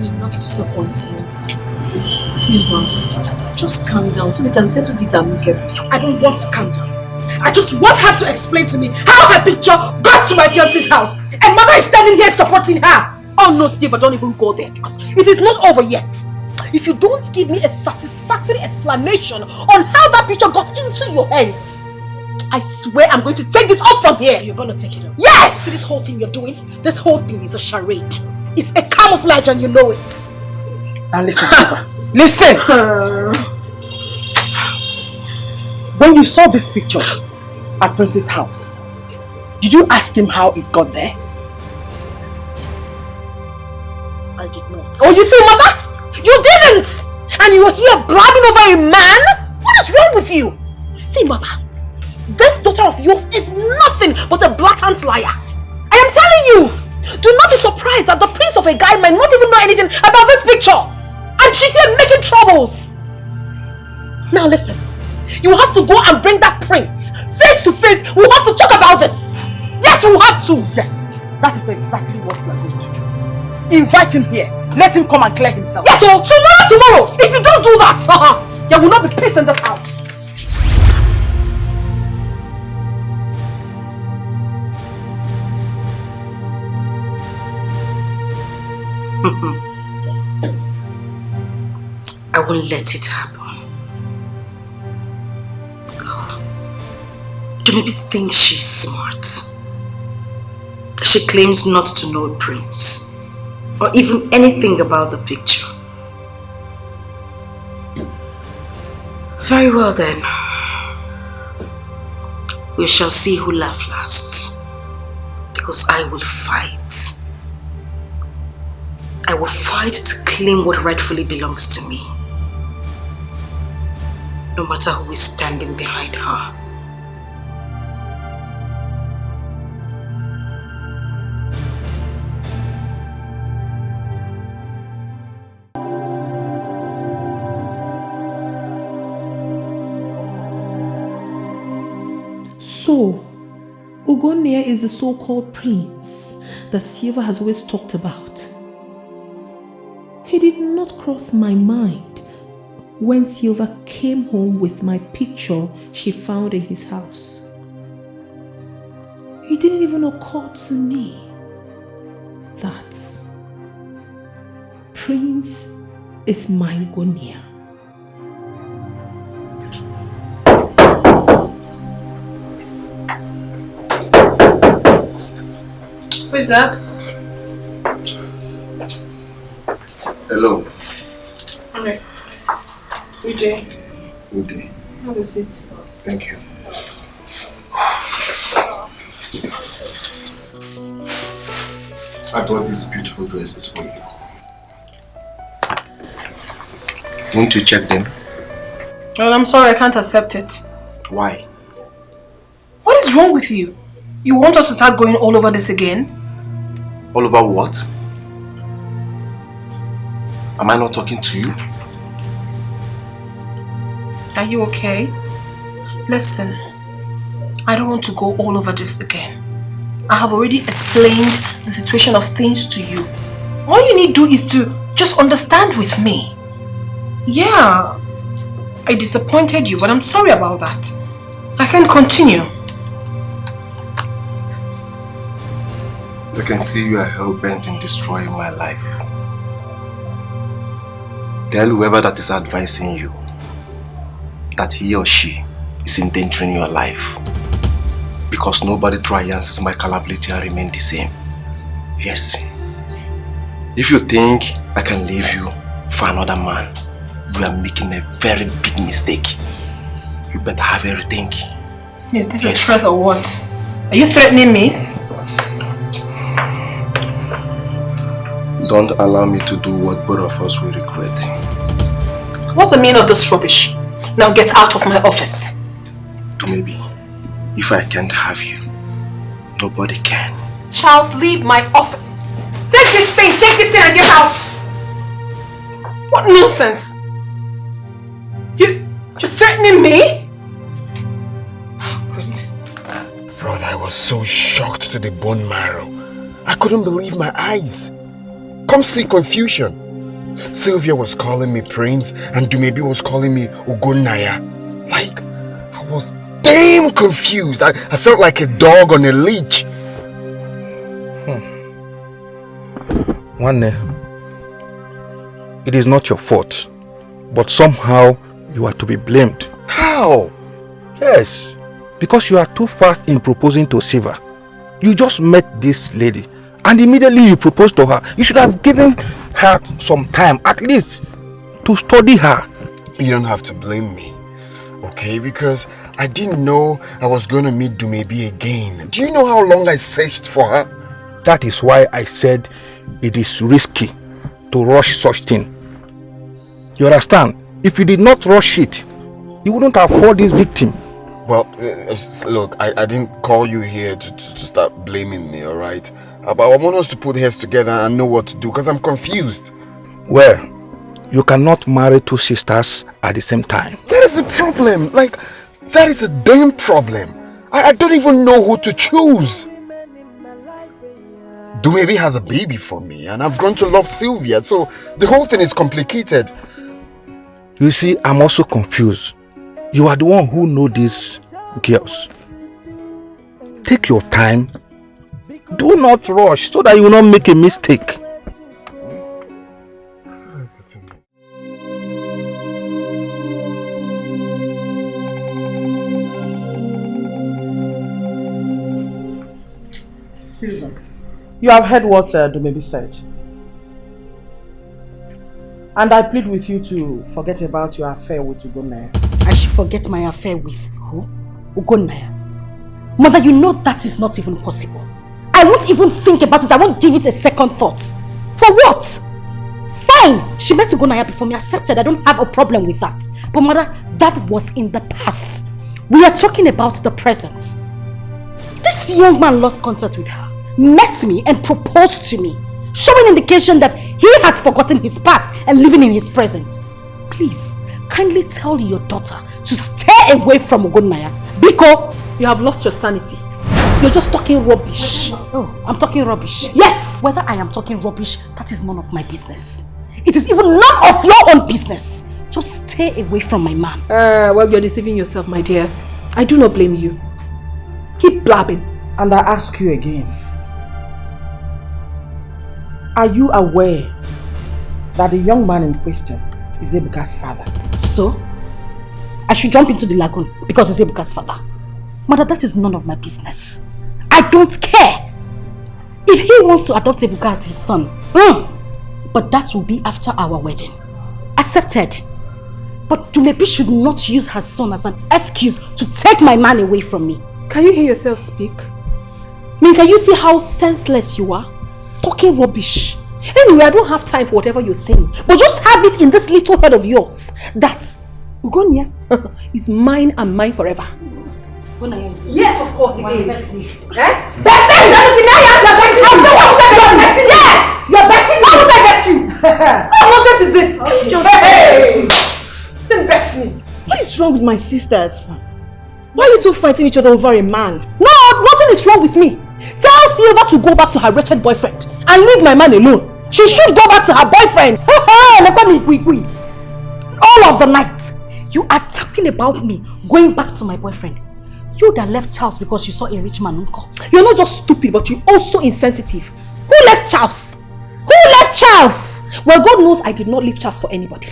Did not disappoint you. Silva, just calm down so we can settle this amicably. I don't want to calm down. I just want her to explain to me how her picture got to my fiancé's house. And mother is standing here supporting her. Oh no, Silva, don't even go there because it is not over yet. If you don't give me a satisfactory explanation on how that picture got into your hands, I swear I'm going to take this up from here. You're going to take it up? Yes! See this whole thing you're doing? This whole thing is a charade. It's a camouflage and you know it. Now listen, Silva. Listen! When you saw this picture at Prince's house, did you ask him how it got there? I did not. Oh, you see, Mother? You didn't! And you were here blabbing over a man? What is wrong with you? See, Mother, this daughter of yours is nothing but a blatant liar. I am telling you! Do not be surprised that the prince of a guy might not even know anything about this picture. And she's here making troubles. Now listen, you have to go and bring that prince face to face. We have to talk about this. Yes, we have to. Yes, that is exactly what we are going to do. Invite him here. Let him come and clear himself. Yes, so tomorrow. If you don't do that, there will not be peace in this house. I won't let it happen. Do maybe think she's smart. She claims not to know Prince or even anything about the picture. Very well then. We shall see who laughs last. Because I will fight. I will fight to claim what rightfully belongs to me. No matter who is standing behind her. So, Ugonia is the so-called prince that Silva has always talked about. He did not cross my mind when Silva came home with my picture she found in his house. It didn't even occur to me that Prince is my Ugonia. Who is that? Hello. Okay. Good day. Good day. Have a seat. Thank you. I brought these beautiful dresses for you. Won't you check them? Well, I'm sorry, I can't accept it. Why? What is wrong with you? You want us to start going all over this again? All over what? Am I not talking to you? Are you okay? Listen, I don't want to go all over this again. I have already explained the situation of things to you. All you need to do is to just understand with me. Yeah, I disappointed you, but I'm sorry about that. I can't continue. I can see you are hell-bent in destroying my life. Tell whoever that is advising you that he or she is endangering your life. Because nobody triumphs my capability and remain the same. Yes. If you think I can leave you for another man, you are making a very big mistake. You better have a rethink. Is this a threat or what? Are you threatening me? Don't allow me to do what both of us will regret. What's the meaning of this rubbish? Now get out of my office. Maybe if I can't have you, nobody can. Charles, leave my office. Take this thing and get out. What nonsense. You're threatening me? Oh, goodness. Brother, I was so shocked to the bone marrow. I couldn't believe my eyes. Come see confusion. Sylvia was calling me Prince and Dumebi was calling me Ugonaya. Like, I was damn confused. I felt like a dog on a leash. One, it is not your fault, but somehow you are to be blamed. How? Yes, because you are too fast in proposing to Siva. You just met this lady and immediately you proposed to her. You should have given her some time, at least, to study her. You don't have to blame me, okay? Because I didn't know I was going to meet Dumebi again. Do you know how long I searched for her? That is why I said it is risky to rush such thing. You understand? If you did not rush it, you wouldn't afford this victim. Well, look, I didn't call you here to start blaming me, alright? But I want us to put heads together and know what to do, because I'm confused. Well, you cannot marry two sisters at the same time. That is a problem. Like, that is a damn problem. I don't even know who to choose. Dumebi has a baby for me, and I've grown to love Sylvia, so the whole thing is complicated. You see, I'm also confused. You are the one who know these girls. Take your time. Do not rush so that you will not make a mistake. Silver, you have heard what Dumebi said. And I plead with you to forget about your affair with Ugonaya. I should forget my affair with who? Ugonaya. Mother, you know that is not even possible. I won't even think about it. I won't give it a second thought. For what? Fine. She met Ugonaya before me. Accepted. I don't have a problem with that. But mother, that was in the past. We are talking about the present. This young man lost contact with her, met me and proposed to me, showing indication that he has forgotten his past and living in his present. Please, kindly tell your daughter to stay away from Ugonaya. Biko, you have lost your sanity. You're just talking rubbish. Oh, I'm talking rubbish. Yes! Whether I am talking rubbish, that is none of my business. It is even none of your own business. Just stay away from my man. Well, you're deceiving yourself, my dear. I do not blame you. Keep blabbing. And I ask you again. Are you aware that the young man in question is Ebuka's father. So? I should jump into the lagoon because it's Ebuka's father. Mother, that is none of my business. I don't care. If he wants to adopt Ebuka as his son, but that will be after our wedding. Accepted. But Dumebi should not use her son as an excuse to take my man away from me. Can you hear yourself speak? I mean, can you see how senseless you are? Talking rubbish. Anyway, I don't have time for whatever you're saying. But just have it in this little head of yours that Ugonia is mine and mine forever. Yes, of course it is. Yes! You're betting! How would I get you? What nonsense is this? Just Say bet me. What is wrong with my sisters? Why are you two fighting each other over a man? No, nothing is wrong with me. Tell Silva to go back to her wretched boyfriend and leave my man alone. She should go back to her boyfriend. All of the night, you are talking about me going back to my boyfriend. You that left Charles because you saw a rich man, uncle. You're not just stupid, but you're also insensitive. Who left Charles? Who left Charles? Well, God knows I did not leave Charles for anybody.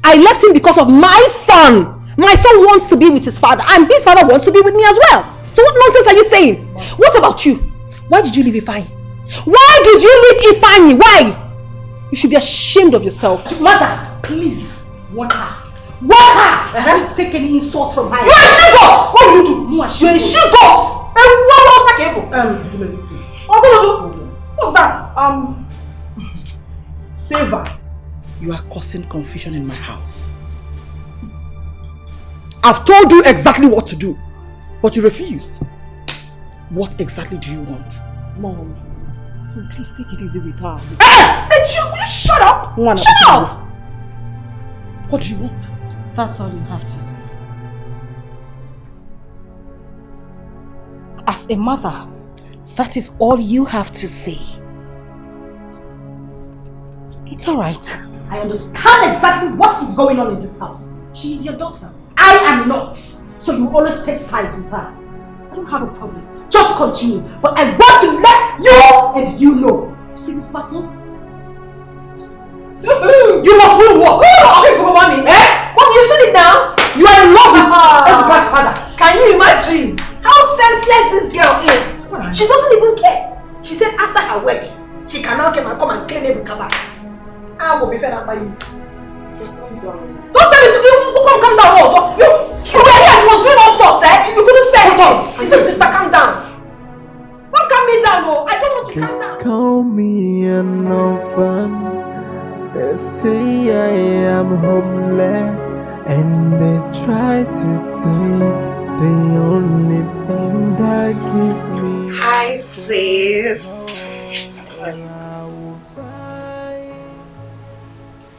I left him because of my son. My son wants to be with his father, and his father wants to be with me as well. So what nonsense are you saying? What about you? Why did you leave Ifeanyi? Why did you leave Ifeanyi? Why? You should be ashamed of yourself. Mother, please, warn her. Warn her! I don't take any insults from her. You are she-goat! What will you do? You're a she-goat! Please. What's that? Silva, you are causing confusion in my house. I've told you exactly what to do, but you refused. What exactly do you want? Mom, please take it easy with her. Will you shut up? Shut up! What do you want? That's all you have to say. As a mother, that is all you have to say. It's alright. I understand exactly what is going on in this house. She is your daughter. I am not. So you always take sides with her. I don't have a problem. Just continue. But I want to let you and you know. You see this battle? You must win what? Okay, for mommy. Mom, you've seen it now. You are in love with Ebuka's father. Can you imagine how senseless this girl is? She doesn't even care. She said after her wedding, she can now come and claim Ebuka back. I will be fed up by you. Don't tell me to calm down also. You were here, she was doing all sorts, You couldn't say it. He said, sister, calm down. Don't calm me down, I don't want to calm down. Call me an orphan. They say I am homeless, and they try to take the only thing that gives me. Hi, sis.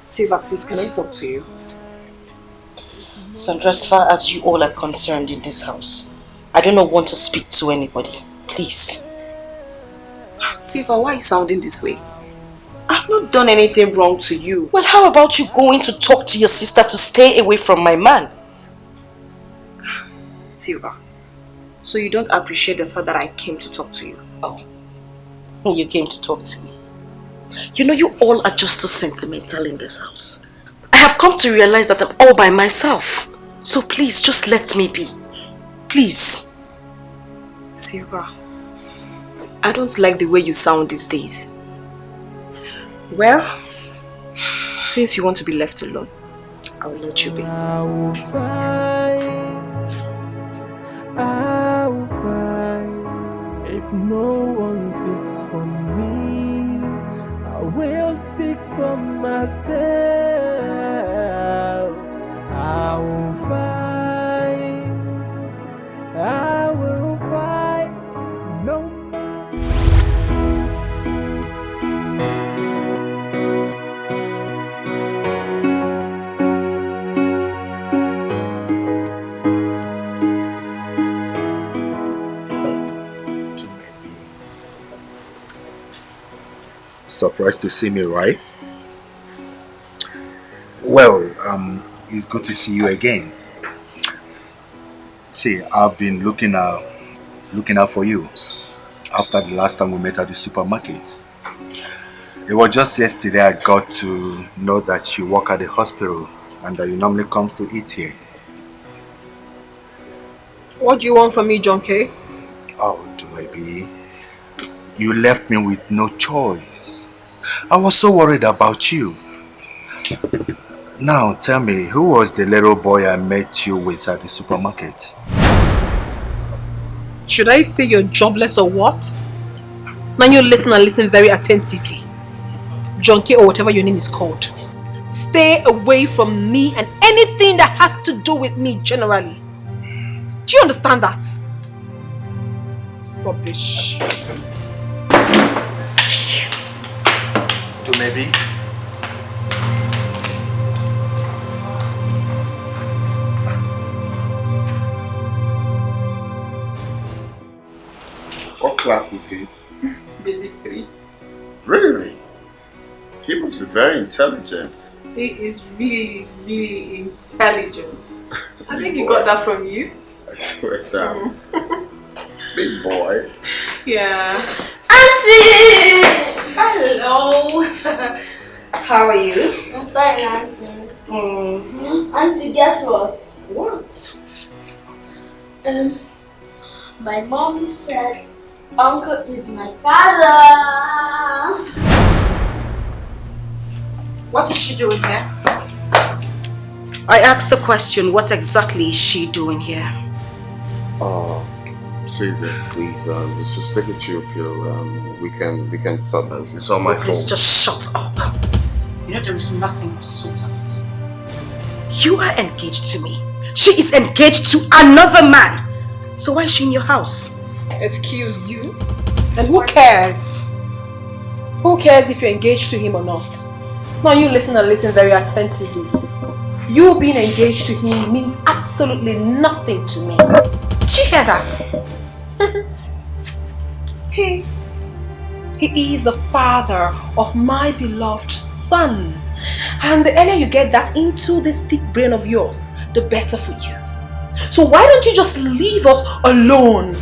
Silva, please, can I talk to you? Sandra, as far as you all are concerned in this house, I do not want to speak to anybody. Please. Silva, why are you sounding this way? I've not done anything wrong to you. Well, how about you going to talk to your sister to stay away from my man? Silva, so you don't appreciate the fact that I came to talk to you? Oh, you came to talk to me. You know, you all are just too sentimental in this house. I have come to realize that I'm all by myself. So please, just let me be. Please. Silva, I don't like the way you sound these days. Well, since you want to be left alone, I will let you be. I will find. If no one speaks for me, I will speak for myself. I will fight, no matter. Surprised to see me, right? Well, it's good to see you again. See, I've been looking out for you after the last time we met at the supermarket. It was just yesterday I got to know that you work at the hospital and that you normally come to eat here. What do you want from me, John K? Oh, baby. You left me with no choice. I was so worried about you. Now, tell me, who was the little boy I met you with at the supermarket? Should I say you're jobless or what? Now you listen and listen very attentively. John K, or whatever your name is called. Stay away from me and anything that has to do with me generally. Do you understand that? Rubbish. To maybe? What class is he? Basic 3. Really? He must be very intelligent. He is really, really intelligent. I think he got that from you. I swear down. Big boy. Yeah. Auntie! Hello. How are you? I'm fine, Auntie. Auntie, guess what? What? My mom said Uncle is my father. What is she doing here? I asked the question, what exactly is she doing here? Sylvia, please, let's just take a chill pill. We can sort this. It's all my fault. Please just shut up. You know there is nothing to sort out. You are engaged to me. She is engaged to another man. So why is she in your house? Excuse you? And who cares? Who cares if you're engaged to him or not? Now you listen and listen very attentively. You being engaged to him means absolutely nothing to me. Did you hear that? He is the father of my beloved son. And the earlier you get that into this deep brain of yours, the better for you. So why don't you just leave us alone?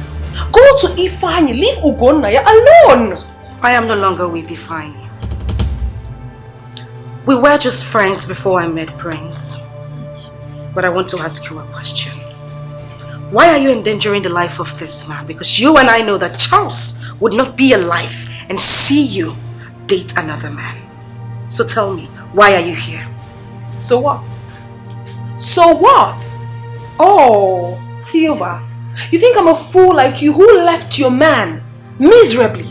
Go to Ifeanyi, leave Ugonnaya alone. I am no longer with Ifeanyi. We were just friends before I met Prince. But I want to ask you a question. Why are you endangering the life of this man? Because you and I know that Charles would not be alive and see you date another man. So tell me, why are you here? So what? So what? Oh, Silva, you think I'm a fool like you who left your man miserably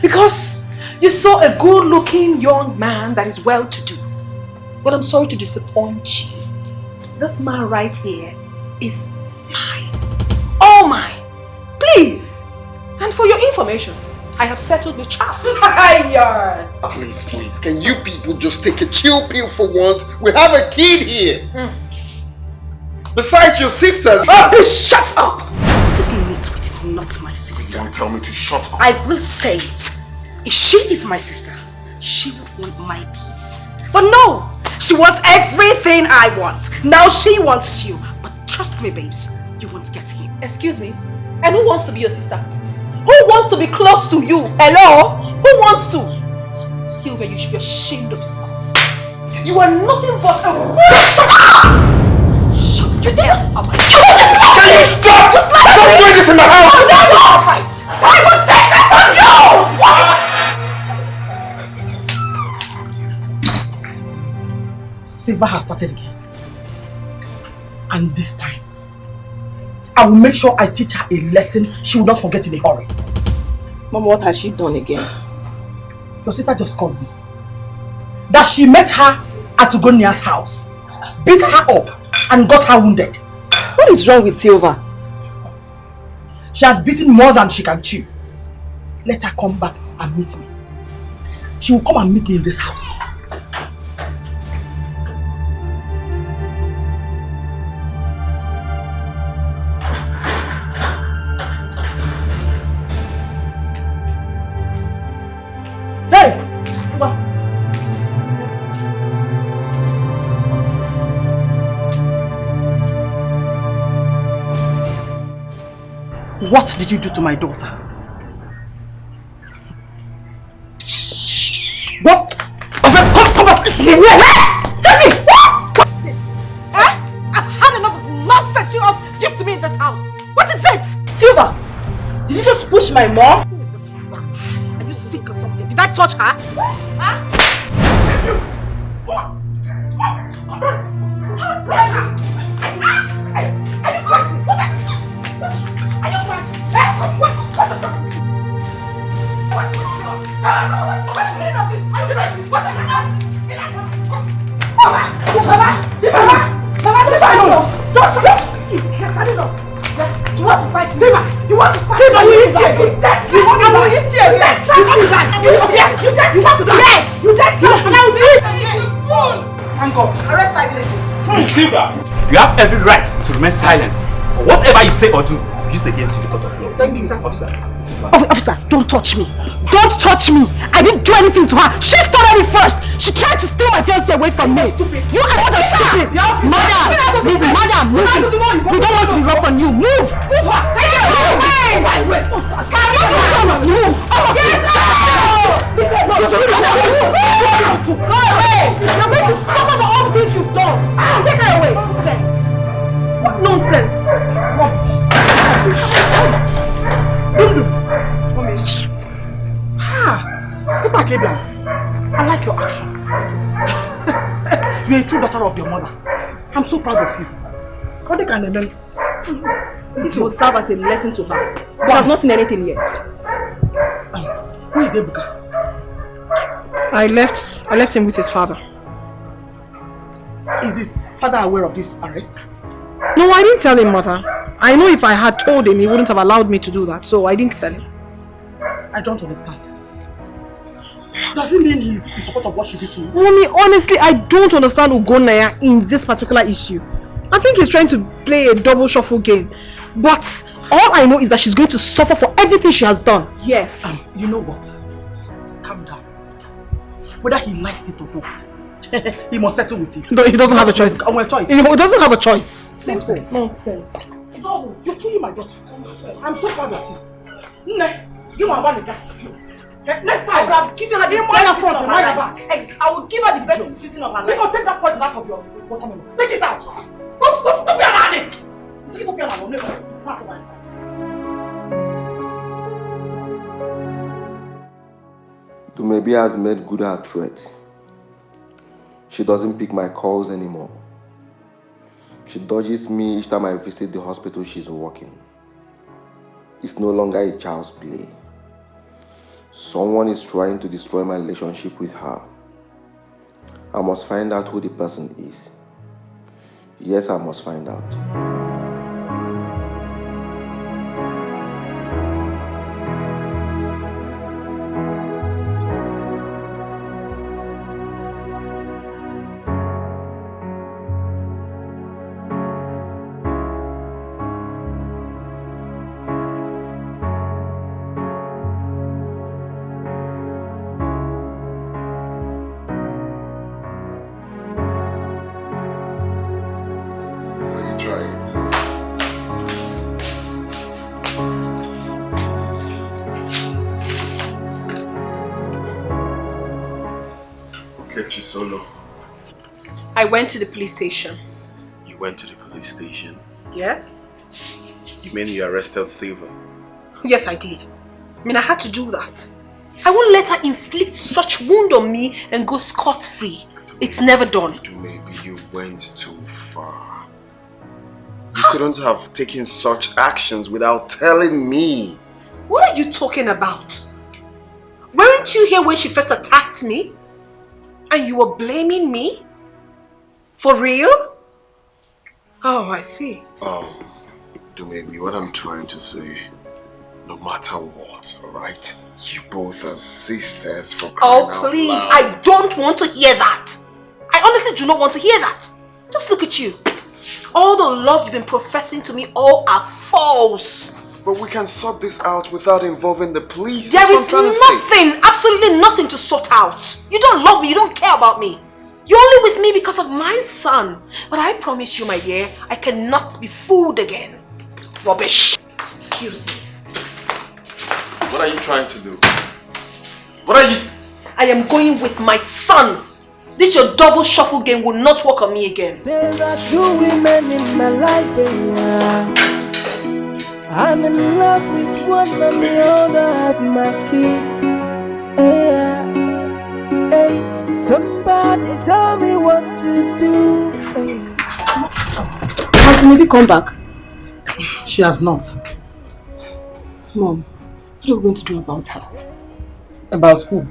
because you saw a good-looking young man that is well-to-do. But I'm sorry to disappoint you. This man right here is mine. All mine. Please. And for your information, I have settled with Charles. Please, can you people just take a chill pill for once? We have a kid here. Besides your sisters. Oh, please shut up! This Nitwit is not my sister. Don't tell me to shut up. I will say it. If she is my sister, she would want my peace. But no! She wants everything I want. Now she wants you. But trust me, babes, you won't get him. Excuse me? And who wants to be your sister? Who wants to be close to you? Hello? Who wants to? Sylvia, you should be ashamed of yourself. You are nothing but a fool. Shut your tail! Oh my God! Can you stop? Don't bring this in my house! I will take that from you! Silva has started again. And this time, I will make sure I teach her a lesson she will not forget in a hurry. Mom, what has she done again? Your sister just called me. That she met her at Ugonia's house, beat her up, and got her wounded. What is wrong with Silva? She has beaten more than she can chew. Let her come back and meet me. She will come and meet me in this house. Hey! Come on. What did you do to my daughter? What What? What's it? I've had enough of nonsense you all give to me in this house. What is it? Silver, did you just push my mom? Who is this rat? Are you sick or something? Did I touch her? Huh? You want to fight me? You want to fight me? You test me? You want to hit you again? You want to die? Yes! You test me? And I will hit you! You fool! Thank God. Arrest her immediately. Silver, you have every right to remain silent. Whatever you say or do, used against you in the court of law. Thank you, officer. Officer, don't touch me. Don't touch me. I didn't do anything to her. She started it first. She tried to steal my fiancé away from me. You are not stupid. Madam, move. Madam, move. We don't want to be rough on you. Move. Move her. Take it away. Move. Get out. Go away. You're going to suffer for all the things you've done. Take her away. Nonsense. What nonsense? Get back here, I like your action. You're a true daughter of your mother. I'm so proud of you. This will serve as a lesson to her. But I've not seen anything yet. Who is Ebuka? I left him with his father. Is his father aware of this arrest? No, I didn't tell him, mother. I know if I had told him, he wouldn't have allowed me to do that, so I didn't tell him. I don't understand. Does it mean he's in support of what she did to you? Mommy, honestly, I don't understand Ugonaya in this particular issue. I think he's trying to play a double shuffle game. But all I know is that she's going to suffer for everything she has done. Yes. You know what? Calm down. Whether he likes it or not, he must settle with you. No, he doesn't have a choice. He doesn't have a choice. Nonsense. Nonsense. It doesn't. You're killing my daughter. I'm so proud of you. You are one guy. Next time, I would have given her the best fitting of her life. I will give her the best fitting of her life. You take that poison out of your watermelon. Take it out. Stop being around it. Stop being around it. Not to my side. Dumebi has made good her threat. She doesn't pick my calls anymore. She dodges me each time I visit the hospital she's working. It's no longer a child's play. Someone is trying to destroy my relationship with her. I must find out who the person is. Yes, I must find out. Solo. I went to the police station. You went to the police station? Yes. You mean you arrested Silver? Yes, I did. I mean, I had to do that. I won't let her inflict such wound on me and go scot-free. It's never done. Maybe you went too far. You couldn't have taken such actions without telling me. What are you talking about? Weren't you here when she first attacked me? And you were blaming me? For real? Oh, I see. Dumebi, what I'm trying to say, no matter what, alright? You both are sisters for crying out please, loud. I don't want to hear that. I honestly do not want to hear that. Just look at you. All the love you've been professing to me, all are false. But we can sort this out without involving the police. There is nothing, absolutely nothing to sort out. You don't love me, you don't care about me. You're only with me because of my son. But I promise you, my dear, I cannot be fooled again. Rubbish. Excuse me. What are you trying to do? What are you... I am going with my son. This your double shuffle game will not work on me again. There are two women in my life, yeah. I'm in love with one and the other have my kid. Yeah. Hey, somebody tell me what to do. Hey. Has maybe come back? She has not. Mom, what are we going to do about her? About who?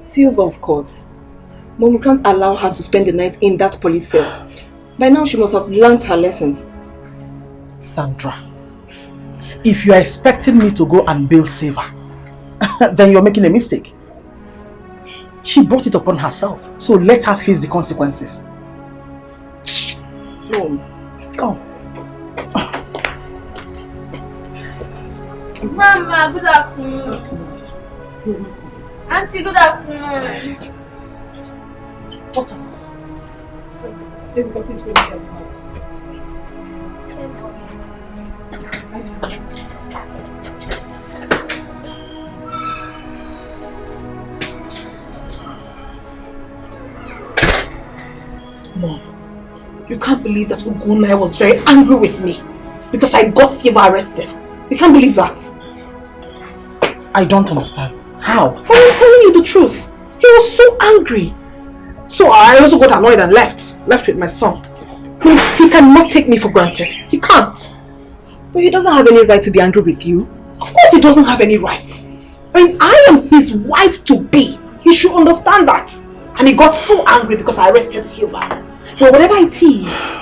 Silva, of course. Mom, we can't allow her to spend the night in that police cell. By now she must have learned her lessons. Sandra, if you are expecting me to go and bail Silva, then you're making a mistake. She brought it upon herself, so let her face the consequences. Mom. Come. Mama, good afternoon. Auntie, good afternoon. What's up? Please go to the house. Mom, you can't believe that Ugunaya was very angry with me because I got Siva arrested. You can't believe that. I don't understand. How? But I'm telling you the truth. He was so angry. So I also got annoyed and left with my son. He cannot take me for granted. He can't. But he doesn't have any right to be angry with you. Of course he doesn't have any right. I mean, I am his wife-to-be. He should understand that. And he got so angry because I arrested Silva. But whatever it is,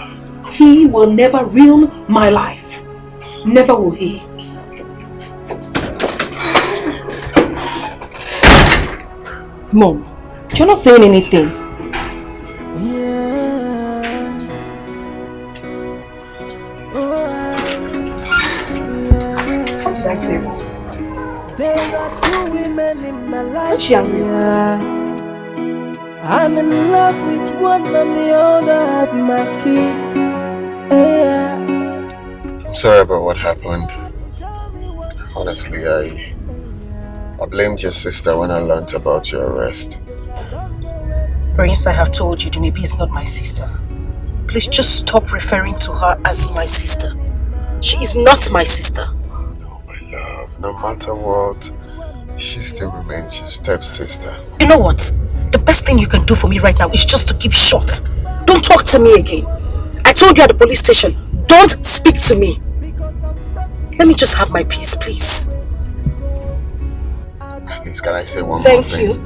he will never ruin my life. Never will he. Mom, you're not saying anything. What did I say? There are two women in my life. What's she angry with? I'm in love with one and the other have my kid. Yeah. I'm sorry about what happened. Honestly, I blamed your sister when I learned about your arrest. Prince, I have told you, Dumebi is not my sister. Please just stop referring to her as my sister. She is not my sister. No, my love. No matter what, she still remains your stepsister. You know what? The best thing you can do for me right now is just to keep short. Don't talk to me again. I told you at the police station, don't speak to me. Let me just have my peace, please. At least can I say one more thing? Thank you.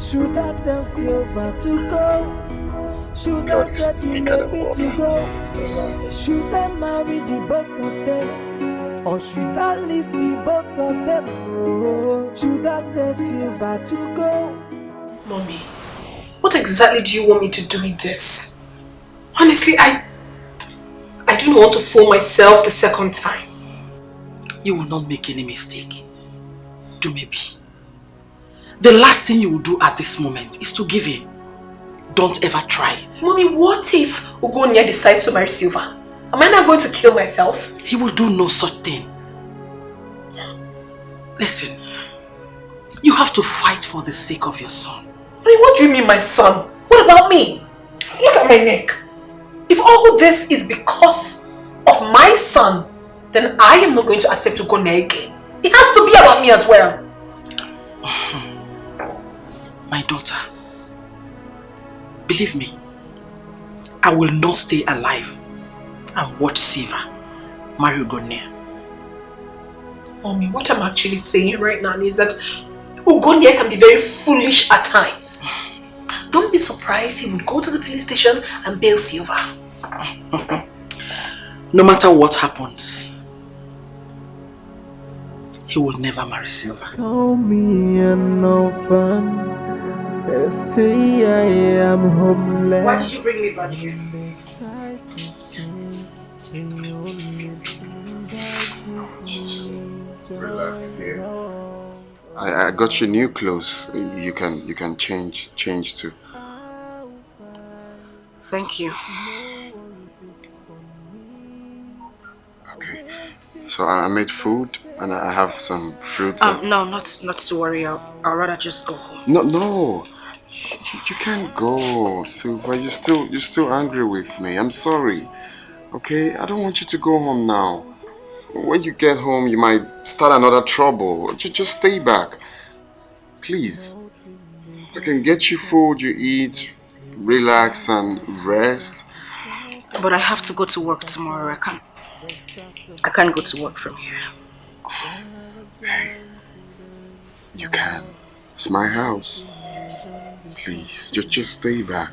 Should I tell Silva to go? Should God is thicker than water. Should I marry the both of them? Or should I leave the both of them? Oh, should I tell Silva to go? Mommy, what exactly do you want me to do with this? Honestly, I don't want to fool myself the second time. You will not make any mistake. Dumebi. The last thing you will do at this moment is to give in. Don't ever try it. Mommy, what if Ugonia decides to marry Silva? Am I not going to kill myself? He will do no such thing. Listen, you have to fight for the sake of your son. I mean, what do you mean my son? What about me? Look at my neck. If all this is because of my son, then I am not going to accept Ugonia again. It has to be about me as well. My daughter, believe me, I will not stay alive and watch Siva marry Ugonia. Mommy, what I'm actually saying right now is that Ugonia can be very foolish at times. Don't be surprised he will go to the police station and bail Silva. No matter what happens, he will never marry Silva. Call me an orphan. They say I am homeless. Why did you bring me back here? Relax here. I got you new clothes. You can change too. Thank you. Okay. So I made food and I have some fruits. No, not to worry. I'll rather just go home. No. You can't go, Silva. You're still angry with me. I'm sorry. Okay? I don't want you to go home now. When you get home, you might start another trouble. Just stay back. Please. I can get you food, you eat, relax and rest. But I have to go to work tomorrow. I can't go to work from here. Hey, you can. It's my house. Please, just stay back.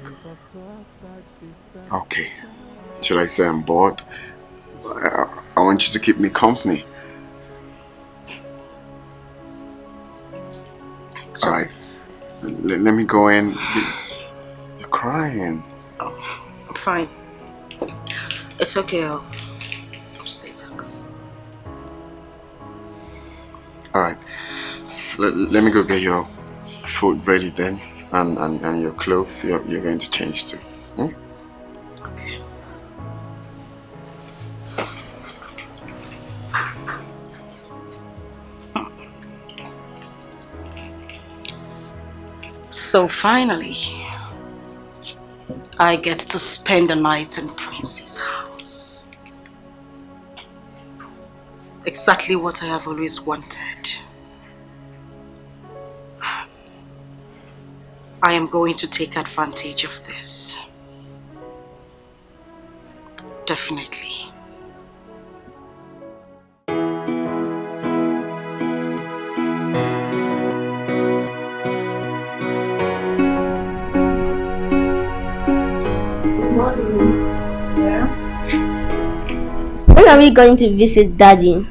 Okay. Should I say I'm bored? I want you to keep me company. Alright. Let me go in. You're crying. Oh, I'm fine. It's okay. I'll stay back. Alright. Let me go get your food ready then. And your clothes you're going to change too. Hmm? Okay. So finally, I get to spend the night in Prince's house. Exactly what I have always wanted. I am going to take advantage of this. Definitely. When are we going to visit Daddy?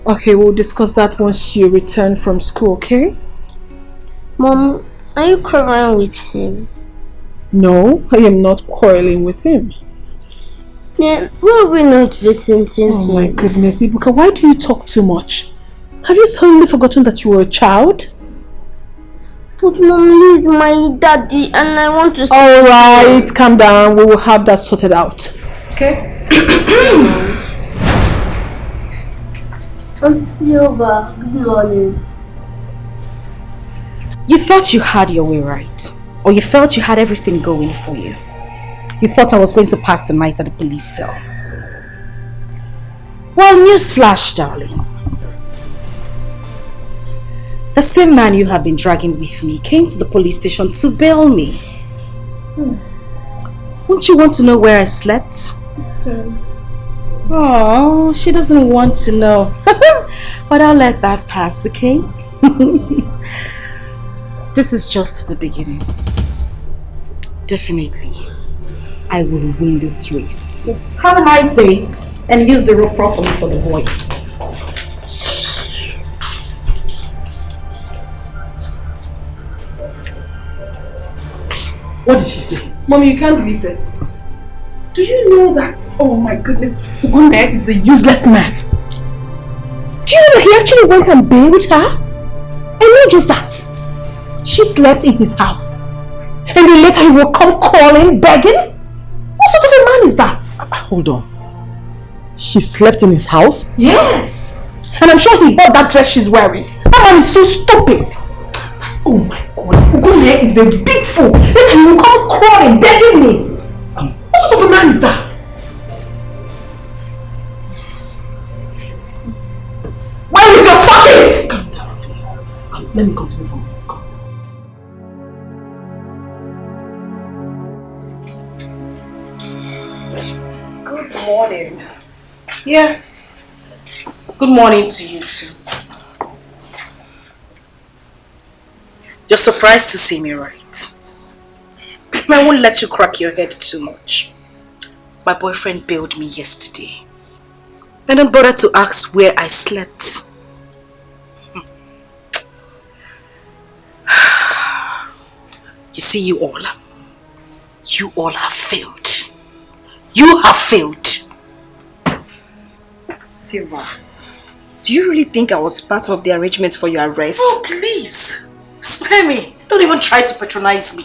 Okay, we'll discuss that once you return from school, okay? Mom, are you quarreling with him? No, I am not quarreling with him. Then why are we not visiting him? Oh my goodness, Ibuka, why do you talk too much? Have you suddenly forgotten that you were a child? But Mom, he's my daddy and I want to stay. Alright, calm down. We will have that sorted out. Okay? Auntie Silva, good morning. You thought you had your way right, or you felt you had everything going for you. You thought I was going to pass the night at the police cell. Well, newsflash, darling. The same man you have been dragging with me came to the police station to bail me. Won't you want to know where I slept? His turn. Oh, she doesn't want to know. But I'll let that pass, okay? This is just the beginning. Definitely, I will win this race. Have a nice day and use the rope properly for the boy. What did she say? Mommy, you can't believe this. Do you know that? Oh my goodness, Ugunne is a useless man. Do you know that he actually went and bailed her? And not just that, she slept in his house. And then later he will come calling, begging? What sort of a man is that? Hold on. She slept in his house? Yes! And I'm sure he bought that dress she's wearing. That man is so stupid. Oh my God, Ugunne is a big fool. Later he will come crawling, begging me. What sort of a man is that? Where is your fucking? Calm down, please. Let me continue from here. Good morning. Yeah. Good morning to you too. You're surprised to see me, right? I won't let you crack your head too much. My boyfriend bailed me yesterday. I don't bother to ask where I slept. You see, you all have failed. You have failed. Silva, do you really think I was part of the arrangement for your arrest? Oh, please. Spare me. Don't even try to patronize me.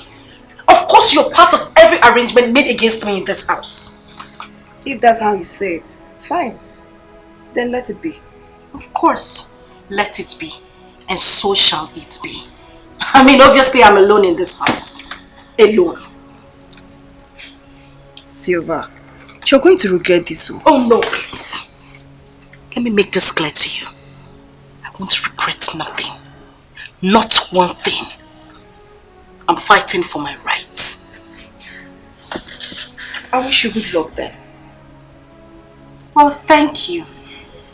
Of course you're part of every arrangement made against me in this house. If that's how you say it, fine. Then let it be. Of course, let it be. And so shall it be. I mean, obviously I'm alone in this house. Alone. Silva, you're going to regret this. Oh no, please. Let me make this clear to you. I won't regret nothing. Not one thing. I'm fighting for my rights. I wish you good luck then. Well, thank you,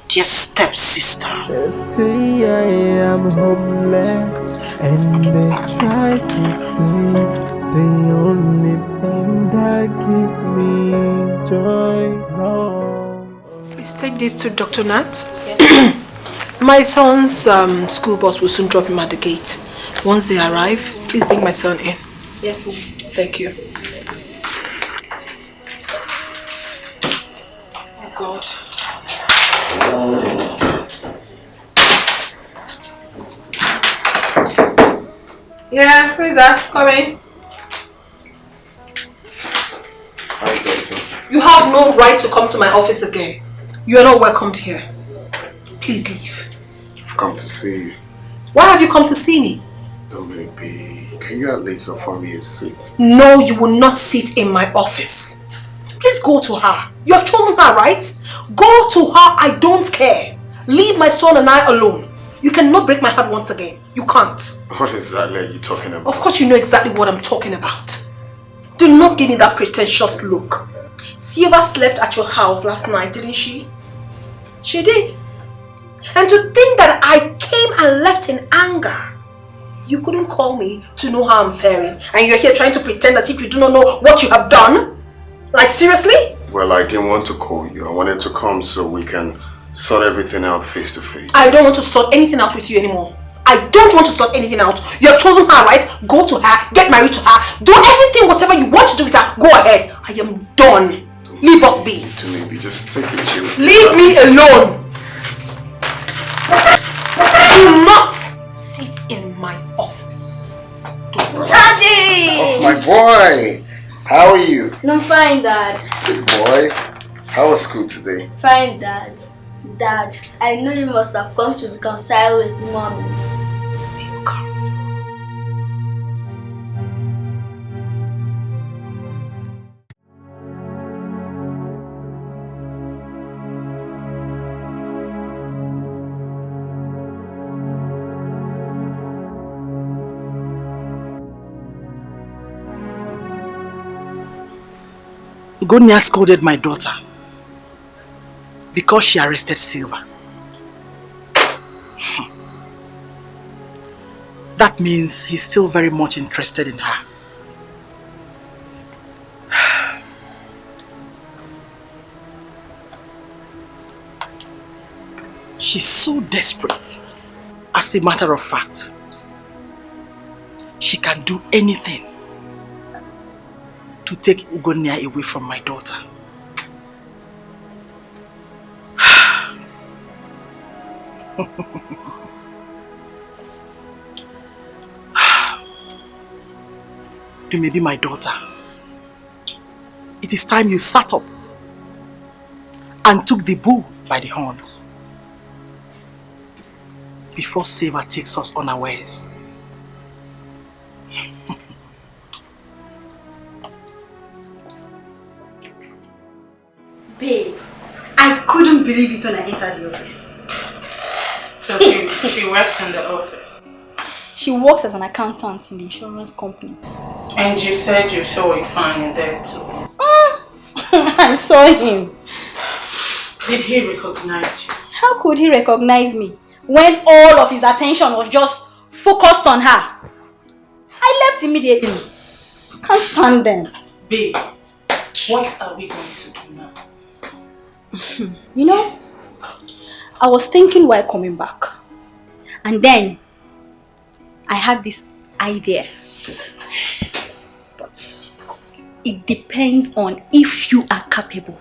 dear stepsister. They say I am homeless, and they try to take the only thing that gives me joy. No. Please take this to Dr. Nat. Yes. My son's school bus will soon drop him at the gate. Once they arrive, please bring my son in. Yes, ma'am. Thank you. Oh, God. Yeah, who is that? Come in. How are you going to? You have no right to come to my office again. You are not welcomed here. Please leave. I've come to see you. Why have you come to see me? Don't make me. Can you at least offer me a seat? No, you will not sit in my office. Please go to her. You have chosen her, right? Go to her, I don't care. Leave my son and I alone. You cannot break my heart once again. You can't. What exactly are you talking about? Of course you know exactly what I'm talking about. Do not give me that pretentious look. Silva slept at your house last night, didn't she? She did. And to think that I came and left in anger. You couldn't call me to know how I'm faring. And you're here trying to pretend as if you do not know what you have done? Like, seriously? Well, I didn't want to call you. I wanted to come so we can sort everything out face to face. I don't want to sort anything out with you anymore. I don't want to sort anything out. You have chosen her, right? Go to her, get married to her, do everything, whatever you want to do with her. Go ahead. I am done. Leave us be. Maybe just take it chill. Leave me alone. Do not sit in my office. Daddy! Oh, my boy! How are you? I'm fine, Dad. Good boy. How was school today? Fine, Dad. Dad, I know you must have come to reconcile with Mommy. Ugonia scolded my daughter because she arrested Silva. That means he's still very much interested in her. She's so desperate. As a matter of fact, she can do anything to take Ugonia away from my daughter. You may be my daughter. It is time you sat up and took the bull by the horns before Silva takes us unawares. Babe, I couldn't believe it when I entered the office. So she works in the office? She works as an accountant in the insurance company. And you said you saw a fine there too? I saw him. Did he recognize you? How could he recognize me when all of his attention was just focused on her? I left immediately. Can't stand them. Babe, what are we going to do now? You know, I was thinking while coming back, and then I had this idea, but it depends on if you are capable.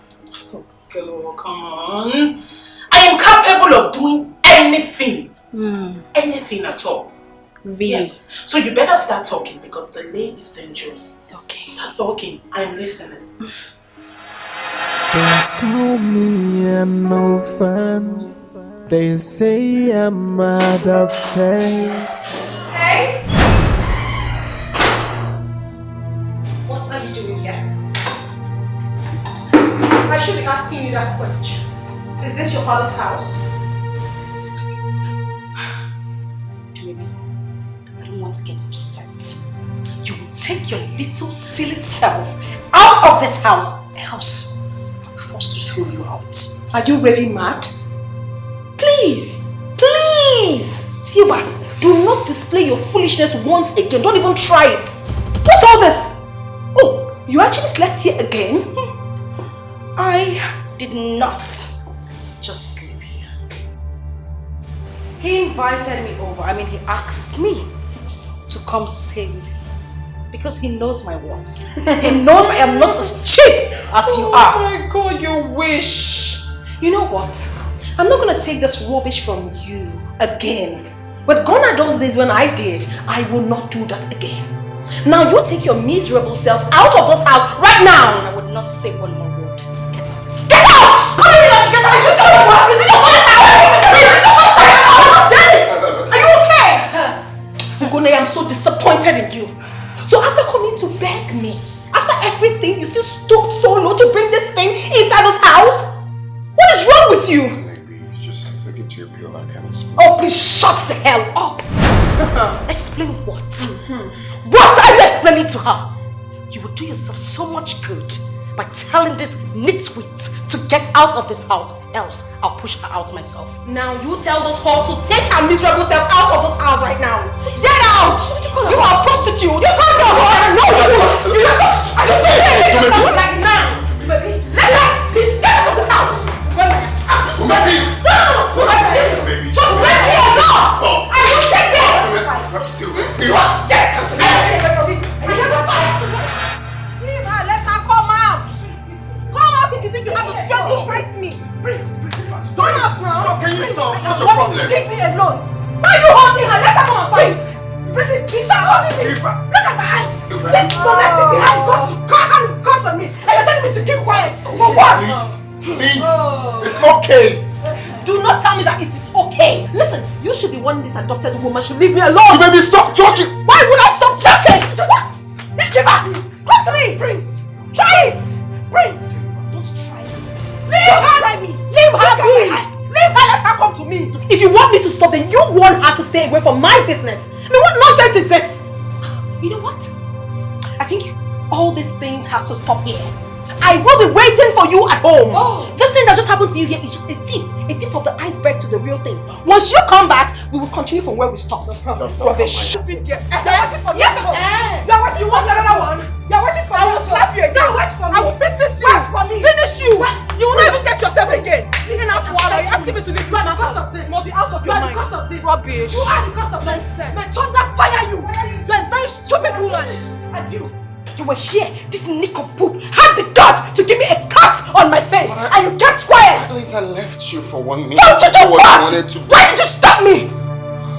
Oh, girl, come on. I am capable of doing anything. Anything at all. Really? Yes. So you better start talking because the lay is dangerous. Okay. Start talking. I am listening. They call me an orphan. They say I'm adopted. Hey! I should be asking you that question. Is this your father's house? Maybe. I don't want to get upset. You will take your little silly self out of this house, else I'll be forced to throw you out. Are you really mad? Please, please, Silva, do not display your foolishness once again. Don't even try it. What's all this? Oh, you actually slept here again? I did not just sleep here. He invited me over. He asked me to come stay with him. Because he knows my worth. He knows I am not as cheap as you are. Oh my God, you wish. You know what? I'm not going to take this rubbish from you again. But gone are those days when I did. I will not do that again. Now you take your miserable self out of this house right now. I would not say one more word. Get out. Get out! How do you mean that you get out? Is it your father's house? Are you okay? Ugone, I'm so disappointed in you. So after coming to beg me, after everything, you still stooped so low to bring this thing inside this house? What is wrong with you? Maybe just take it to your pillow, I can explain. Oh, please shut the hell up. Explain what? What are you explaining to her? You will do yourself so much good by telling this nitwit to get out of this house, else I'll push her out myself. Now you tell this whore to take her miserable self out of this house right now. Get out! You are a prostitute! You can't be a whore! No, you are not! I just say yourself like now! Baby, let her get out of this house! Baby! No! Baby! Just let me alone! I will take this! What? Get out! Leave her, let her come out! Come out if you think you have the strength to fight me! Stop! Can you stop? What's your problem? Leave me alone! Why are you holding her? Let her come and fight! Really? Stop holding me! Look at my eyes! This monetity has got on me! And you're telling me to keep quiet! For what? Please! It's okay! Do not tell me that it is okay! Listen, you should be wanting this adopted woman should leave me alone! Baby, stop talking! Why would I stop talking? What? Give her! Come to me! Prince! Try it! Prince! Don't try me! Leave her! Try me! Leave her be! Leave her! Let her come to me! If you want me to stop, then you want her to stay away from my business! What nonsense is this? You know what? I think all these things have to stop here. I will be waiting for you at home. This thing that just happened to you here is just a tip of the iceberg to the real thing. Once you come back, we will continue from where we stopped. Rubbish. You're waiting for me. You're waiting. You want another one? You're waiting for me. I will slap you again. Wait for me. I will business you. Wait for me. Finish you. You will not even get yourself again. You're asking me to leave. You are the cause of this. Must be out of your mind. You are the cause of this. Rubbish. You are the cause of this. May thunder fire you. You are a very stupid woman. And you were here, this nickle poop had the guts to give me a cut on my face, and you kept quiet. At least I left you for 1 minute. So to do what? Why did you stop me?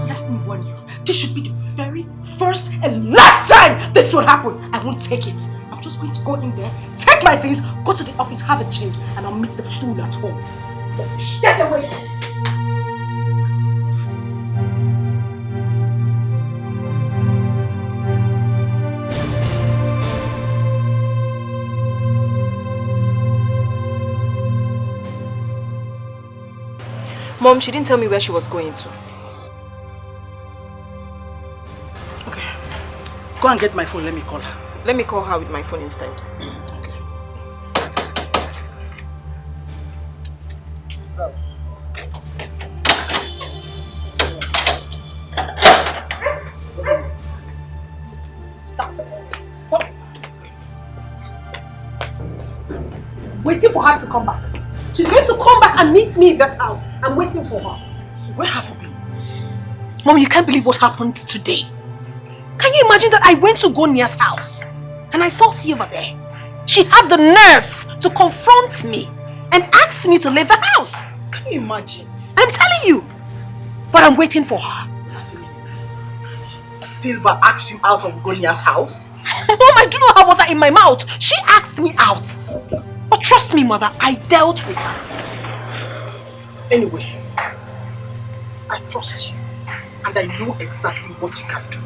Let me warn you, this should be the very first and last time this will happen. I won't take it. I'm just going to go in there, take my things, go to the office, have a change, and I'll meet the fool at home. Get away! Mom, she didn't tell me where she was going to. Okay. Go and get my phone. Let me call her. Let me call her with my phone instead. Okay. What? Waiting for her to come back. She's going to come back and meet me in that house. I'm waiting for her. Where have you been? Mom, you can't believe what happened today. Can you imagine that I went to Gonia's house and I saw Silva there? She had the nerves to confront me and asked me to leave the house. Can you imagine? I'm telling you. But I'm waiting for her. Wait a minute. Silva asked you out of Gonia's house? Mom, I do not have water in my mouth. She asked me out. But trust me, mother, I dealt with her. Anyway, I trust you and I know exactly what you can do.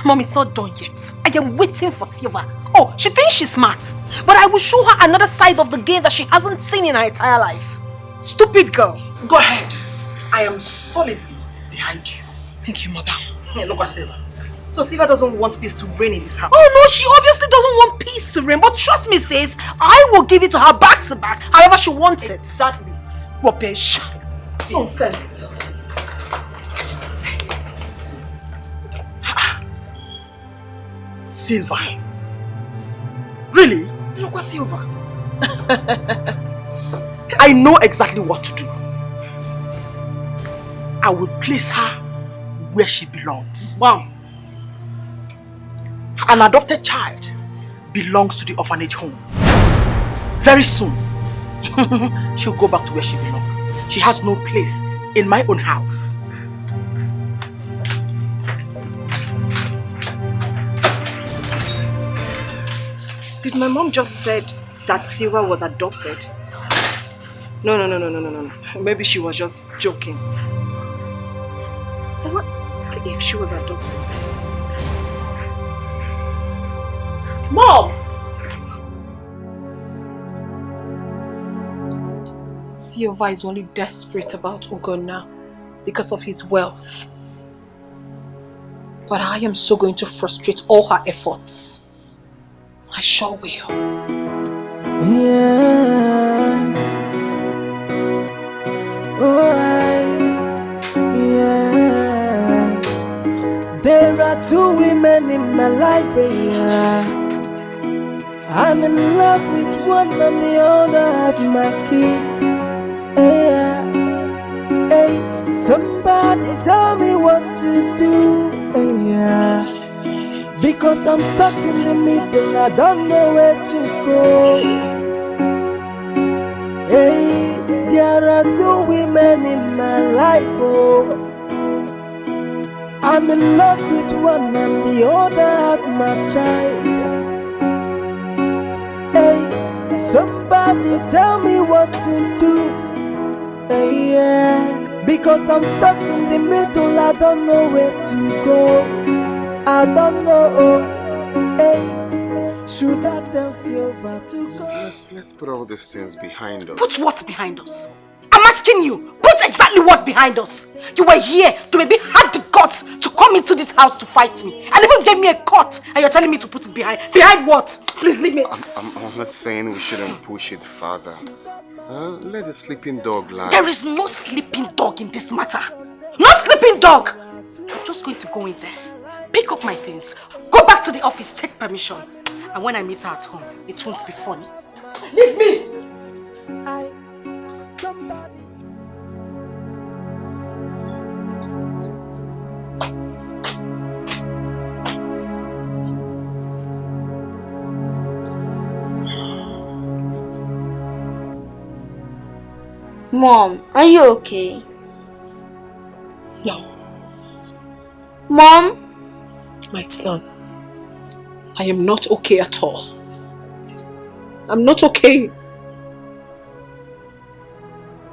Mom, it's not done yet. I am waiting for Silva. Oh, she thinks she's smart, but I will show her another side of the game that she hasn't seen in her entire life. Stupid girl. Go ahead. I am solidly behind you. Thank you, madam. Hey, look at Silva. So Silva doesn't want peace to reign in this house? Oh no, she obviously doesn't want peace to reign, but trust me sis, I will give it to her back to back, however she wants it. Exactly. Rubbish. Nonsense. Silva. Really? Look at Silva. I know exactly what to do. I will place her where she belongs. Wow. An adopted child belongs to the orphanage home. Very soon, she'll go back to where she belongs. She has no place in my own house. Did my mom just said that Silva was adopted? No. Maybe she was just joking. What if she was adopted? Mom! Silva is only desperate about Ugonna because of his wealth. But I am so going to frustrate all her efforts. I sure will. Yeah. Yeah. There are two women in my life, yeah. I'm in love with one and the other have my kid. Yeah. Hey, somebody tell me what to do. Yeah. Because I'm stuck in the middle, I don't know where to go. Hey, there are two women in my life, oh. I'm in love with one and the other have my child. Hey, somebody tell me what to do. Hey, yeah, because I'm stuck in the middle, I don't know where to go. I don't know. Hey, should I tell Silva to go? Let's put all these things behind us. Put what behind us? I'm asking you, put exactly what behind us? You were here to maybe had the guts to come into this house to fight me and even gave me a cut and you're telling me to put it behind. Behind what? Please leave me. I'm not saying we shouldn't push it further. Let the sleeping dog lie. There is no sleeping dog in this matter. No sleeping dog! I'm just going to go in there, pick up my things, go back to the office, take permission. And when I meet her at home, it won't be funny. Leave me! Mom, are you okay? No. Mom? My son, I am not okay at all. I'm not okay.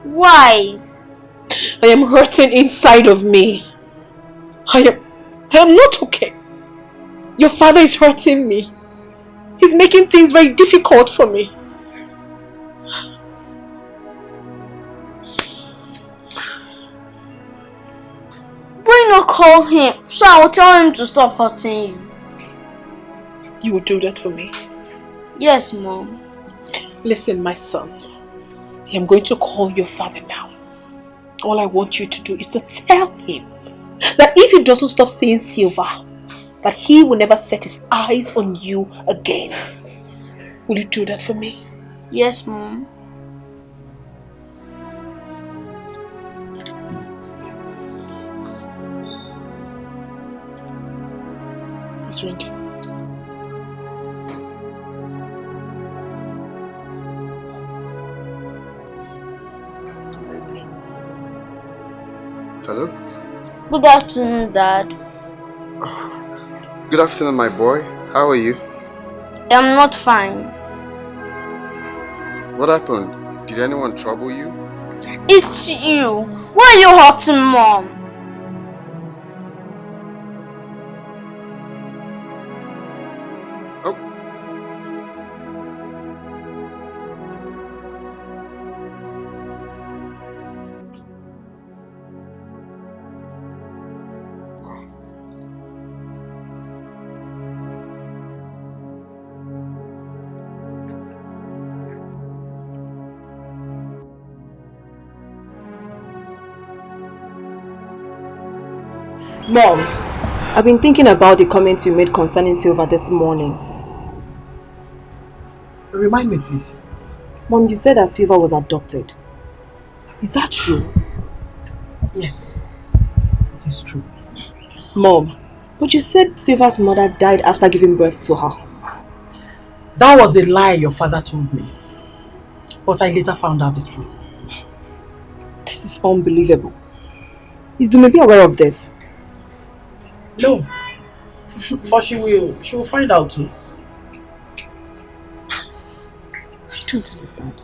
Why? I am hurting inside of me. I am not okay. Your father is hurting me. He's making things very difficult for me. Why not call him so I will tell him to stop hurting you? You will do that for me? Yes, Mom. Listen, my son. I am going to call your father now. All I want you to do is to tell him that if he doesn't stop seeing Silva, that he will never set his eyes on you again. Will you do that for me? Yes, Mom. It's ringing. Hello? Good afternoon, Dad. Good afternoon, my boy. How are you? I'm not fine. What happened? Did anyone trouble you? It's you. Why are you hurting Mom? Mom, I've been thinking about the comments you made concerning Silva this morning. Remind me, please. Mom, you said that Silva was adopted. Is that true? Yes, it is true. Mom, but you said Silva's mother died after giving birth to her. That was a lie your father told me. But I later found out the truth. This is unbelievable. Is Dumebi aware of this? No. But she will find out too. I don't understand.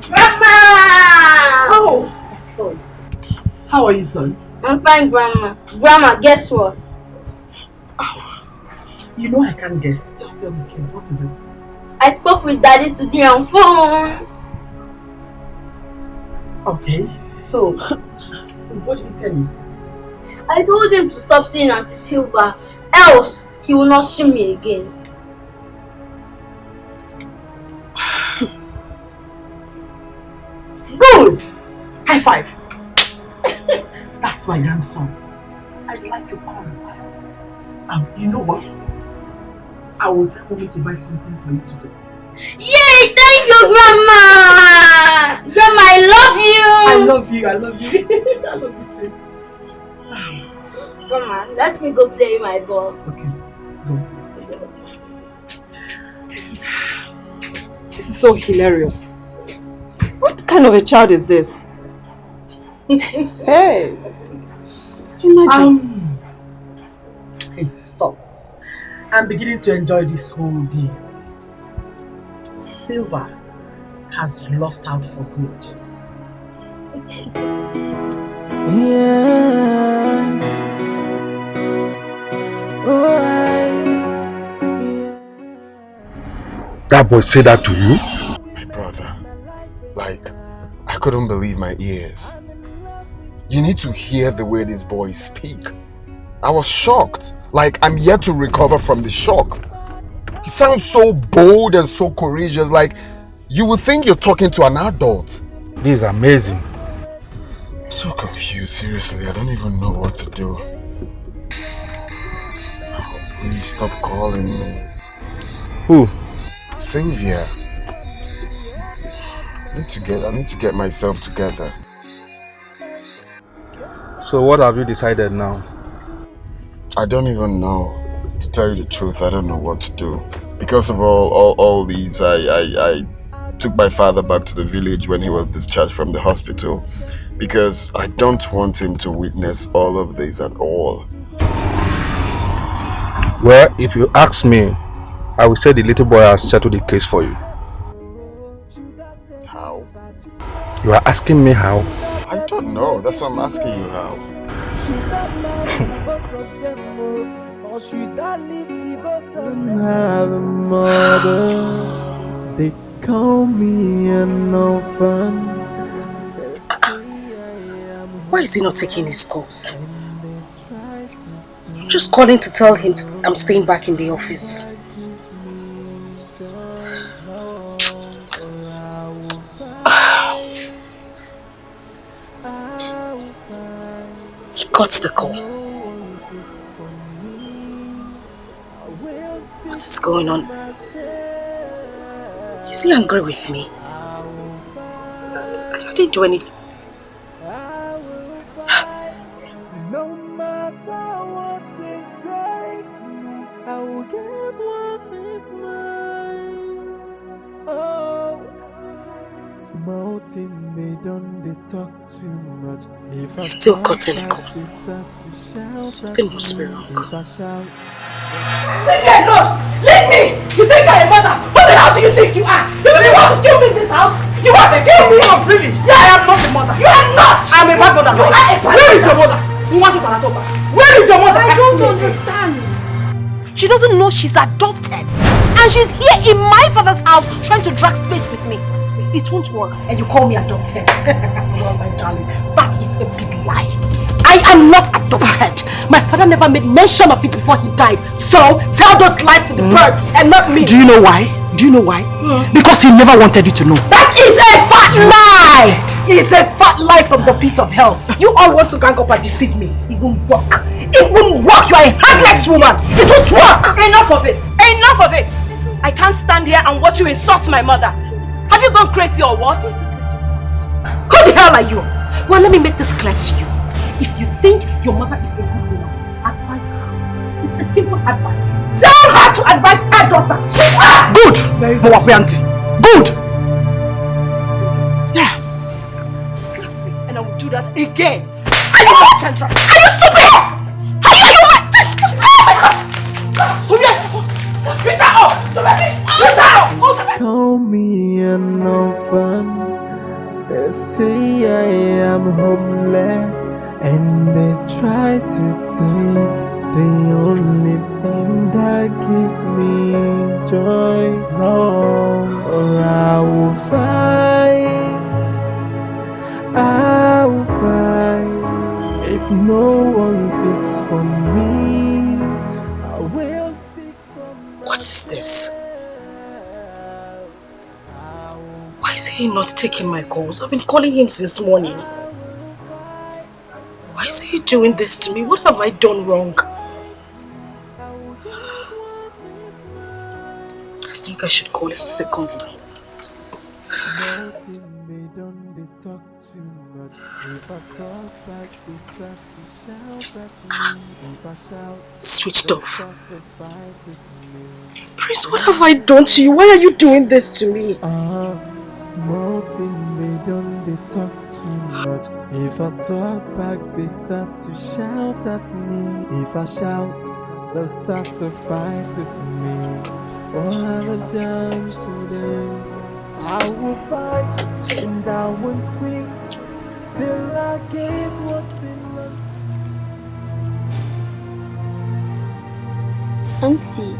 Grandma! Oh! Son. How are you, son? I'm fine, Grandma. Grandma, guess what? Oh. You know I can't guess. Just tell me, please. What is it? I spoke with Daddy today on phone. Okay. So, what did he tell you? I told him to stop seeing Auntie Silva, else he will not see me again. Good! High five! That's my grandson. I like your courage. You know what? I will tell mommy to buy something for you today. Yay! Thank you, Grandma! Grandma, I love you! I love you, I love you. I love you too. Grandma, let me go play with my ball. Okay, go. This is so hilarious. What kind of a child is this? Hey! Imagine. Hey, stop. I'm beginning to enjoy this whole game. Silva has lost out for good. Yeah. That boy said that to you? My brother, like, I couldn't believe my ears. You need to hear the way these boys speak. I was shocked. Like, I'm yet to recover from the shock. He sounds so bold and so courageous, like you would think you're talking to an adult. This is amazing. I'm so confused, seriously. I don't even know what to do. Oh, please stop calling me. Who? Sylvia. I need to get myself together. So what have you decided now? I don't even know. To tell you the truth, I don't know what to do. Because of all these, I took my father back to the village when he was discharged from the hospital. Because I don't want him to witness all of this at all. Well, if you ask me, I will say the little boy has settled the case for you. How? You are asking me how? I don't know. That's why I'm asking you how. Or should I leave the bottom? Have a mother, they call me an orphan. Why is he not taking his calls? I'm just calling to tell him I'm staying back in the office. He got the call. What is going on? Is he angry with me? I didn't do anything. No matter what it takes me, I will get what is mine. Oh, small things they talk too much. He's still cutting a call. Something must be wrong. Leave me alone! Leave me! You think I'm a mother? Who the hell do you think you are? You really want to kill me in this house? You want to kill me? Oh, really? Yeah, I am not a mother. You are not! I'm a bad mother. You are a bad mother. Where is your mother? Where is your mother? I don't understand. She doesn't know she's adopted. And she's here in my father's house trying to drag space with me. It won't work. And you call me adopted. Well, my darling, that is a big lie. I am not adopted. My father never made mention of it before he died. So, tell those lies to the birds and not me. Do you know why? Because he never wanted you to know. That is a fat lie! is a fat lie from the pit of hell. You all want to gang up and deceive me. It won't work. It won't work. You are a heartless woman. It won't work. Enough of it. Enough of it. I can't stand here and watch you insult my mother. Have you gone crazy or what? Who the hell are you? Well, let me make this clear to you. If you think your mother is a good woman, advise her. It's a simple advice. Tell her to advise her daughter. Good! Very good. Good! Yeah. Flat me and I will do that again. Are you what? Are you stupid? Are you mad? Oh my God! So yeah, beat her up! Beat her up! Call me an orphan. They say I am homeless, and they try to take the only thing that gives me joy. No, I will fight. I will fight. If no one speaks for me, I will speak for myself. What is this? Why is he not taking my calls? I've been calling him since morning. Why is he doing this to me? What have I done wrong? I think I should call his second line. Switched off. Prince, what have I done to you? Why are you doing this to me? Small things they talk too much. If I talk back, they start to shout at me. If I shout, they'll start to fight with me. What have I done to them? I will fight and I won't quit till I get what belongs to me. Auntie,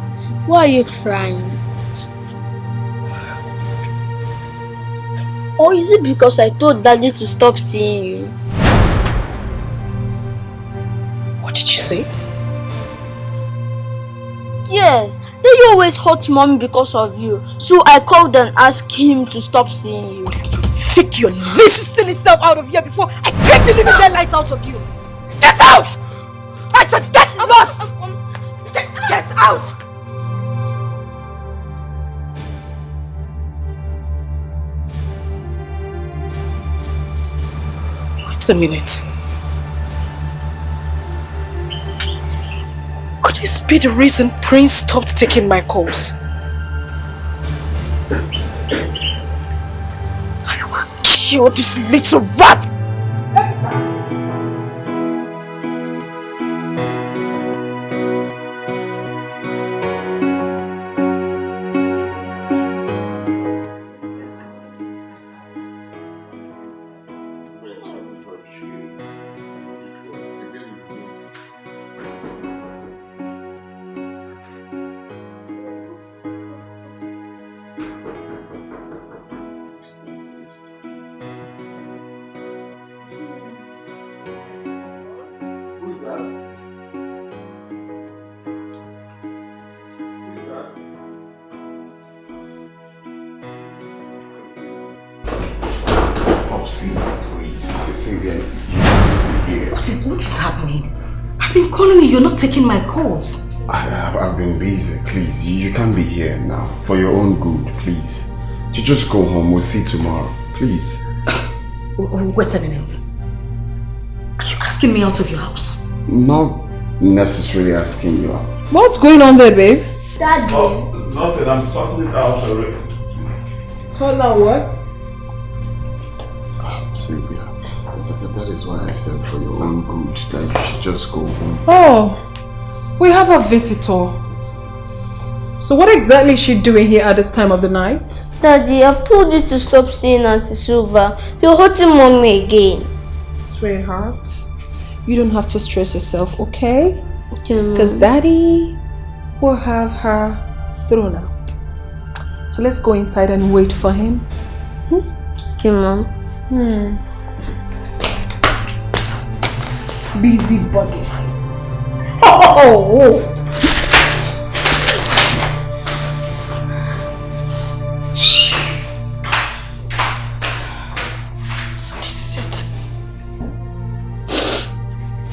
why are you crying? Or is it because I told Daddy to stop seeing you? What did you say? Yes, they always hurt Mommy because of you. So I called and asked him to stop seeing you. Take your little silly self out of here before I take the living daylights out of you. Get out! I said get lost! Get out! Wait a minute. Could this be the reason Prince stopped taking my calls? I will kill this little rat! What is happening? I've been calling you, you're not taking my calls. I've been busy, please. You can't be here now. For your own good, please. You just go home, we'll see tomorrow. Please. Wait a minute. Are you asking me out of your house? Not necessarily asking you out. What's going on there, babe? Daddy. Oh, nothing. I'm sorting it out already. Sort out what? Sylvia, that is why I said for your own good that you should just go home. Oh, we have a visitor. So what exactly is she doing here at this time of the night? Daddy, I've told you to stop seeing Auntie Silva. You're hurting Mommy again. Sweetheart, you don't have to stress yourself, okay? Okay, because Daddy will have her thrown out. So let's go inside and wait for him. Okay, Mom. Busy body. Oh!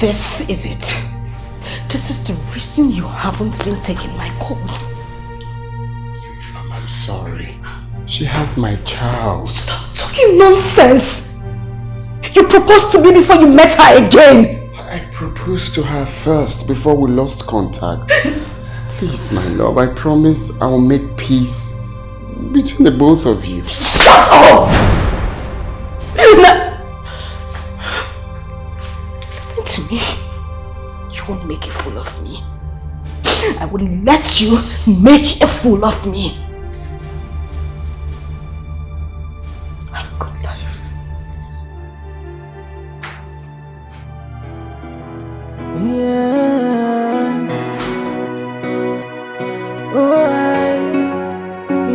This is it. This is the reason you haven't been taking my calls. I'm sorry. She has my child. Stop talking nonsense! You proposed to me before you met her again! I proposed to her first before we lost contact. Please, my love, I promise I will make peace between the both of you. Shut up! Listen to me. You won't make a fool of me. I wouldn't let you make a fool of me. Have a good life. Yeah.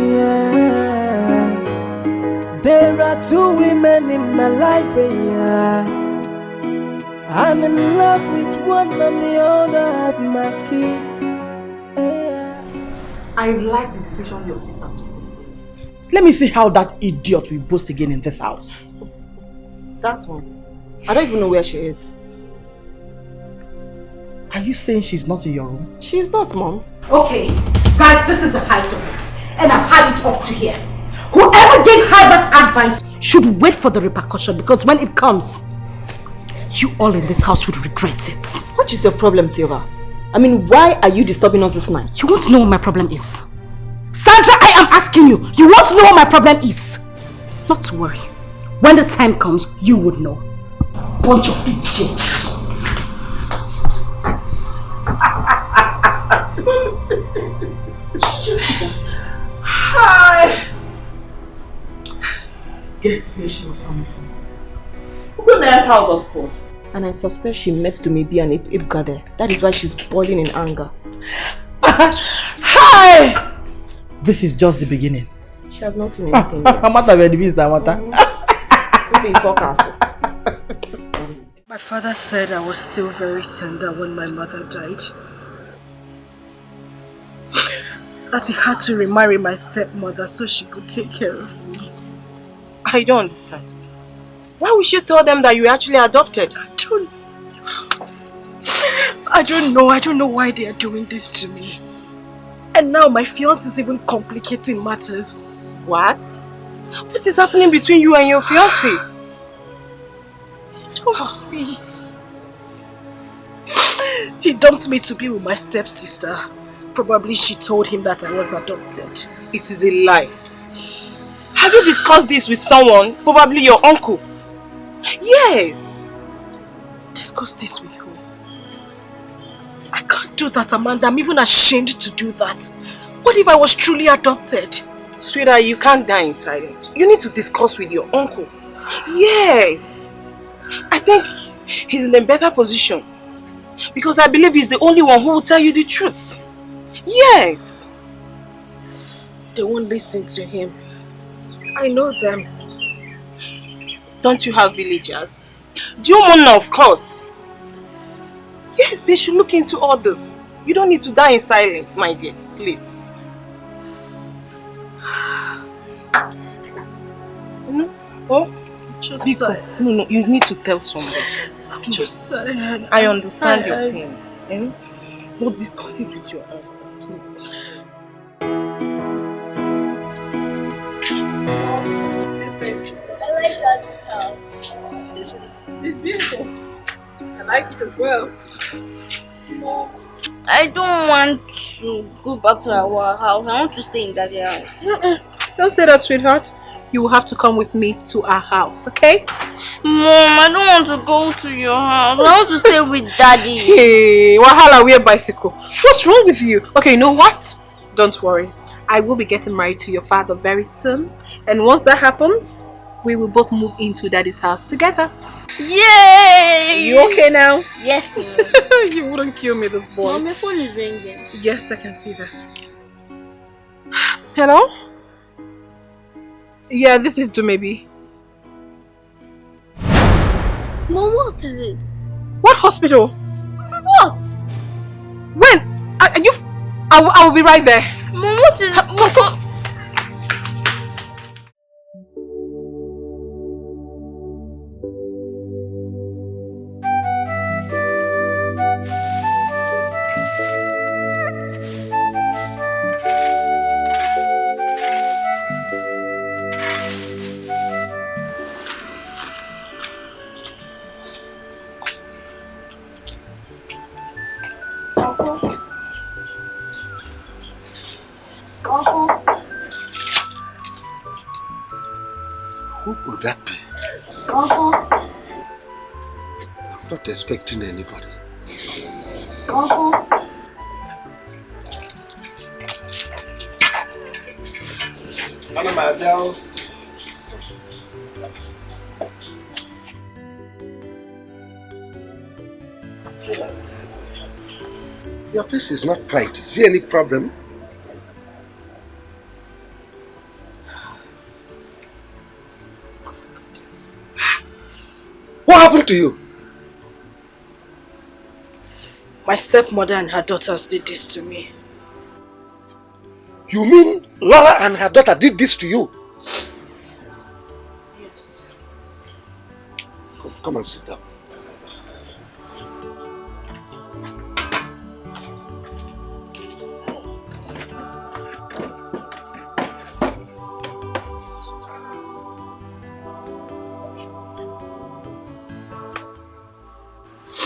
Yeah. There are two women in my life, yeah. I'm in love with one and the other have my kid. I like the decision your sister took this day. Let me see how that idiot will boast again in this house. That one. I don't even know where she is. Are you saying she's not in your room? She's not, Mom. Okay, guys, this is the height of it. And I've had it up to here. Whoever gave her that advice should wait for the repercussion, because when it comes, you all in this house would regret it. What is your problem, Silva? I mean, why are you disturbing us this night? You want to know what my problem is? Sandra, I am asking you. You want to know what my problem is? Not to worry. When the time comes, you would know. Bunch of idiots. Hi. Guess where she was coming from? Ugona's house, of course. And I suspect she met Dumebi and Ibga there. That is why she's boiling in anger. Hi! This is just the beginning. She has not seen anything yet. Maybe forecast. My father said I was still very tender when my mother died. That he had to remarry my stepmother so she could take care of me. I don't understand. Why would you tell them that you actually adopted? I don't know. I don't know why they are doing this to me. And now my fiancé is even complicating matters. What? What is happening between you and your fiancé? Don't me. He dumped me to be with my stepsister. Probably she told him that I was adopted. It is a lie. Have you discussed this with someone? Probably your uncle. Yes. Discuss this with who? I can't do that, Amanda. I'm even ashamed to do that. What if I was truly adopted? Sweetheart, you can't die in silence. You need to discuss with your uncle. Yes. I think he's in a better position. Because I believe he's the only one who will tell you the truth. Yes. They won't listen to him. I know them. Don't you have villagers? Diomona, of course. Yes, they should look into all this. You don't need to die in silence, my dear. Please. Oh, just no, you need to tell somebody. I'm just tired. I understand your pains. But discuss it with your uncle, please. I like that house. It's beautiful. I like it as well. I don't want to go back to our house. I want to stay in Daddy's house. Don't say that, sweetheart. You will have to come with me to our house, okay? Mom, I don't want to go to your house. I want to stay with Daddy. Hey, Wahala, we're bicycle. What's wrong with you? Okay, you know what? Don't worry. I will be getting married to your father very soon. And once that happens, we will both move into Daddy's house together. Yay! You okay now? Yes, Mom. You wouldn't kill me, this boy. Mom, your phone is ringing. Yes, I can see that. Hello? Yeah, this is Dumebi. Mom, what is it? What hospital? What? When? I will be right there. Mom, what is it? Come. that be? Uh-huh. I'm not expecting anybody. Uh-huh. Your face is not bright. Is there any problem? What happened to you? My stepmother and her daughters did this to me. You mean Laura and her daughter did this to you? Yes. Come and sit down.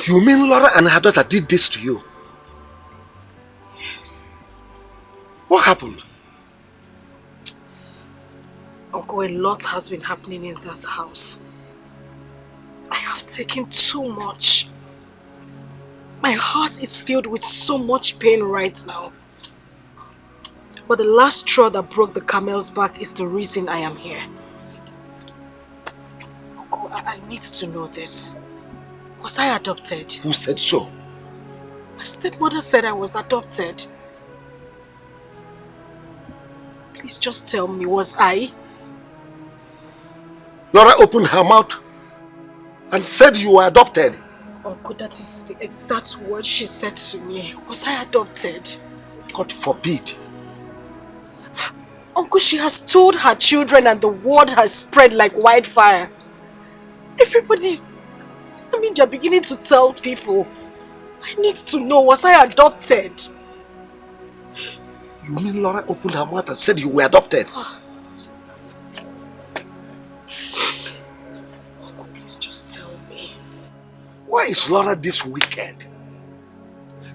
You mean Laura and her daughter did this to you? Yes. What happened? Uncle, a lot has been happening in that house. I have taken too much. My heart is filled with so much pain right now. But the last straw that broke the camel's back is the reason I am here. Uncle, I need to know this. Was I adopted? Who said so? My stepmother said I was adopted. Please just tell me, was I? Laura opened her mouth and said you were adopted. Uncle, that is the exact word she said to me. Was I adopted? God forbid. Uncle, she has told her children and the word has spread like wildfire. Everybody's... they're beginning to tell people. I need to know, was I adopted? You mean Laura opened her mouth and said you were adopted? Oh, Jesus. Uncle, please just tell me. Why is Laura this wicked?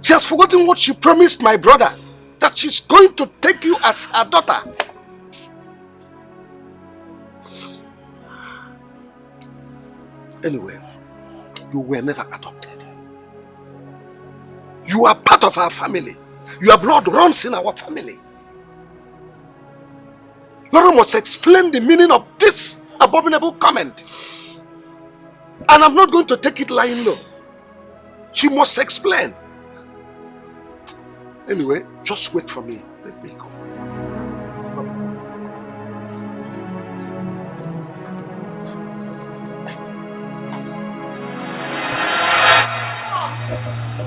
She has forgotten what she promised my brother, that she's going to take you as her daughter. Anyway, you were never adopted. You are part of our family. Your blood runs in our family. Laura must explain the meaning of this abominable comment. And I'm not going to take it lying low. She must explain. Anyway, just wait for me. Let me go.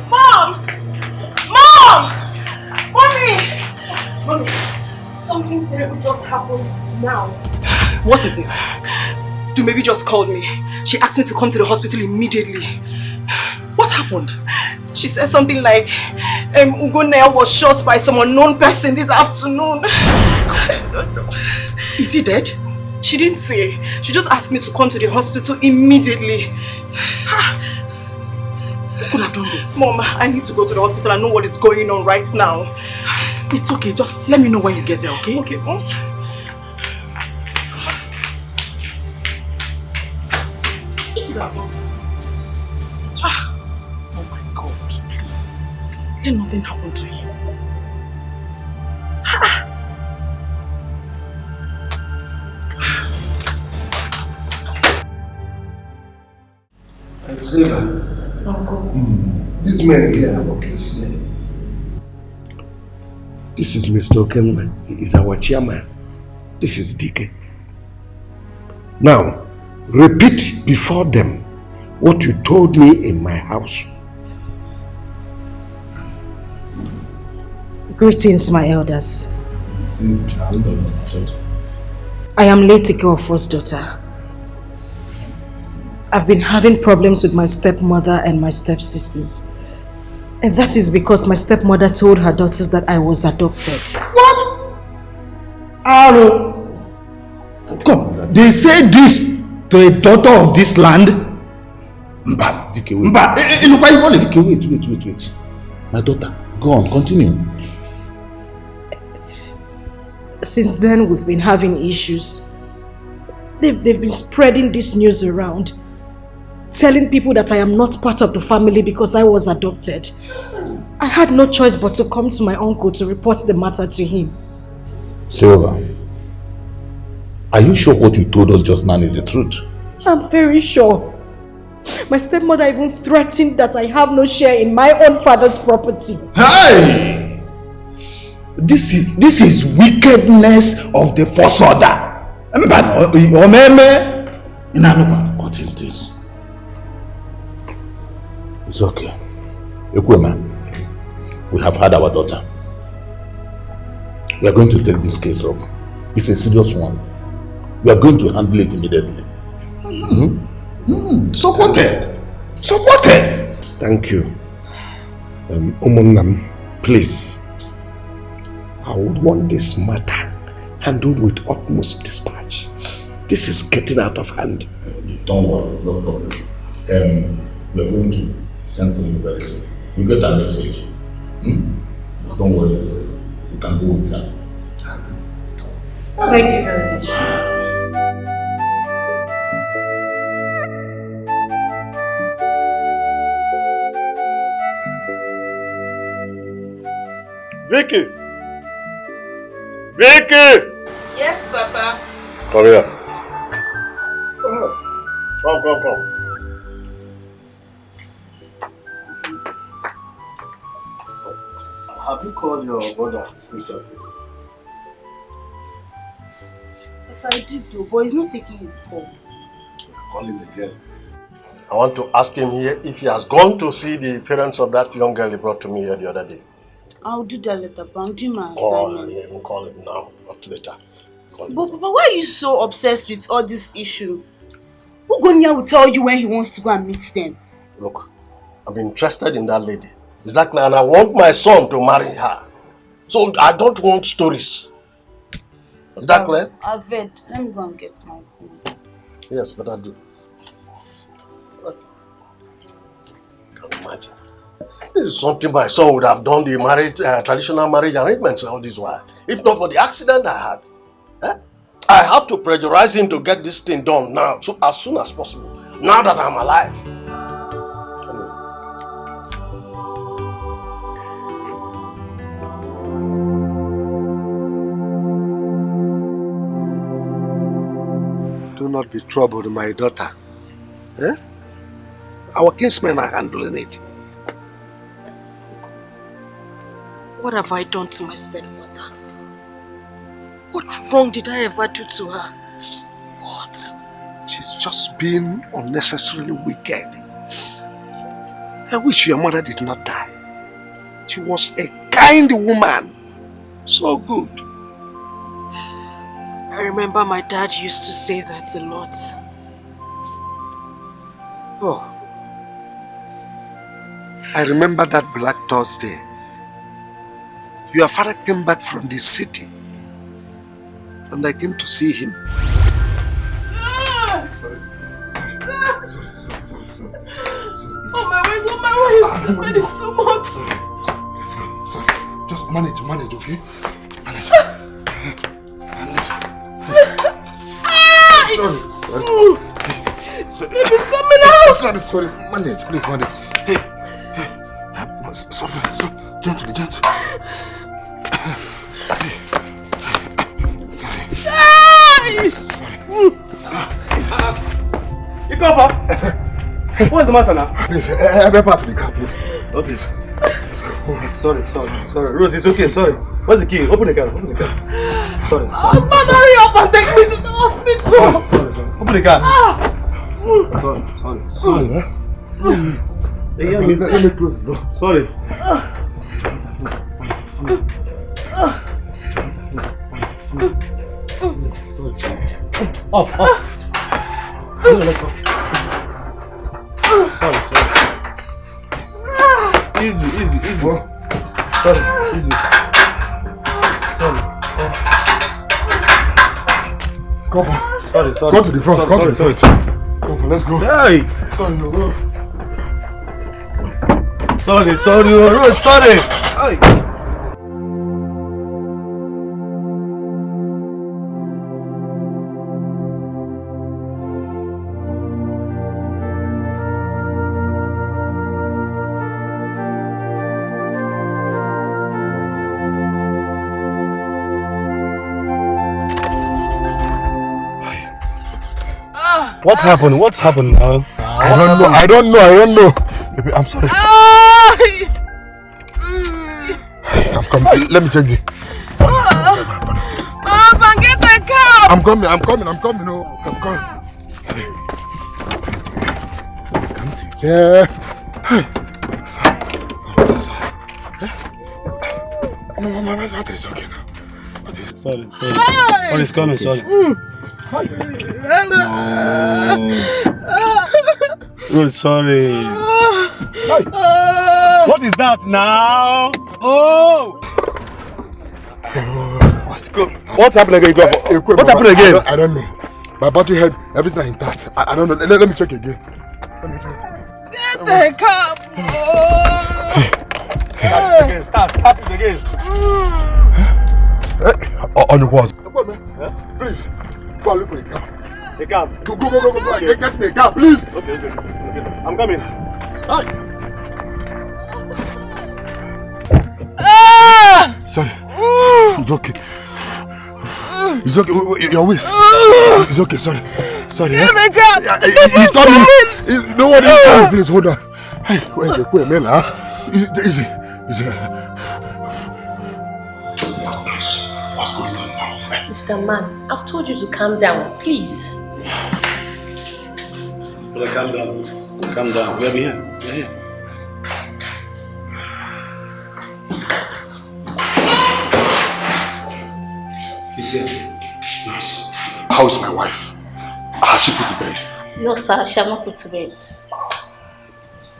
Mom! Mom! Mommy! Mommy, something terrible just happened now. What is it? Dumebi just called me. She asked me to come to the hospital immediately. What happened? She said something like, Ugonea was shot by some unknown person this afternoon. Is he dead? She didn't say. She just asked me to come to the hospital immediately. Who could have done this? Mom, I need to go to the hospital and know what is going on right now. It's okay, just let me know when you get there, okay? Okay, Mom. Oh my God, please. Let nothing happen to you. Uncle. This man here, what can you say? This is Mr. Okoli. He is our chairman. This is Dikeh. Now, repeat before them what you told me in my house. Greetings, my elders. I am Etiko, of first daughter. I've been having problems with my stepmother and my stepsisters. And that is because my stepmother told her daughters that I was adopted. What? Aro! Come, they say this to a daughter of this land? Mba, Dikeh, wait. Mba, wait. My daughter, go on, continue. Since then, we've been having issues. They've been spreading this news around, telling people that I am not part of the family because I was adopted. I had no choice but to come to my uncle to report the matter to him. Silva, are you sure what you told us just now is the truth? I'm very sure. My stepmother even threatened that I have no share in my own father's property. Hey! This is wickedness of the first order. What is this? It's okay. Ekwema, we have had our daughter. We are going to take this case off. It's a serious one. We are going to handle it immediately. Supported. Supported. Thank you. Umunam, please. I would want this matter handled with utmost dispatch. This is getting out of hand. Don't worry, no problem. We are going to send for you very soon. You get a message. Don't worry yourself. You can go with her. Thank you very much. Vicky! Vicky! Yes, Papa. Come here. Come. Have you called your brother recently? If I did though, but he's not taking his call. Call him again. I want to ask him here if he has gone to see the parents of that young girl he brought to me here the other day. I'll do that later, but I'm doing my assignment. Call him now, not later. But Papa, why are you so obsessed with all this issue? Ugonia will tell you when he wants to go and meet them. Look, I'm interested in that lady. Is that clear? And I want my son to marry her. So I don't want stories. Is that clear? I've read. Let me go and get my phone. Yes, but I do. Can imagine. This is something my son would have done the marriage, traditional marriage arrangements all this while. If not for the accident I had. I have to pressurize him to get this thing done now, so as soon as possible. Now that I'm alive. Do not be troubled, my daughter. Our kinsmen are handling it. What have I done to my stepmother? What wrong did I ever do to her? What? She's just been unnecessarily wicked. I wish your mother did not die. She was a kind woman. So good. I remember my dad used to say that a lot. Oh. I remember that Black Thursday. Your father came back from the city. And I came to see him. Oh my ways, that is too much. Just manage, okay? Manage. It is coming out. Sorry. Manage, please manage. Hey. Sorry. Gently. You cover? What's the matter now? Please, I'm part of the car, please. Okay. Sorry. Rose, it's okay, sorry. Where's the key? Open the car. Sorry. Husband, hurry up and take me to the hospital. Sorry. Open the car. Sorry. Let me close the door. Sorry. Sorry. Easy. Sorry, easy. Sorry. Cover. Sorry. Go to the front. Sorry. Cover, let's go. Hey! Sorry, no, go. Sorry. Hey! What's happened? What's happened now? I don't know. Baby, I'm sorry. I'm coming. Let me check this. Get the car. I'm coming. I'm coming. Oh, I'm coming. Come sit here. No, my daughter is okay now. Sorry. What is coming? Sorry. Really sorry. What is that now? Oh! What's happening again? What happened again? I don't know. My battery head, everything is intact. I don't know. Let me check again. Get the car. Start it again. On the walls. Please, go and look for a car. A car? Go. Get me a car, please. Okay. I'm coming. Sorry. It's okay. Your waist. It's okay, sorry. Get the car. He's coming. No one is coming. Please hold on. Hey, wait a minute. Easy. What's going on now? Mr. Man, I've told you to calm down, please. Brother, calm down. We're here. She's here. Nice. How is my wife? Has she put to bed? No, sir, she has not put to bed.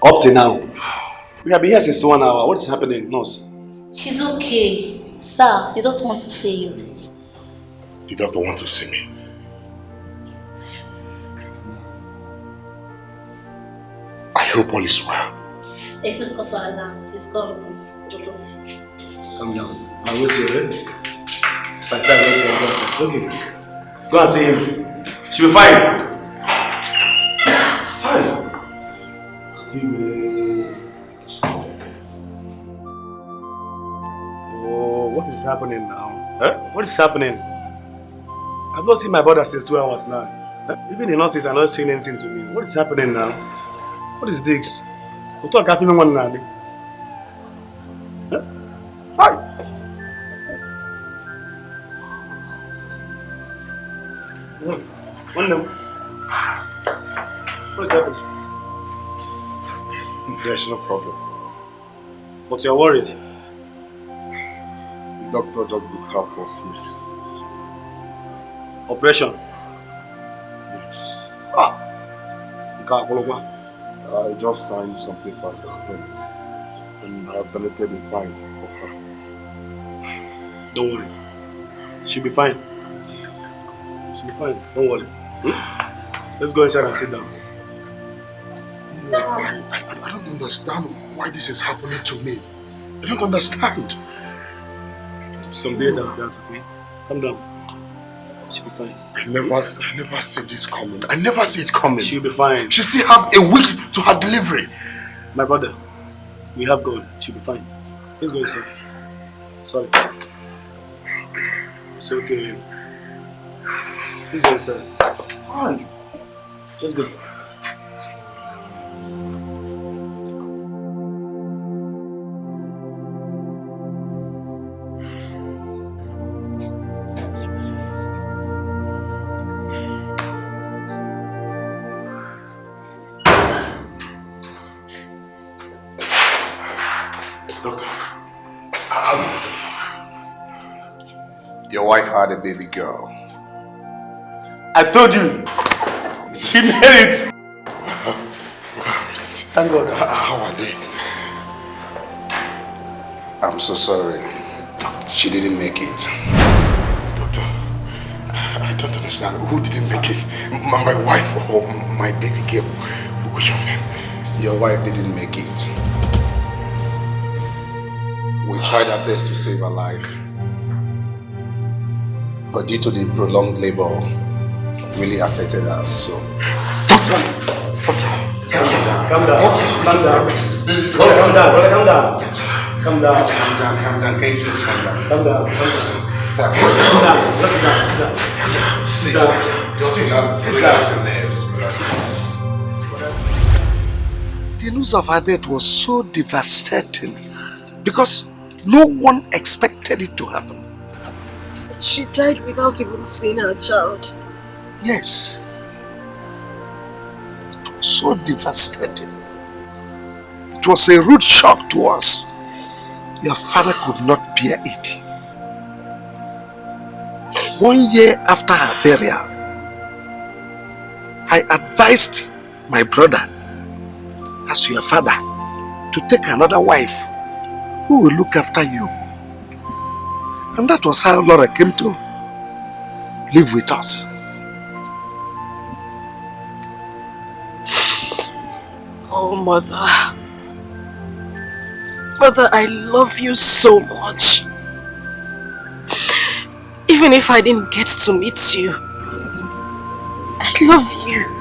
Up to now. We have been here since 1 hour. What is happening, nurse? She's okay. Sir, they don't want to see you. The doctor wants to see me. I hope all is well. It's not because of alarm. He's coming to the doctor's office. Come down. I'll wait here, eh? If I start waiting, it's okay. Go and see him. She'll be fine. Hi. Oh, what is happening now? Huh? What is happening? I've not seen my brother since 2 hours now. Huh? Even the nurses are not saying anything to me. What is happening now? What is this? What are you talking about? Hi. What is happening? There's no problem. But you're worried? The doctor just booked her for 6. Operation? Yes. I just signed some papers for them. And I've deleted the file for her. Don't worry. She'll be fine. Fine, don't worry. Let's go inside and sit down. I don't understand why this is happening to me. I don't understand. Some days are like that, okay? Calm down. She'll be fine. I never see this coming. I never see it coming. She'll be fine. She still have a week to her delivery. My brother, we have God. She'll be fine. Let's go inside. Sorry. It's okay. Please go inside. Fine. Let's go. Your wife had a baby girl. I told you! She made it! Thank God. How are they? I'm so sorry. She didn't make it. Doctor, I don't understand. Who didn't make it? My wife or my baby girl? Which of them? Your wife didn't make it. We tried our best to save her life. But due to the prolonged labor, really affected her, so... Calm down. Can you just calm down? Calm down. Sir, calm down. Sit down. Just relax your nerves, man. the news of her death was so devastating because no one expected it to happen. She died without even seeing her child. Yes. It was so devastating. It was a rude shock to us. Your father could not bear it. 1 year after her burial, I advised my brother, as your father, to take another wife who will look after you. And that was how Laura came to live with us. Oh, Mother. Mother, I love you so much. Even if I didn't get to meet you, I love you.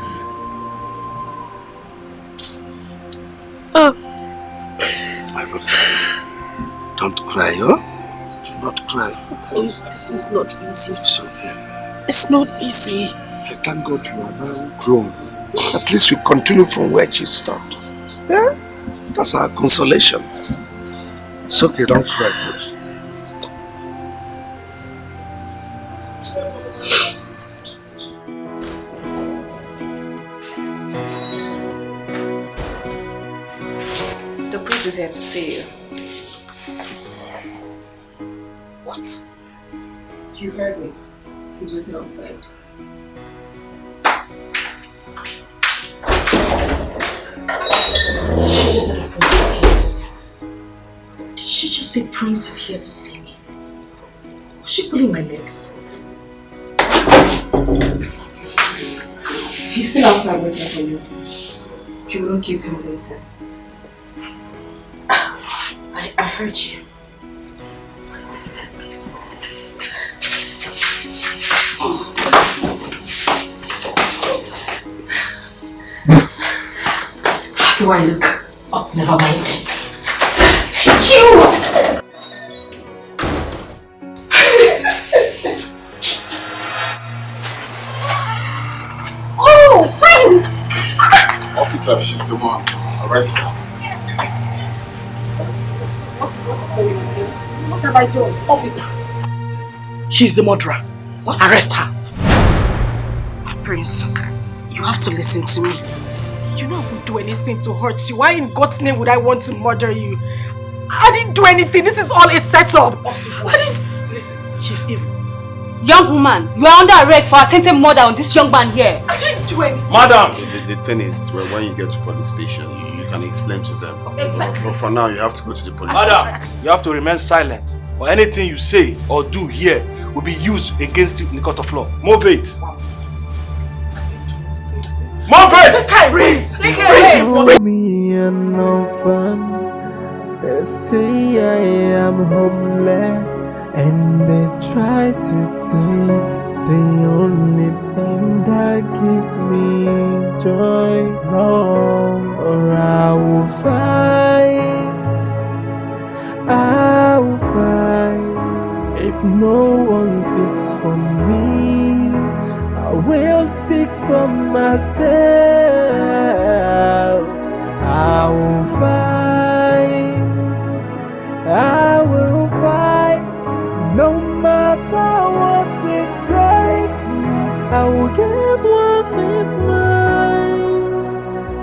My brother, don't cry, huh? Do not cry. Please, this is not easy. It's okay. It's not easy. I thank God you are now grown. At least you continue from where she stopped. Yeah? That's our consolation. It's okay, don't cry. The priest is here to see you. What? You heard me. He's waiting outside. Did she just say Prince is here to see me? Was she pulling my legs? He's still outside waiting for you. You wouldn't keep him waiting. I heard you. How do I look? Oh, never mind. You! Oh, Prince! Officer, she's the one. Arrest her. What's going on here? What have I done? Officer. She's the murderer. What? Arrest her. Prince, you have to listen to me. You know I won't do anything to hurt you. Why in God's name would I want to murder you? I didn't do anything. This is all a setup. Listen, she's evil. Young woman, you are under arrest for attempted murder on this young man here. I didn't do anything. Madam! The thing is, when you get to police station, you can explain to them. Exactly. But for now, you have to go to the police Madam, you have to remain silent. Or anything you say or do here will be used against you in the court of law. Move it. Move it! Take it! Call me an orphan. They say I am homeless, and they try to take the only thing that gives me joy. No, or I will fight. I will fight. If no one speaks for me, I will speak for myself. I will fight. I will fight. No matter what it takes me, I will get what is mine.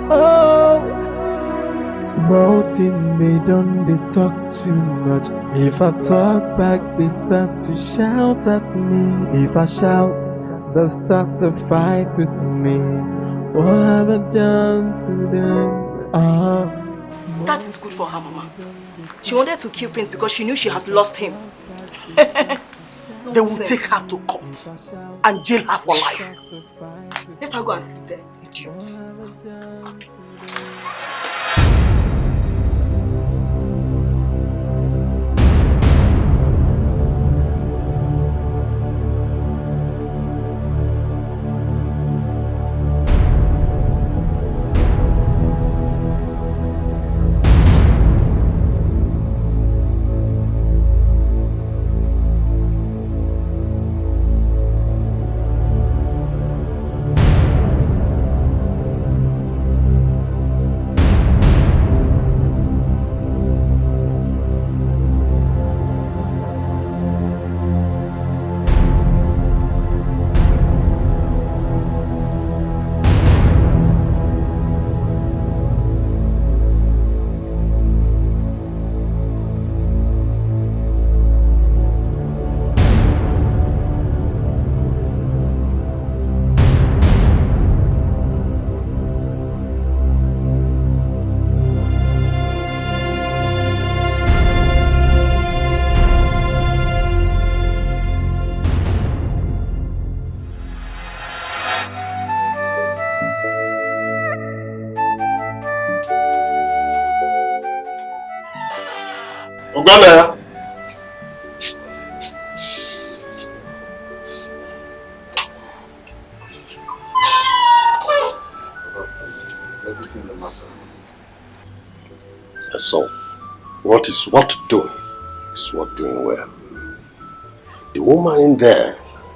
Oh, small things they don't, they talk too much. If I talk back, they start to shout at me. If I shout, they start to fight with me. What have I done to them? That is good for her, Mama. She wanted to kill Prince because she knew she has lost him. They will take her to court and jail her for life. Let her go and sleep there, idiot. Uganda. Is everything the matter? So, what is worth doing is worth doing well. The woman in there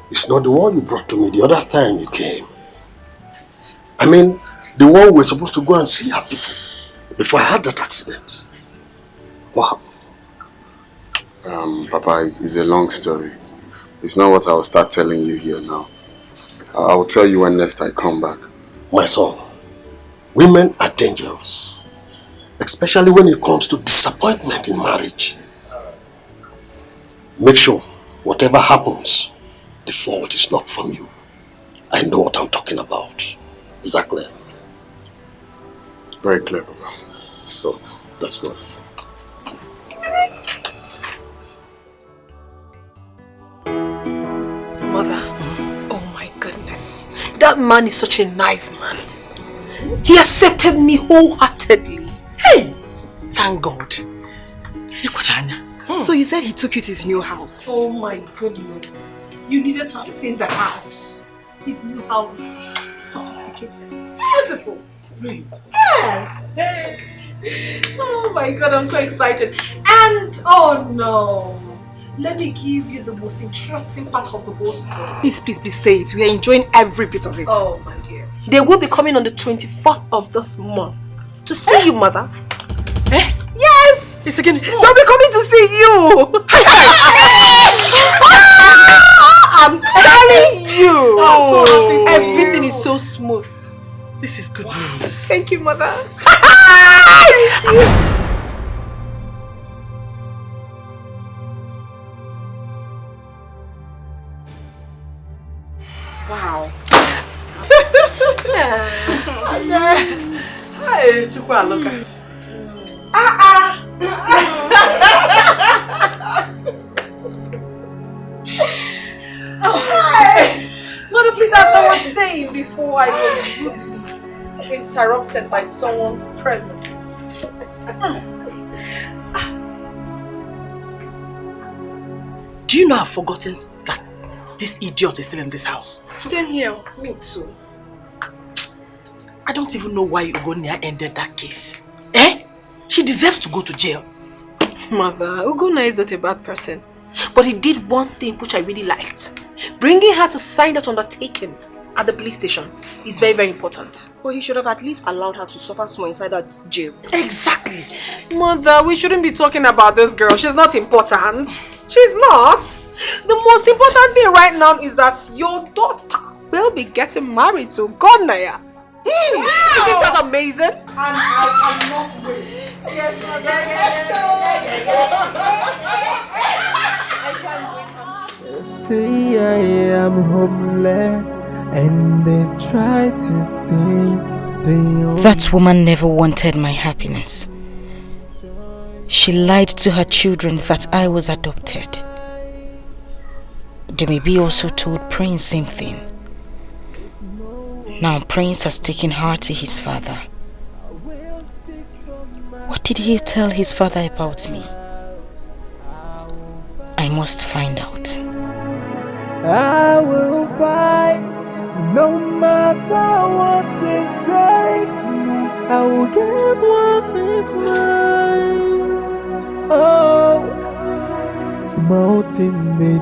is not the one you brought to me the other time you came. I mean, the one we're supposed to go and see her people before I had that accident. What happened? Papa, it's a long story. It's not what I will start telling you here now. I will tell you when next I come back. My son, women are dangerous. Especially when it comes to disappointment in marriage. Make sure, whatever happens, the fault is not from you. I know what I'm talking about. Is that clear? Very clear, Papa. So, let's go. Mother, oh my goodness. That man is such a nice man. He accepted me wholeheartedly. Hey! Thank God. So you said he took you to his new house? Oh my goodness. You needed to have seen the house. His new house is sophisticated. Beautiful. Really? Yes. Oh my God, I'm so excited. And, oh no. Let me give you the most interesting part of the whole story. Please say it. We are enjoying every bit of it. Oh my dear. They will be coming on the 24th of this month to see you, Mother. Eh? Yes! It's again. They'll be coming to see you! I'm telling you! I'm so happy for Everything you. is so smooth. This is good news. Thank you, Mother. Thank you. Wow. Hey, Chukwa, look at Mother, please, as I was saying before, I was rudely interrupted by someone's presence. Do you know I've forgotten that this idiot is still in this house? Same here, me too. I don't even know why Ugonia ended that case. Eh? She deserves to go to jail. Mother, Ugonna is not a bad person. But he did one thing which I really liked. Bringing her to sign that undertaking at the police station is very, very important. Well, he should have at least allowed her to suffer small inside that jail. Exactly. Mother, we shouldn't be talking about this girl. She's not important. She's not. The most important thing right now is that your daughter will be getting married to Gonaya. Wow. Isn't that amazing? And I cannot wait. Yes, Mother. I can't wait. They say I am homeless and they try to take the... That woman never wanted my happiness. She lied to her children that I was adopted. Dumebi also told Prince same thing. Now Prince has taken her to his father. What did he tell his father about me? I must find out. I will fight, no matter what it takes me. I will get what is mine. Oh, small thing they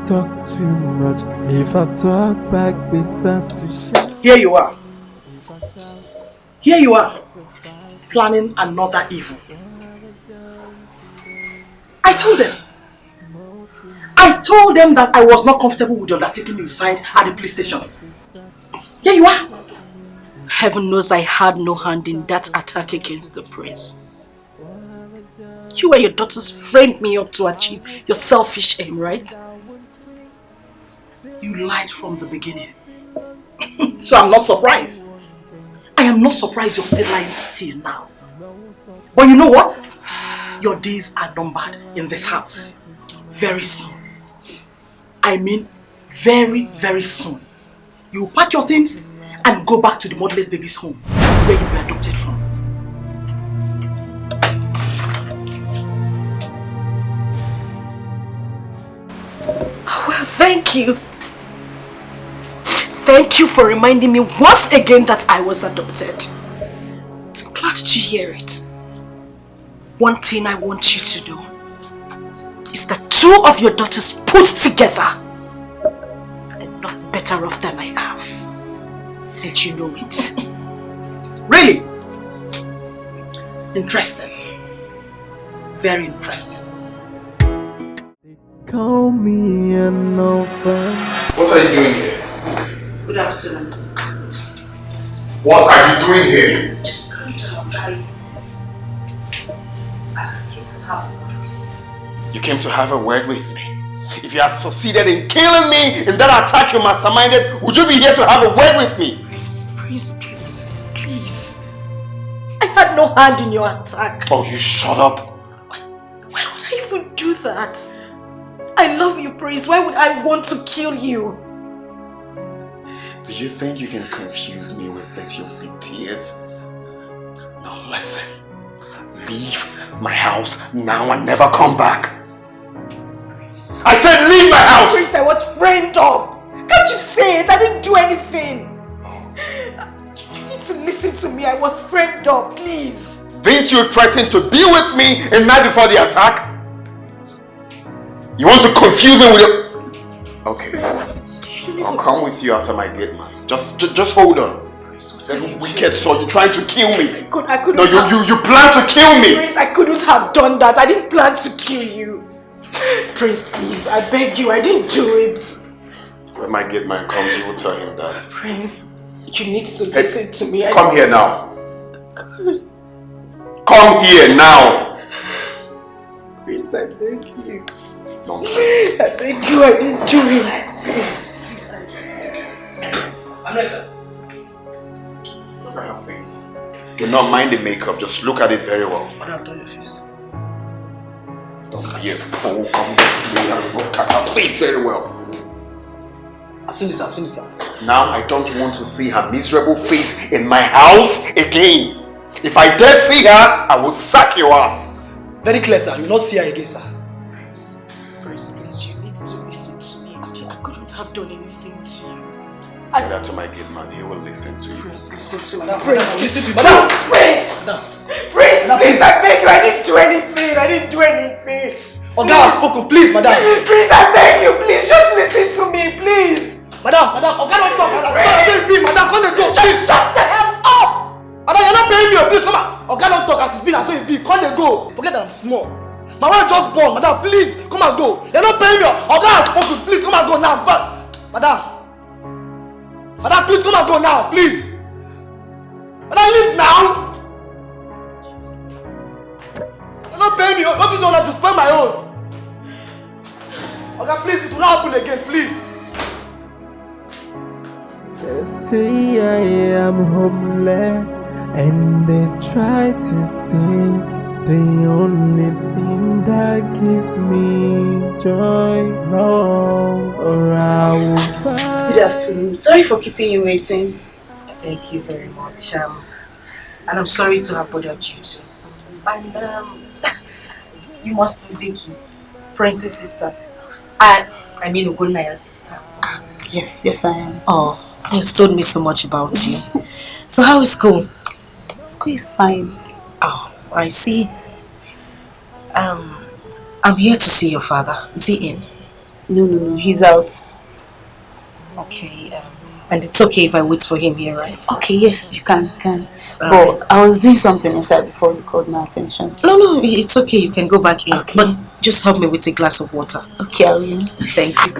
talk too much. If I talk back, they start to shout. Here you are. Here you are, planning another evil. I told them that I was not comfortable with the undertaking you signed at the police station. Here you are. Heaven knows I had no hand in that attack against the prince. You and your daughters framed me up to achieve your selfish aim, right? You lied from the beginning. So I'm not surprised. I am not surprised you're still lying till now. But you know what? Your days are numbered in this house. Very soon. I mean, very, very soon. You will pack your things and go back to the motherless baby's home where you were adopted from. Thank you. Thank you for reminding me once again that I was adopted. I'm glad to hear it. One thing I want you to know is that 2 of your daughters put together are not better off than I am. And you know it. Really? Interesting. Very interesting. Call me an orphan. What are you doing here? Good afternoon. What are you doing here? Just calm down, I came to have a word with you. You came to have a word with me. If you had succeeded in killing me in that attack you masterminded, would you be here to have a word with me? Please. I had no hand in your attack. Oh, you shut up. Why would I even do that? I love you, Prince. Why would I want to kill you? Do you think you can confuse me with this, your fake tears? Now listen. Leave my house now and never come back. I said leave my house! Prince, I was framed up. Can't you say it? I didn't do anything. You need to listen to me. I was framed up, please. Didn't you threaten to deal with me the night before the attack? You want to confuse me with your... Okay. I'll come with you after my gate, man. Just hold on. That wicked soul, you're trying to kill me. I couldn't. No, you plan to kill me. Prince, I couldn't have done that. I didn't plan to kill you. Prince, please, I beg you, I didn't do it. When my gate man comes, you will tell him that. Prince, you need to listen to me. Come here now. Come here now. Prince, I beg you. Nonsense. I beg you, I didn't do it. Vanessa. Look at her face. Do not mind the makeup, just look at it very well. Madam, turn your face. Don't be a fool, come this way and look at her face very well. I've seen it. Now I don't want to see her miserable face in my house again. If I dare see her, I will sack your ass. Very clear, sir. You will not see her again, sir. Prince, please, you need to listen to me. I couldn't have done anything to you. Tell that to my gate man, he will listen to you. Prince, listen to me. Madam, Prince, listen to me. Madam. Prince, please, I beg you, I didn't do anything. Oga has spoken, please, madam. Prince, I beg you, please, just listen to me, please. Madam, Oga don't talk, madam. Madam, come and go. Just shut the hell up. Madam, you're not paying me, please, come on. Oga don't talk as it's been, as so it be. Come and go. Forget that I'm small. My wife just born, madam, please, come and go. You're not paying me. Oga has spoken, please, come and go now. Madam, please, come and go now, please. Madam, leave now. You're not paying me. Not this one to spend my own. Okay, please, it will not happen again, please. They say I am homeless, and they try to take the only thing that gives me joy. No, or I will find. Good afternoon. Sorry for keeping you waiting. Thank you very much. And I'm sorry to have bothered you too. And you must be Vicky, Prince's sister. I mean Ogonaya's sister. Yes, I am. Oh, he has told me so much about you. So how is school? School is fine. Oh, I see. I'm here to see your father. Is he in? No, he's out. Okay, and it's okay if I wait for him here, right? Okay, yes, you can. But I was doing something inside before you called my attention. No, it's okay. You can go back in. Okay. But just help me with a glass of water. Okay, I will. Thank you.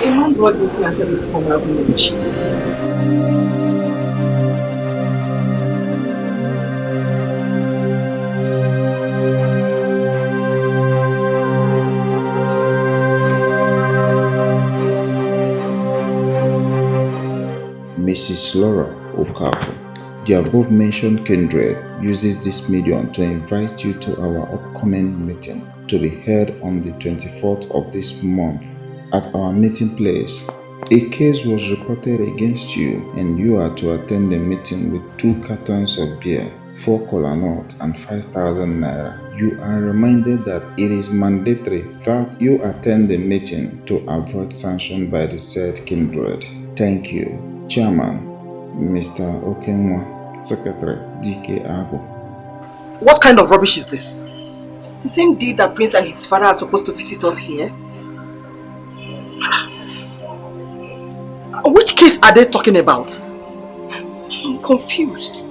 A man brought this and said it's from our village. Mrs. Laura Okafor, the above-mentioned kindred uses this medium to invite you to our upcoming meeting to be held on the 24th of this month at our meeting place, A case was reported against you and you are to attend the meeting with 2 cartons of beer, 4 kola nuts and 5,000 naira. You are reminded that it is mandatory that you attend the meeting to avoid sanction by the said kindred. Thank you. Chairman, Mr. Okenwa, Secretary, Dikeh Avo. What kind of rubbish is this? The same day that Prince and his father are supposed to visit us here? Which case are they talking about? I'm confused.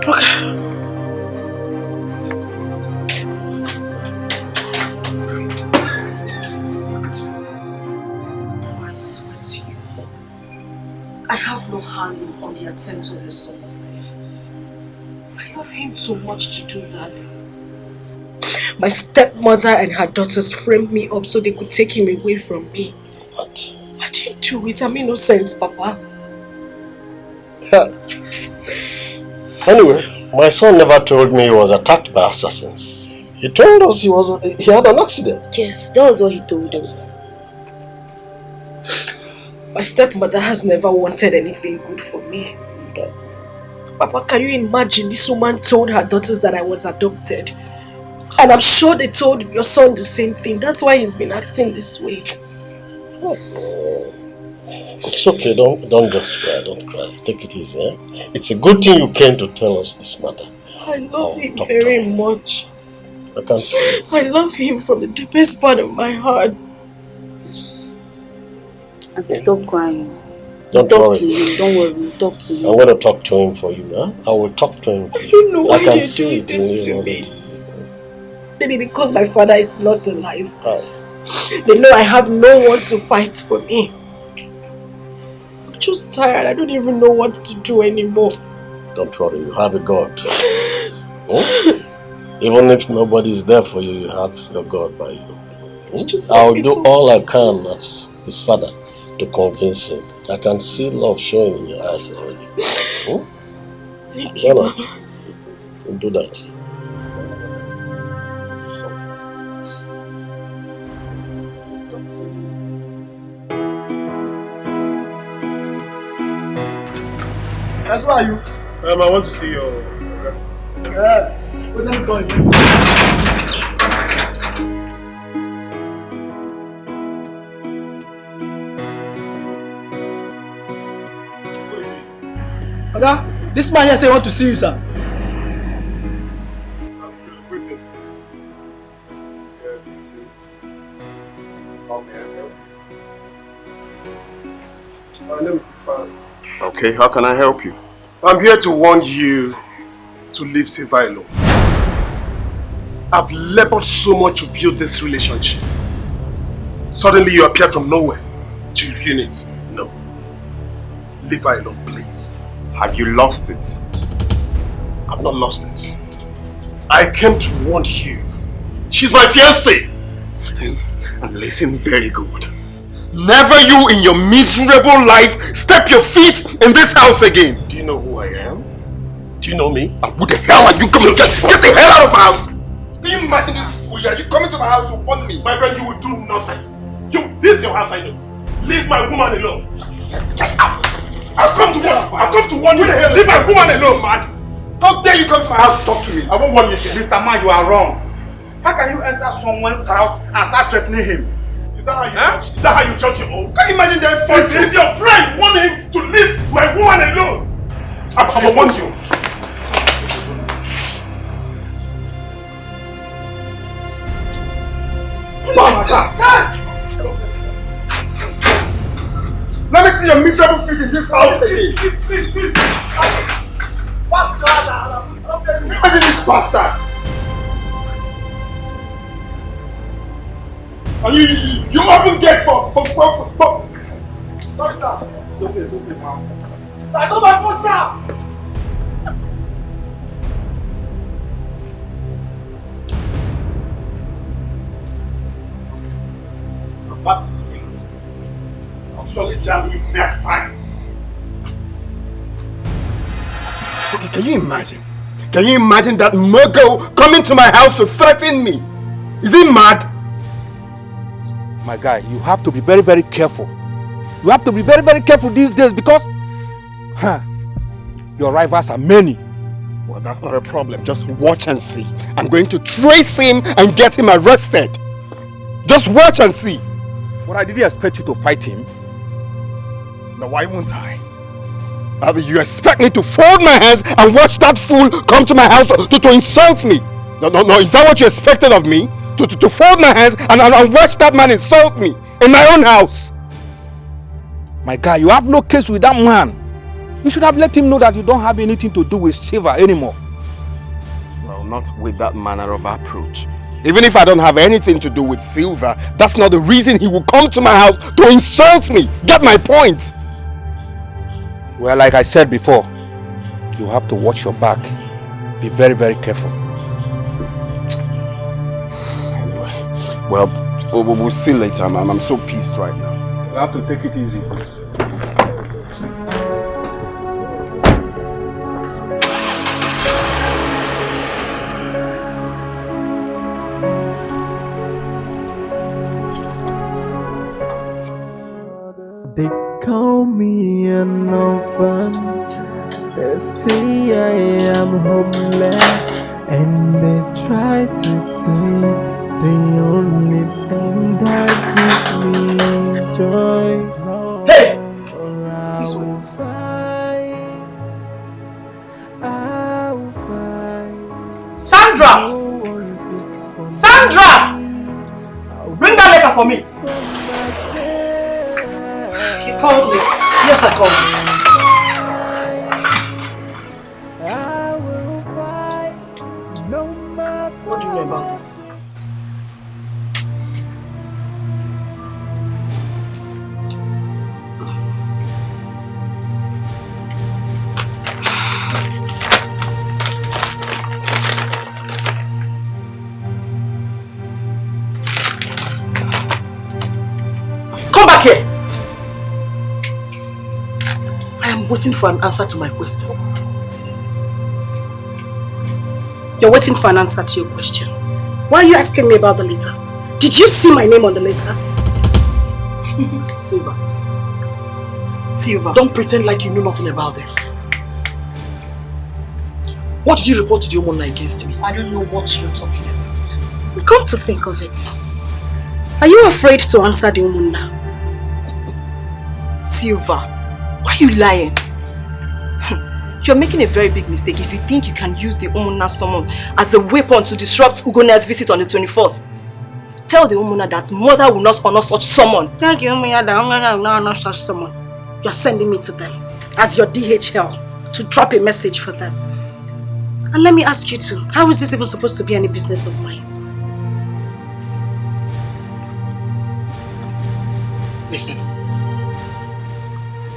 Okay. I swear to you, I have no hand on the attempt of your son's life. I love him so much to do that. My stepmother and her daughters framed me up so they could take him away from me. What? I didn't do it. I'm innocent, Papa. Anyway, my son never told me he was attacked by assassins. He told us he had an accident. Yes, that was what he told us. My stepmother has never wanted anything good for me. Papa, can you imagine this woman told her daughters that I was adopted? And I'm sure they told your son the same thing. That's why he's been acting this way. It's okay, don't just cry, don't cry. Take it easy, eh? It's a good thing you came to tell us this matter. I love him very much. I can see. I love him from the deepest part of my heart. And stop crying. Don't talk worry. to him. Don't worry. We'll talk to him. I'm going to talk to him for you, huh? I will talk to him for you. I don't know why I can you see do it this in to you. me. Maybe because my father is not alive. Oh. They know I have no one to fight for me. I'm just tired. I don't even know what to do anymore. Don't worry, you have a God. Even if nobody is there for you, you have your God by you. I'll do all I can as his father to convince him. I can see love showing in your eyes already. Thank you. We'll do that. That's why you. I want to see your. Yeah. Let me go. Oga, this man here say want to see you, sir. Okay, how can I help you? I'm here to warn you to leave Silva alone. I've labored so much to build this relationship. Suddenly you appeared from nowhere to ruin it. No. Leave her alone, please. Have you lost it? I've not lost it. I came to warn you. She's my fiancée. And listen very good. Never you in your miserable life step your feet in this house again. Do you know who I am? Do you know me? And who the hell are you coming to get? Get the hell out of my house! Can you imagine this fool? Are you coming to my house to warn me? My friend, you will do nothing. This is your house, I know. Leave my woman alone. Get out! I've come to warn you. Leave my woman alone, man. How dare you come to my house to talk to me? I won't warn you, Mr. Man, you are wrong. How can you enter someone's house and start threatening him? Is that how you judge? Is that how you judge your own? Can you imagine them fighting? If it's your friend, warn him to leave my woman alone. I'm gonna warn you. Let me see your miserable feet in this house again. Imagine this bastard. And you open gate for. Don't stop. Don't play, man. I know my phone now. Back to space. I'll surely jam you next time. Okay, can you imagine? Can you imagine that muggle coming to my house to threaten me? Is he mad? My guy, you have to be very, very careful. You have to be very, very careful these days because your rivals are many. Well, that's not a problem. Just watch and see. I'm going to trace him and get him arrested. Just watch and see. But I didn't expect you to fight him. Now why won't I? You expect me to fold my hands and watch that fool come to my house to insult me? No. Is that what you expected of me? To fold my hands and watch that man insult me in my own house? My guy, you have no case with that man. You should have let him know that you don't have anything to do with Silver anymore. Well, not with that manner of approach. Even if I don't have anything to do with Silver, that's not the reason he will come to my house to insult me. Get my point? Well, like I said before, you have to watch your back. Be very, very careful. Anyway, well, we'll see later. I'm so pissed right now. You have to take it easy. They call me an orphan. They say I am homeless, and they try to take the only thing that gives me joy. Hey! This way. Sandra! Sandra! Bring that letter for me. You called me. Yes, I called you. What do you know about this? Come back here! I am waiting for an answer to my question. You're waiting for an answer to your question. Why are you asking me about the letter? Did you see my name on the letter? Silver, don't pretend like you know nothing about this. What did you report to the Omona against me? I don't know what you're talking about. Come to think of it, are you afraid to answer the Omona? Silver, why are you lying? You're making a very big mistake if you think you can use the Omona summon as a weapon to disrupt Ugona's visit on the 24th. Tell the Omona that mother will not honor such summon. Tell the Omona that mother will not honor such summon. You're sending me to them as your DHL to drop a message for them. And let me ask you too, how is this even supposed to be any business of mine? Listen,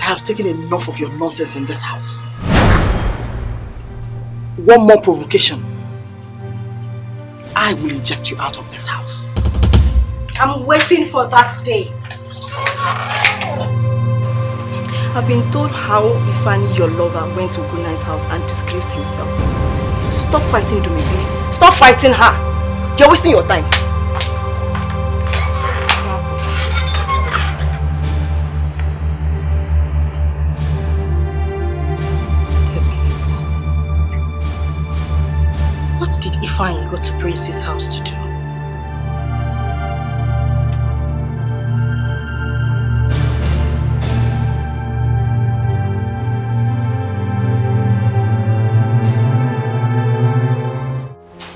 I have taken enough of your nonsense in this house. One more provocation, I will eject you out of this house. I'm waiting for that day. I've been told how Ifani, your lover, went to Ugona's house and disgraced himself. Stop fighting Dumibi. Stop fighting her. You're wasting your time. What did Ifeanyi go to Prince's house to do?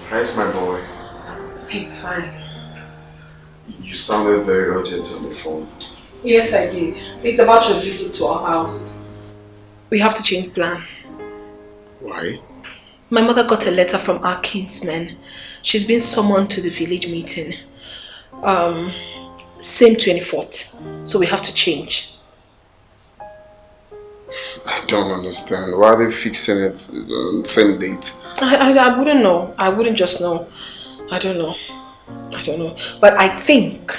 How's my boy? It's fine. You sounded very urgent on the phone. Yes, I did. It's about your visit to our house. We have to change plan. Why? My mother got a letter from our kinsman. She's been summoned to the village meeting. Same 24th. So we have to change. I don't understand. Why are they fixing it on the same date? I wouldn't know. I wouldn't just know. I don't know. But I think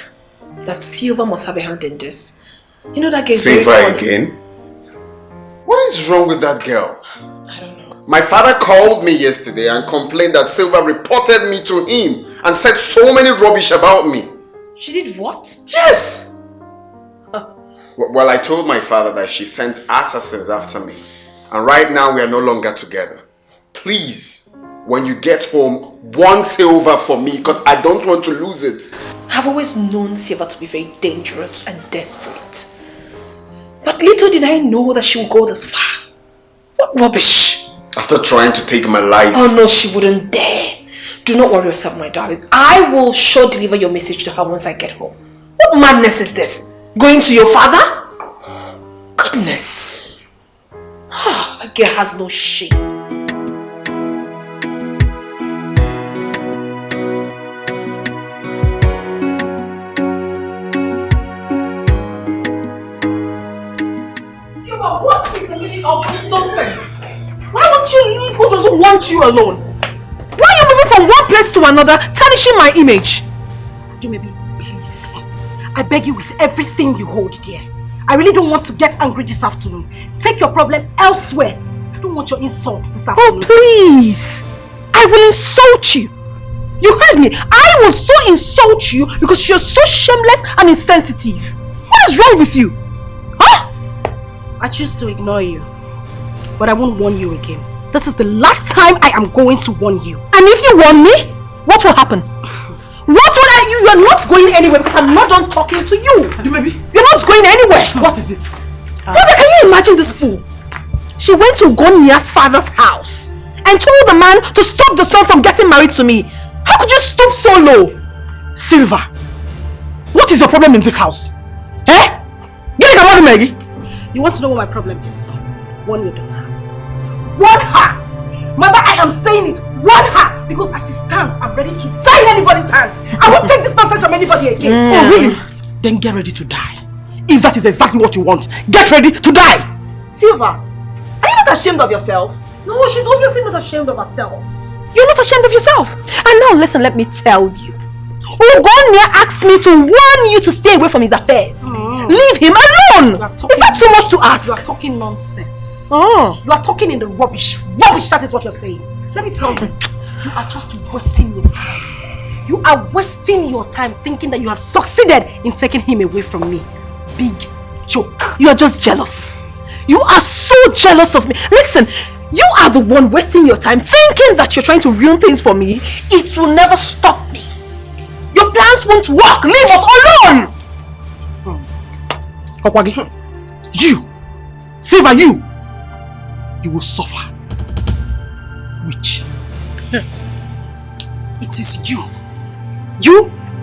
that Silver must have a hand in this. You know that girl. Silver again? What is wrong with that girl? I don't know. My father called me yesterday and complained that Silva reported me to him and said so many rubbish about me. She did what? Yes! Well, I told my father that she sent assassins after me. And right now we are no longer together. Please, when you get home, warn Silva for me because I don't want to lose it. I've always known Silva to be very dangerous and desperate. But little did I know that she would go this far. What rubbish! After trying to take my life. Oh no, she wouldn't dare. Do not worry yourself, my darling. I will sure deliver your message to her once I get home. What madness is this? Going to your father? Goodness. A girl has no shame. What is the meaning of this nonsense? Why won't you leave who doesn't want you alone? Why are you moving from one place to another, tarnishing my image? Maybe, please. I beg you with everything you hold dear. I really don't want to get angry this afternoon. Take your problem elsewhere. I don't want your insults this afternoon. Oh, please! I will insult you. You heard me. I will so insult you because you're so shameless and insensitive. What is wrong with you? Huh? I choose to ignore you. But I won't warn you again. This is the last time I am going to warn you. And if you warn me, what will happen? What will I? You are not going anywhere because I'm not done talking to you. You're not going anywhere. What is it? Mother, can you imagine this fool? She went to Gonia's father's house and told the man to stop the son from getting married to me. How could you stoop so low? Silva, what is your problem in this house? Eh? Get it, come Maggie. You want to know what my problem is? Warn your daughter. Warn her! Mother, I am saying it. Warn her! Because as it stands, I'm ready to die in anybody's hands. I won't take this nonsense from anybody again. Oh, really? Then get ready to die. If that is exactly what you want, get ready to die! Silva, are you not ashamed of yourself? No, she's obviously not ashamed of herself. You're not ashamed of yourself. And now listen, let me tell you. Ugonia asked me to warn you to stay away from his affairs. Leave him alone! Is that too much to ask? You are talking nonsense. You are talking in the rubbish. Rubbish, that is what you're saying. Let me tell you, you are just wasting your time. You are wasting your time thinking that you have succeeded in taking him away from me. Big joke. You are just jealous. You are so jealous of me. Listen, you are the one wasting your time thinking that you're trying to ruin things for me. It will never stop me. Your plans won't work. Leave us alone. Okwagi, you, Silva, you will suffer. Which? It is you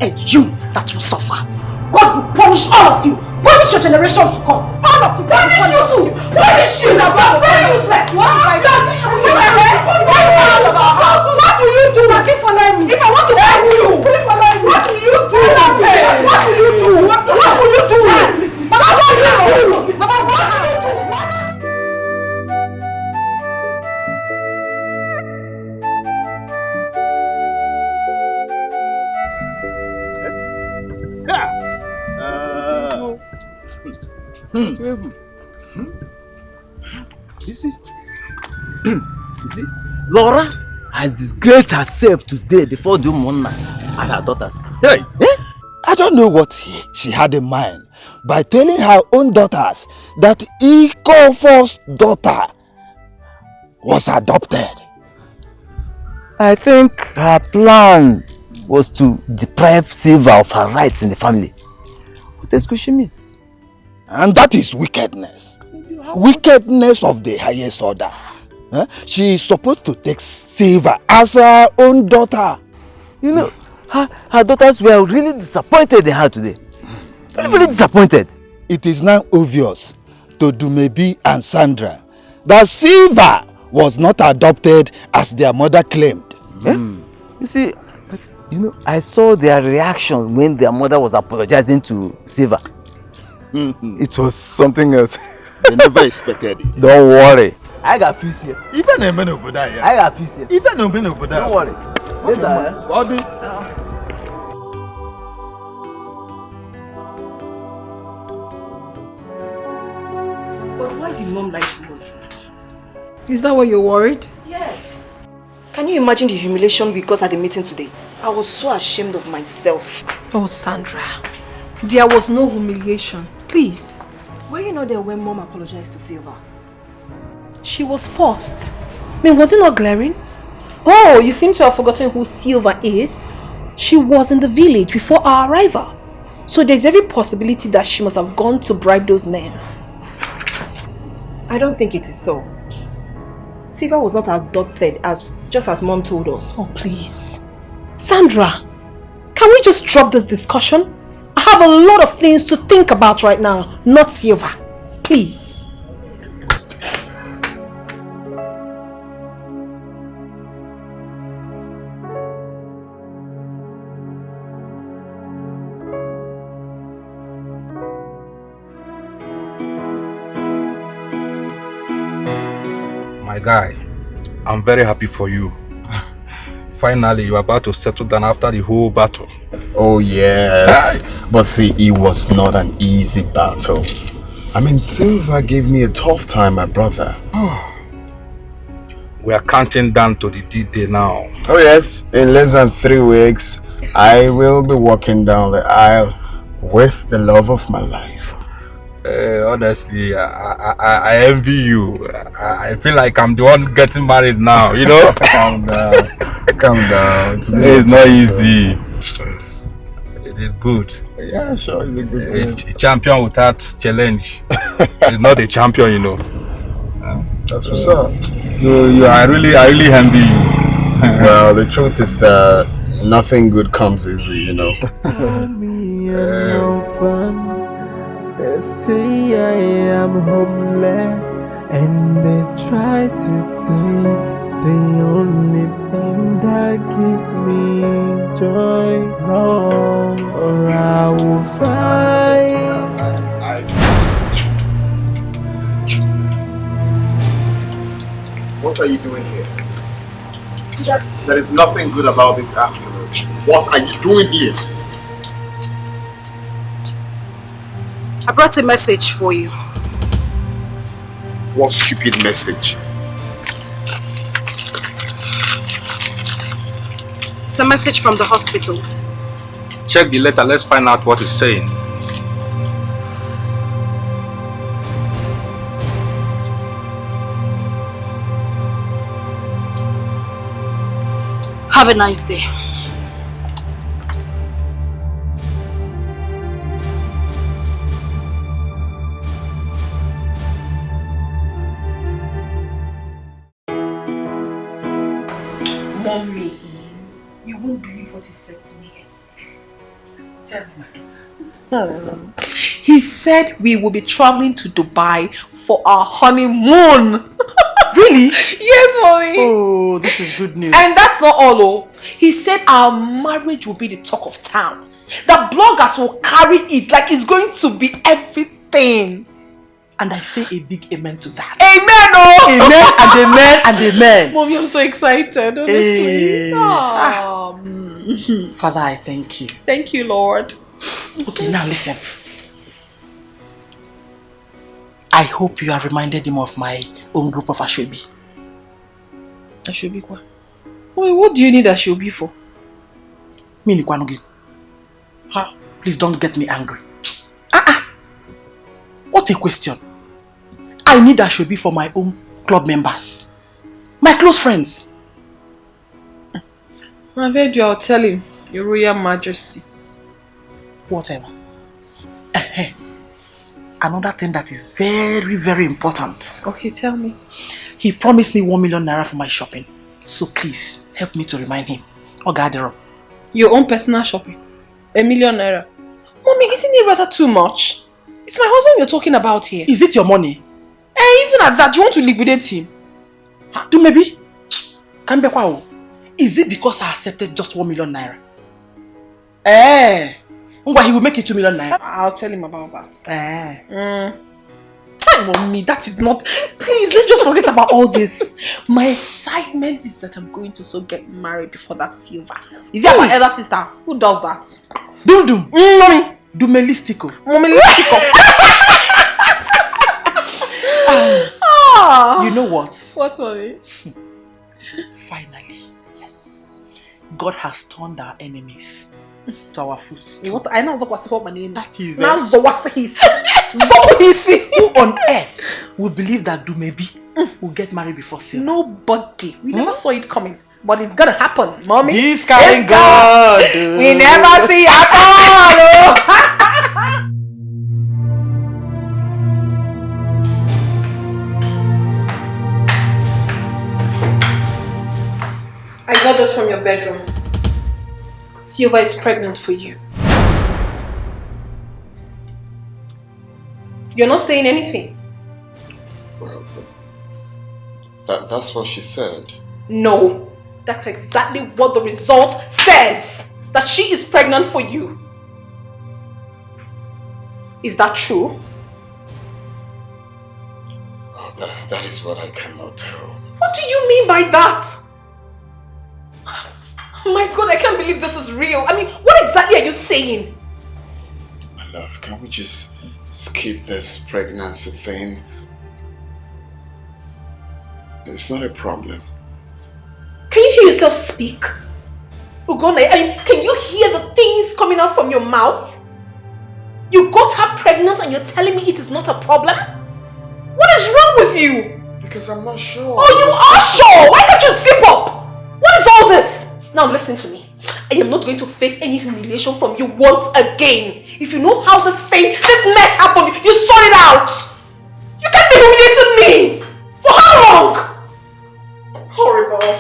and you that will suffer. God will punish all of you. Punish your generation to come. All of you. Punish you too. Punish you. What will you do? Keep following me. If I want to kill you, what will you do? What will you do? What will you do? What will you do? You see, Laura has disgraced herself today before the woman and her daughters. Hey, I don't know what she had in mind by telling her own daughters that Iko's daughter was adopted. I think her plan was to deprive Silva of her rights in the family. What else could she mean? And that is wickedness. Wickedness of the highest order. She is supposed to take Silva as her own daughter. You know, her daughters were really disappointed in her today. Really disappointed. It is now obvious to Dumebi and Sandra that Silva was not adopted as their mother claimed. You see, I saw their reaction when their mother was apologizing to Silva. It was something else. They never expected it. Don't worry. I got peace here. Even a man over there. I got peace here. Even a man over there. Don't worry. Later. But why did mom lie to us? Is that why you're worried? Yes. Can you imagine the humiliation we got at the meeting today? I was so ashamed of myself. Oh, Sandra. There was no humiliation. Please. Were you not there when Mom apologized to Silva? She was forced. I mean, was it not glaring? Oh, you seem to have forgotten who Silva is. She was in the village before our arrival. So there's every possibility that she must have gone to bribe those men. I don't think it is so. Silva was not abducted just as Mom told us. Oh, please. Sandra, can we just drop this discussion? I have a lot of things to think about right now, not Silva. Please. My guy, I'm very happy for you. Finally, you're about to settle down after the whole battle. Oh yes, but see, it was not an easy battle. I mean, Silva gave me a tough time, my brother. We are counting down to the D-Day now. Oh yes, in less than 3 weeks, I will be walking down the aisle with the love of my life. Honestly, I envy you. I feel like I'm the one getting married now, you know? Calm down. Calm down. It's not easy. It is good. Yeah, sure, it's a good A champion without challenge is not a champion, you know. That's what's up. I really envy you. Well, the truth is that nothing good comes easy, you know. They say I am hopeless, and they try to take the only thing that gives me joy. No, or I will fight. What are you doing here? There is nothing good about this afternoon. What are you doing here? I brought a message for you. What stupid message? It's a message from the hospital. Check the letter, let's find out what it's saying. Have a nice day. Mommy, you won't believe what he said to me yesterday. Tell me, my daughter. He said we will be traveling to Dubai for our honeymoon. Really? Yes, mommy. Oh, this is good news. And that's not all, oh. He said our marriage will be the talk of town. The bloggers will carry it like it's going to be everything. And I say a big amen to that. Amen, oh! Amen and amen and amen. Mommy, I'm so excited, honestly. Hey. Father, I thank you. Thank you, Lord. Okay, now listen. I hope you have reminded him of my own group of Ashobi. Ashobi kwa? Wait, what do you need Ashobi for? Me Nikwanugin. Huh? Please don't get me angry. What a question. I need Ashobi for my own club members. My close friends. I've heard you, I'll tell him. Your Royal Majesty. Whatever. Another thing that is very, very important. Okay, tell me. He promised me 1 million naira for my shopping. So please, help me to remind him. Ogadero. Your own personal shopping? 1 million naira? Mommy, isn't it rather too much? It's my husband you're talking about here. Is it your money? Even at that, you want to liquidate him? Do maybe? Is it because I accepted just 1 million naira? Why he will make it 2 million naira? I'll tell him about that. Mommy, that is not... Please, let's just forget about all this. My excitement is that I'm going to so get married before that Silva. Is that my elder sister? Who does that? Dum. Mommy. Dumelistiko. Mommy, Listiko. You You know what? What, mommy? Finally, yes. God has turned our enemies to our footstool. What I know what my name. That is now who on earth will believe that Dumebi will get married before Silver? Nobody. We never saw it coming. But it's gonna happen, mommy. This kind of God. We never see it all. I got this from your bedroom. Silva is pregnant for you. You're not saying anything. Well, that's what she said. No. That's exactly what the result says. That she is pregnant for you. Is that true? Oh, that is what I cannot tell. What do you mean by that? Oh my God, I can't believe this is real. I mean, what exactly are you saying? My love, can we just skip this pregnancy thing? It's not a problem. Can you hear yourself speak? Ugone, I mean, can you hear the things coming out from your mouth? You got her pregnant and you're telling me it is not a problem? What is wrong with you? Because I'm not sure. Oh, you are sure? Why can't you zip up? What is all this? Now listen to me. I am not going to face any humiliation from you once again. If you know how this mess happened, you sort it out. You can't be humiliating me. For how long? Horrible.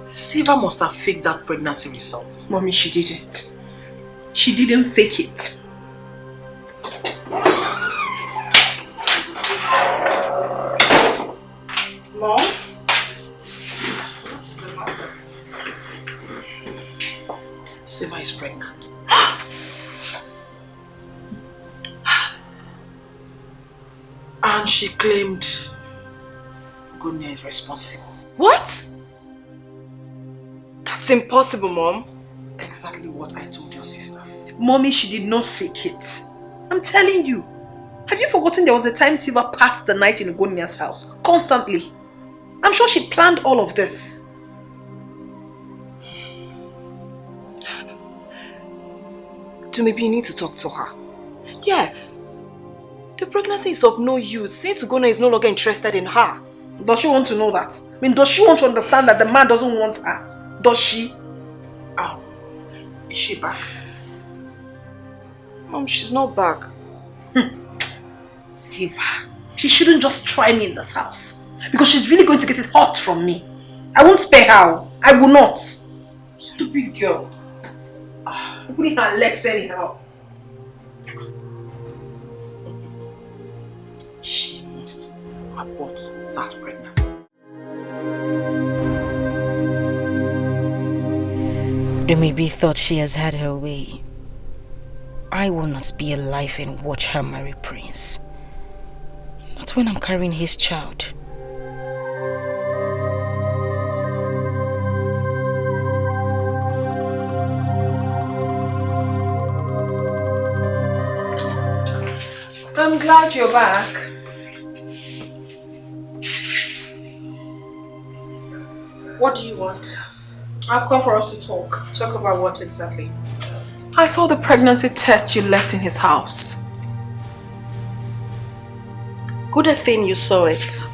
Silva must have faked that pregnancy result. Mommy, she didn't. She didn't fake it. Mom? What is the matter? Silva is pregnant. And she claimed Gunya is responsible. What? That's impossible, Mom. Exactly what I told your sister. Mommy, she did not fake it. I'm telling you. Have you forgotten there was a time Silva passed the night in Ugonia's house? Constantly. I'm sure she planned all of this. Maybe you need to talk to her. Yes. The pregnancy is of no use since Ugona is no longer interested in her. Does she want to know that? I mean, does she want to understand that the man doesn't want her? Does she? Oh, is she back? Mom, she's not back. Silva, she shouldn't just try me in this house. Because she's really going to get it hot from me. I won't spare her. I will not. Stupid girl. Putting her legs anyhow. She must abort that pregnancy. Maybe thought she has had her way. I will not be alive and watch her marry Prince. Not when I'm carrying his child. I'm glad you're back. What do you want? I've come for us to talk. Talk about what exactly? I saw the pregnancy test you left in his house. Good thing you saw it.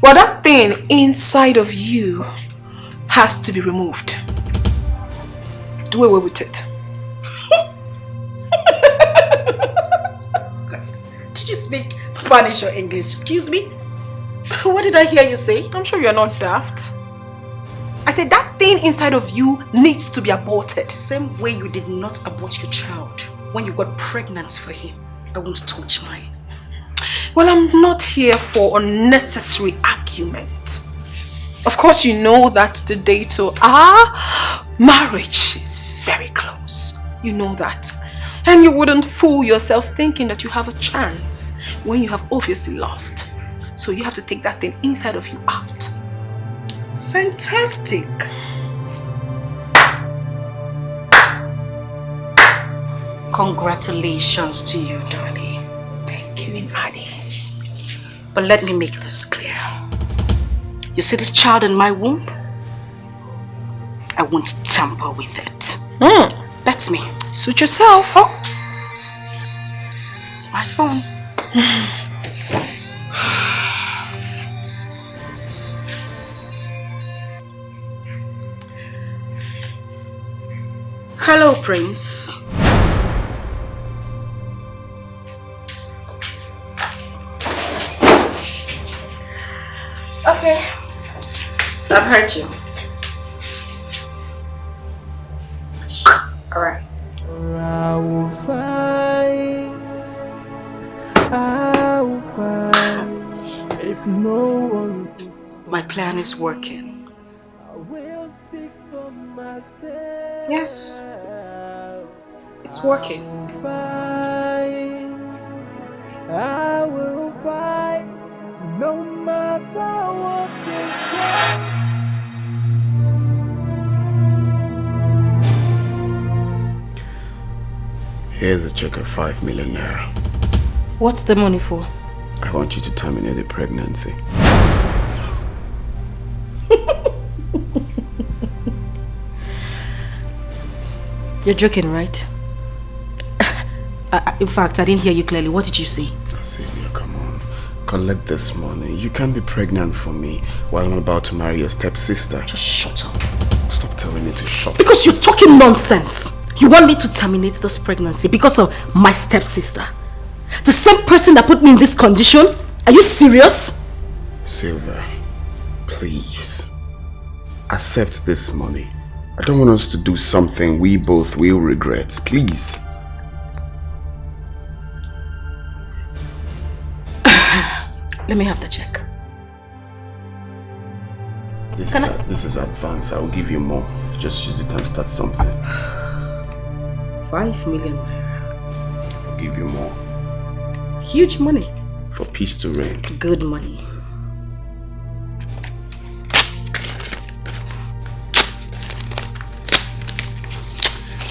Well, that thing inside of you has to be removed. Do away with it. Did you speak Spanish or English? Excuse me? What did I hear you say? I'm sure you're not daft. I said that thing inside of you needs to be aborted. Same way you did not abort your child when you got pregnant for him. I won't touch mine. Well, I'm not here for unnecessary argument. Of course, you know that the date to our marriage is very close. You know that. And you wouldn't fool yourself thinking that you have a chance when you have obviously lost. So you have to take that thing inside of you out. Fantastic. Congratulations to you, darling. Thank you, Ini. But let me make this clear. You see this child in my womb? I won't tamper with it. That's me. Suit yourself. Oh. It's my phone. Hello, Prince. Okay. I've heard you. Alright. I will fight if no one speaks. My plan is working. I will speak for myself. Yes. It's working. I will fight no matter what it takes. Here's a check of 5 million naira. What's the money for? I want you to terminate the pregnancy. You're joking, right? In fact, I didn't hear you clearly. What did you say? Sylvia, come on. Collect this money. You can't be pregnant for me while I'm about to marry your stepsister. Just shut up. Stop telling me to shut up. Because you're talking nonsense. You want me to terminate this pregnancy because of my stepsister? The same person that put me in this condition? Are you serious? Silver, please. Accept this money. I don't want us to do something we both will regret. Please. Let me have the check. This is advance. I'll give you more. Just use it and start something. 5 million. I'll give you more. Huge money. For peace to reign. Good money.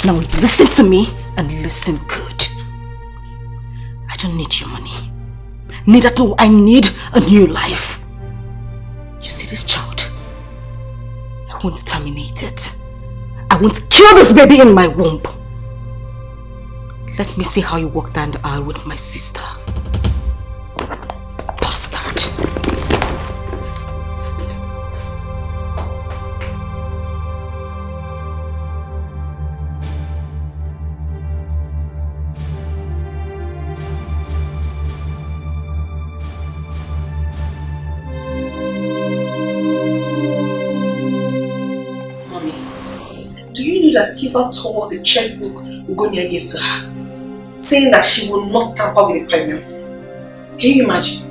Now listen to me and listen good. I don't need your money. Neither do I need a new life. You see this child? I won't terminate it. I won't kill this baby in my womb. Let me see how you walk down the aisle with my sister. Bastard. Mommy, do you know that Silva tore the checkbook Ugonia gave to her, saying that she will not tamper with the pregnancy? Can you imagine?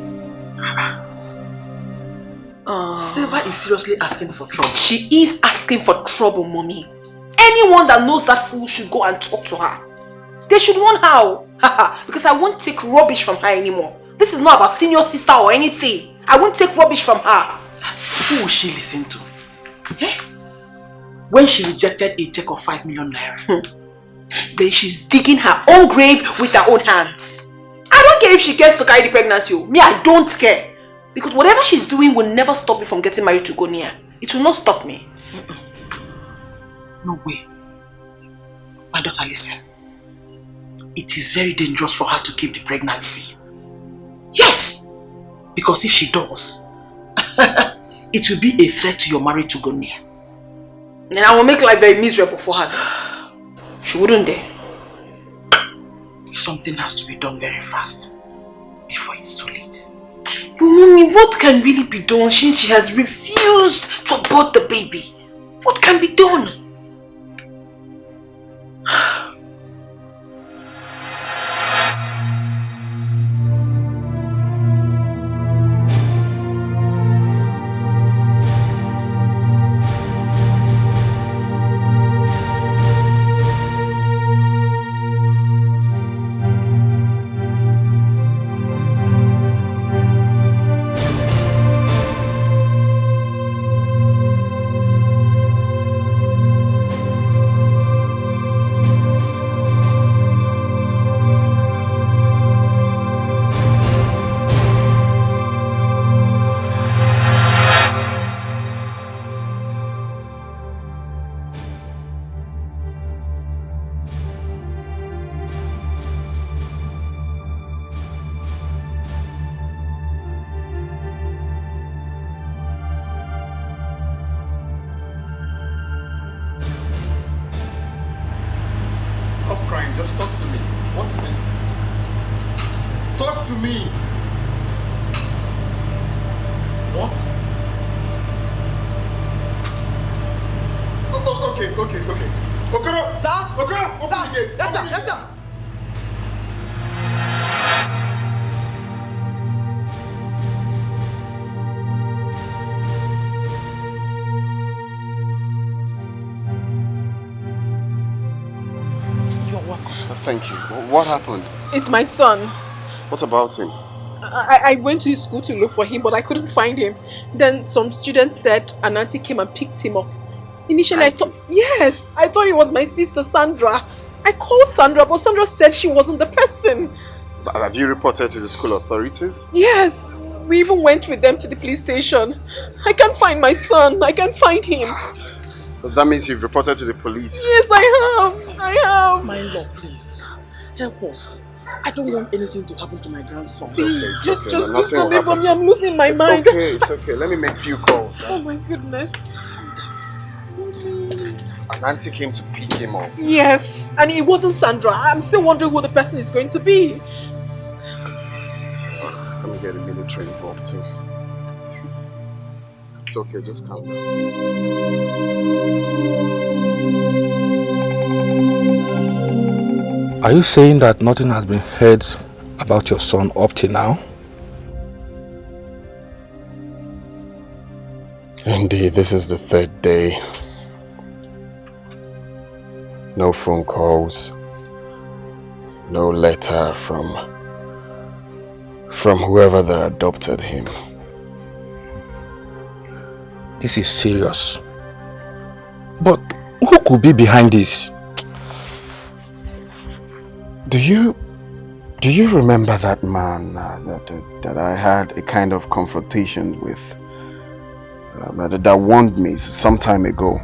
Silva is seriously asking for trouble. She is asking for trouble, Mommy. Anyone that knows that fool should go and talk to her. They should warn her. Because I won't take rubbish from her anymore. This is not about senior sister or anything. I won't take rubbish from her. Who will she listen to? Eh? When she rejected a check of 5 million naira. Then she's digging her own grave with her own hands. I don't care if she cares to carry the pregnancy. Me, I don't care. Because whatever she's doing will never stop me from getting married to Gonia. It will not stop me. No way. My daughter, listen. It is very dangerous for her to keep the pregnancy. Yes! Because if she does, it will be a threat to your marriage to Gonia. And I will make life very miserable for her. She wouldn't dare. Something has to be done very fast before it's too late. But Mommy, what can really be done since she has refused to abort the baby? What can be done? Just talk to me. What is it? Talk to me. What? Oh, okay. Okoro! Sir? Okoro! Open the gate! Yes, sir! Yes, sir! You're welcome. Thank you. What happened? It's my son. What about him? I went to his school to look for him, but I couldn't find him. Then some students said an auntie came and picked him up. Initially, I thought it was my sister Sandra. I called Sandra, but Sandra said she wasn't the person. Have you reported to the school authorities? Yes, we even went with them to the police station. I can't find my son. I can't find him. That means you've reported to the police? Yes, I have. My lord, please, help us. I don't want anything to happen to my grandson. Please, just do something for me. I'm losing my mind. It's okay. Let me make a few calls. Oh my goodness. An auntie came to pick him up. Yes, and it wasn't Sandra. I'm still wondering who the person is going to be. Let me get the military involved too. It's okay, just calm down. Are you saying that nothing has been heard about your son up till now? Indeed, this is the third day. No phone calls. No letter from whoever that adopted him. This is serious. But who could be behind this? Do you remember that man that I had a kind of confrontation with? That warned me some time ago.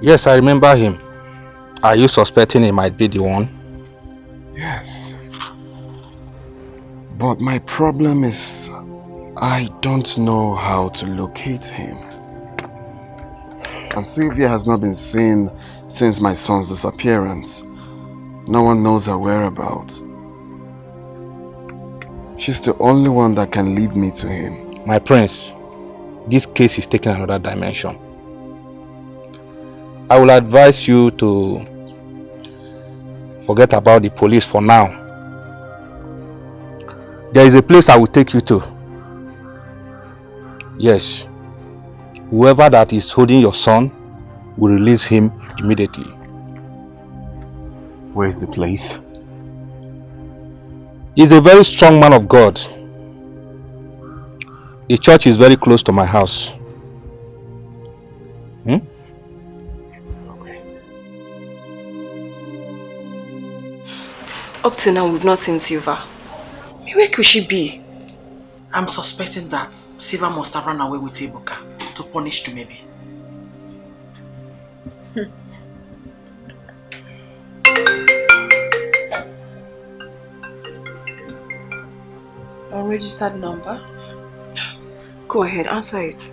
Yes, I remember him. Are you suspecting he might be the one? Yes. But my problem is I don't know how to locate him. And Sylvia has not been seen since my son's disappearance. No one knows her whereabouts. She's the only one that can lead me to him. My prince, this case is taking another dimension. I will advise you to forget about the police for now. There is a place I will take you to. Yes, whoever that is holding your son will release him immediately. Where is the place? He's a very strong man of God. The church is very close to my house. Up to now, we've not seen Silva. Where could she be? I'm suspecting that Silva must have run away with Ebuka to punish Tumebi. Unregistered number? Go ahead, answer it.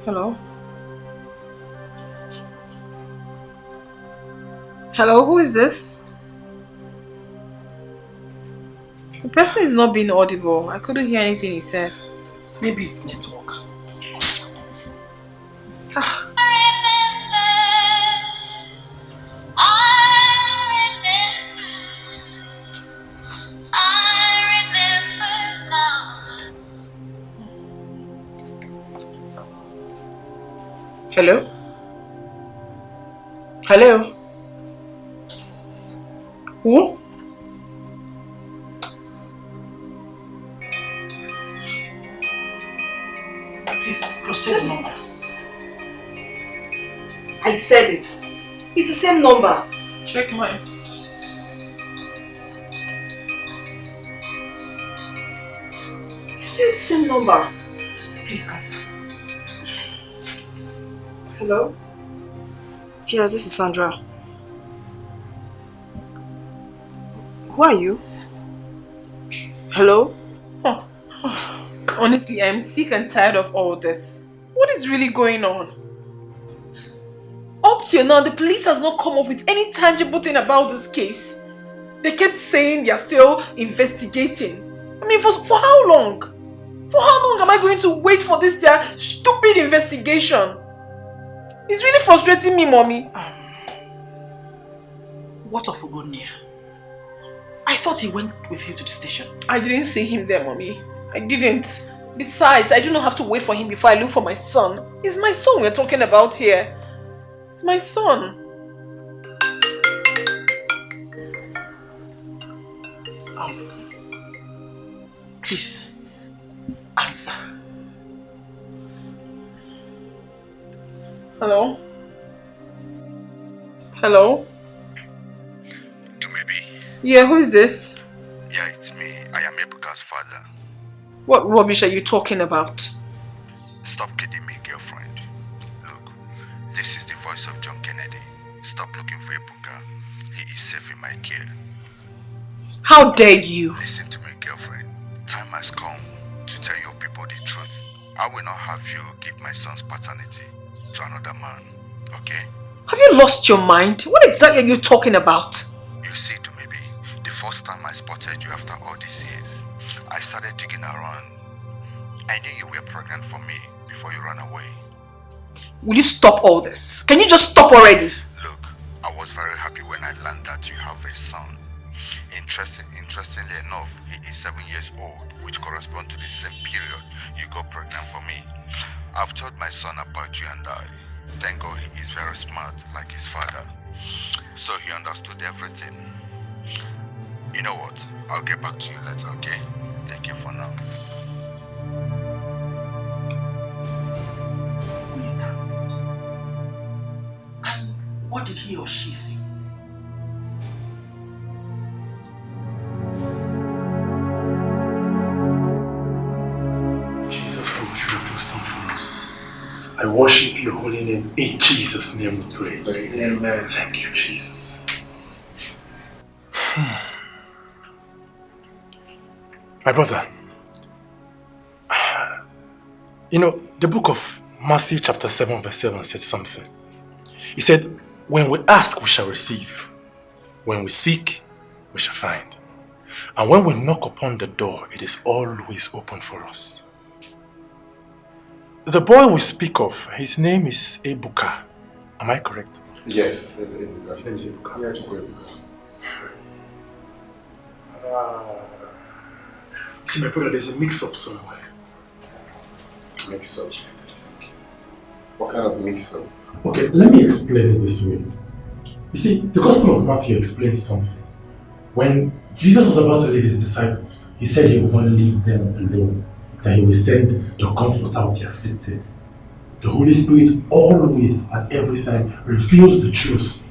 Hello? Hello, who is this? The person is not being audible. I couldn't hear anything he said. Maybe it's network. Hello? Hello? Who? Please, cross-check the number. I said it. It's the same number. Check mine. It's still the same number. Please answer. Hello? Yes, this is Sandra. Who are you? Hello? Honestly, I'm sick and tired of all this. What is really going on? Up till now, the police has not come up with any tangible thing about this case. They kept saying they are still investigating. I mean, for how long? For how long am I going to wait for this their stupid investigation? It's really frustrating me, Mommy. What of Ugonia? I thought he went with you to the station. I didn't see him there, Mommy. I didn't. Besides, I do not have to wait for him before I look for my son. It's my son we're talking about here. It's my son. Please, answer. Hello? Hello? Tumebi? Yeah, who is this? Yeah, it's me. I am Ebuka's father. What rubbish are you talking about? Stop kidding me, girlfriend. Look, this is the voice of John Kennedy. Stop looking for Ebuka. He is safe in my care. How dare you? Listen to me, girlfriend. Time has come to tell your people the truth. I will not have you give my son's paternity to another man, okay? Have you lost your mind? What exactly are you talking about? You see, Tumebi, the first time I spotted you after all these years, I started digging around. I knew you were pregnant for me before you ran away. Will you stop all this? Can you just stop already? Look, I was very happy when I learned that you have a son. Interestingly enough, he is 7 years old, which corresponds to the same period you got pregnant for me. I've told my son about you and I. Thank God he is very smart like his father. So he understood everything. You know what? I'll get back to you later, okay? Take care for now. Who is that? And what did he or she say? Jesus, for what you have just done for us. I worship your holy name. In Jesus' name we pray. Amen. Thank you, Jesus. My brother, you know, the book of Matthew chapter 7 verse 7 said something. He said, when we ask, we shall receive. When we seek, we shall find. And when we knock upon the door, it is always open for us. The boy we speak of, his name is Ebuka. Am I correct? Yes, his name is Ebuka. Yes. See, my brother, there's a mix-up somewhere. Mix-up? What kind of mix-up? Okay, let me explain it this way. You see, the Gospel of Matthew explains something. When Jesus was about to leave his disciples, he said he would not leave them alone, that he will send the Comforter with the afflicted. The Holy Spirit always and every time reveals the truth.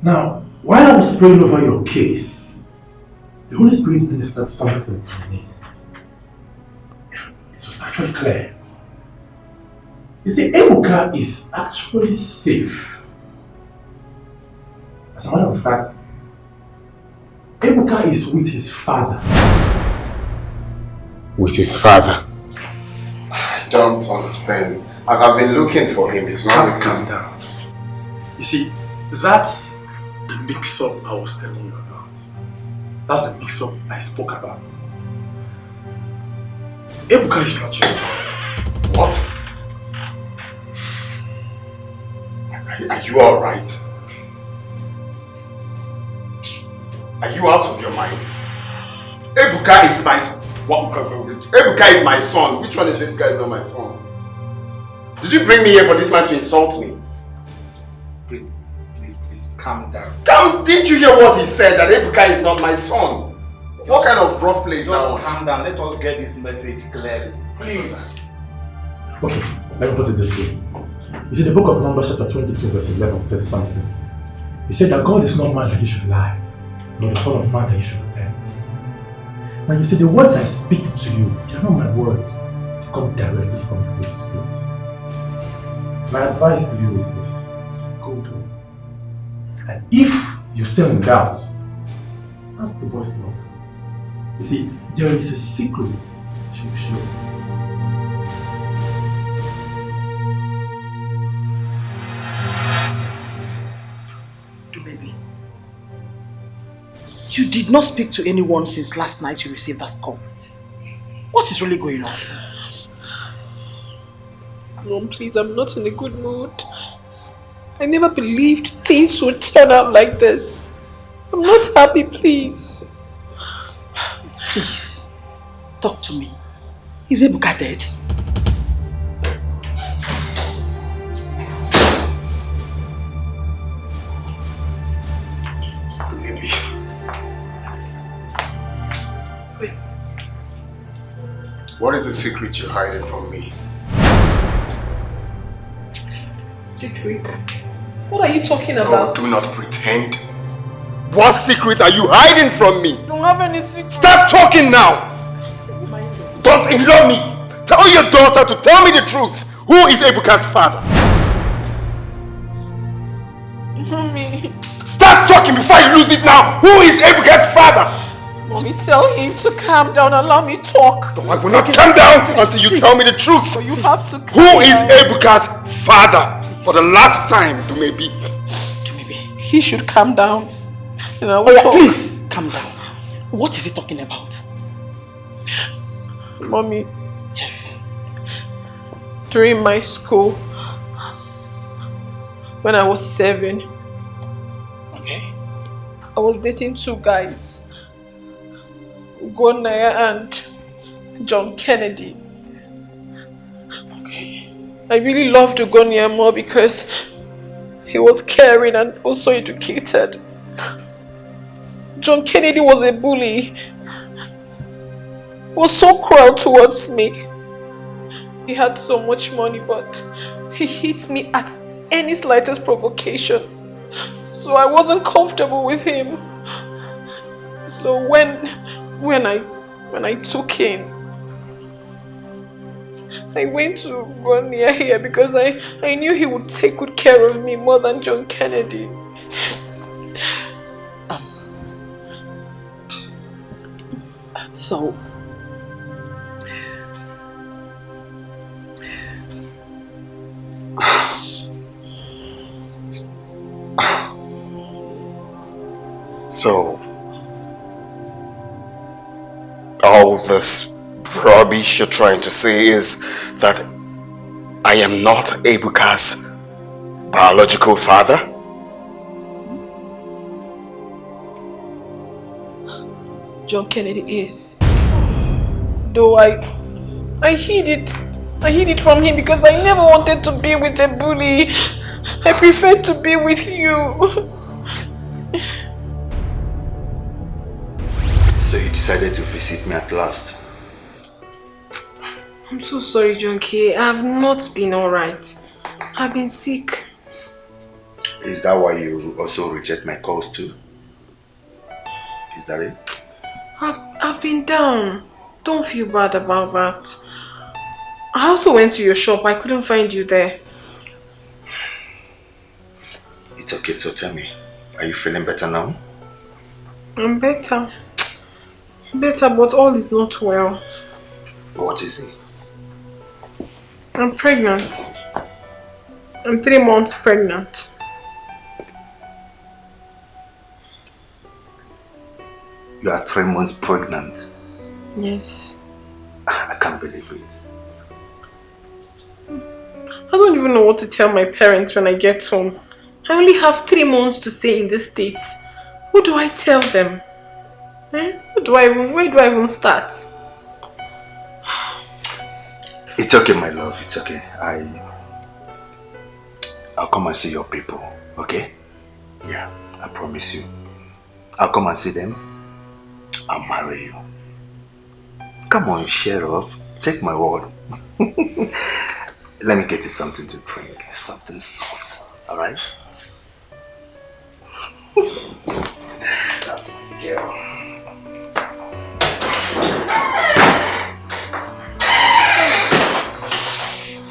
Now, while I was praying over your case, the Holy Spirit ministered something to me. It was actually clear. You see, Ebuka is actually safe. As a matter of fact, Ebuka is with his father. With his father? I don't understand. I've been looking for him. He's not with him. Calm down. You see, that's the mix-up I was telling you about. That's the mix-up I spoke about. Ebuka is not your son. What? Are you alright? Are you out of your mind? Ebuka is my... What? Ebuka is my son. Which one is Ebuka is not my son? Did you bring me here for this man to insult me? Please, calm down. Didn't you hear what he said? That Ebuka is not my son? What kind of rough play is that one? Calm down. Let us get this message clearly. Please. Okay, let me put it this way. You see, the book of Numbers chapter 22 verse 11 says something. He said that God is not man that he should lie, nor the son of man that he should repent. Now you see, the words I speak to you, they are not my words. They come directly from the Holy Spirit. My advice to you is this. Go to. And if you're still in doubt, ask the boy's mother. You see, there is a secret she will show us. You did not speak to anyone since last night you received that call. What is really going on? Mom, please, I'm not in a good mood. I never believed things would turn out like this. I'm not happy, please. Please, talk to me. Is Ebuka dead? Maybe. Please. What is the secret you're hiding from me? Secrets? What are you talking about? Oh, do not pretend. What secret are you hiding from me? I don't have any secrets. Stop talking now! Don't in-law me! Tell your daughter to tell me the truth. Who is Ebuka's father? Mommy. Stop talking before you lose it now! Who is Ebuka's father? Mommy, tell him to calm down. Allow me talk. No, I will not calm down until you tell me the truth. But you have to calm Who is down. Ebuka's father? For the last time, Dumebi. He should calm down. And I will Oh yeah, talk. please, calm down. What is he talking about? Mommy. Yes. During my school, when I was 7, okay, I was dating 2 guys, Naija and John Kennedy. Okay. I really loved Naija more because he was caring and also educated. John Kennedy was a bully. He was so cruel towards me. He had so much money, but he hit me at any slightest provocation. So I wasn't comfortable with him. So when I took in, I went to go near here because I knew he would take good care of me more than John Kennedy. So, all this rubbish you're trying to say is that I am not Ebuka's biological father? John Kennedy is. Though I hid it. I hid it from him because I never wanted to be with a bully. I preferred to be with you. So you decided to visit me at last? I'm so sorry, John K. I have not been alright. I've been sick. Is that why you also reject my calls too? Is that it? I've been down. Don't feel bad about that. I also went to your shop. I couldn't find you there. It's okay, so tell me, are you feeling better now? I'm better. Better, but all is not well. What is it? I'm pregnant. I'm 3 months pregnant. You are 3 months pregnant. Yes. I can't believe it. I don't even know what to tell my parents when I get home. I only have 3 months to stay in the States. What do I tell them? Where do I even start? It's okay, my love, it's okay. I'll come and see your people, okay? Yeah, I promise you. I'll come and see them. I'll marry you. Come on, Sheriff. Take my word. Let me get you something to drink. Something soft, alright? That's my girl.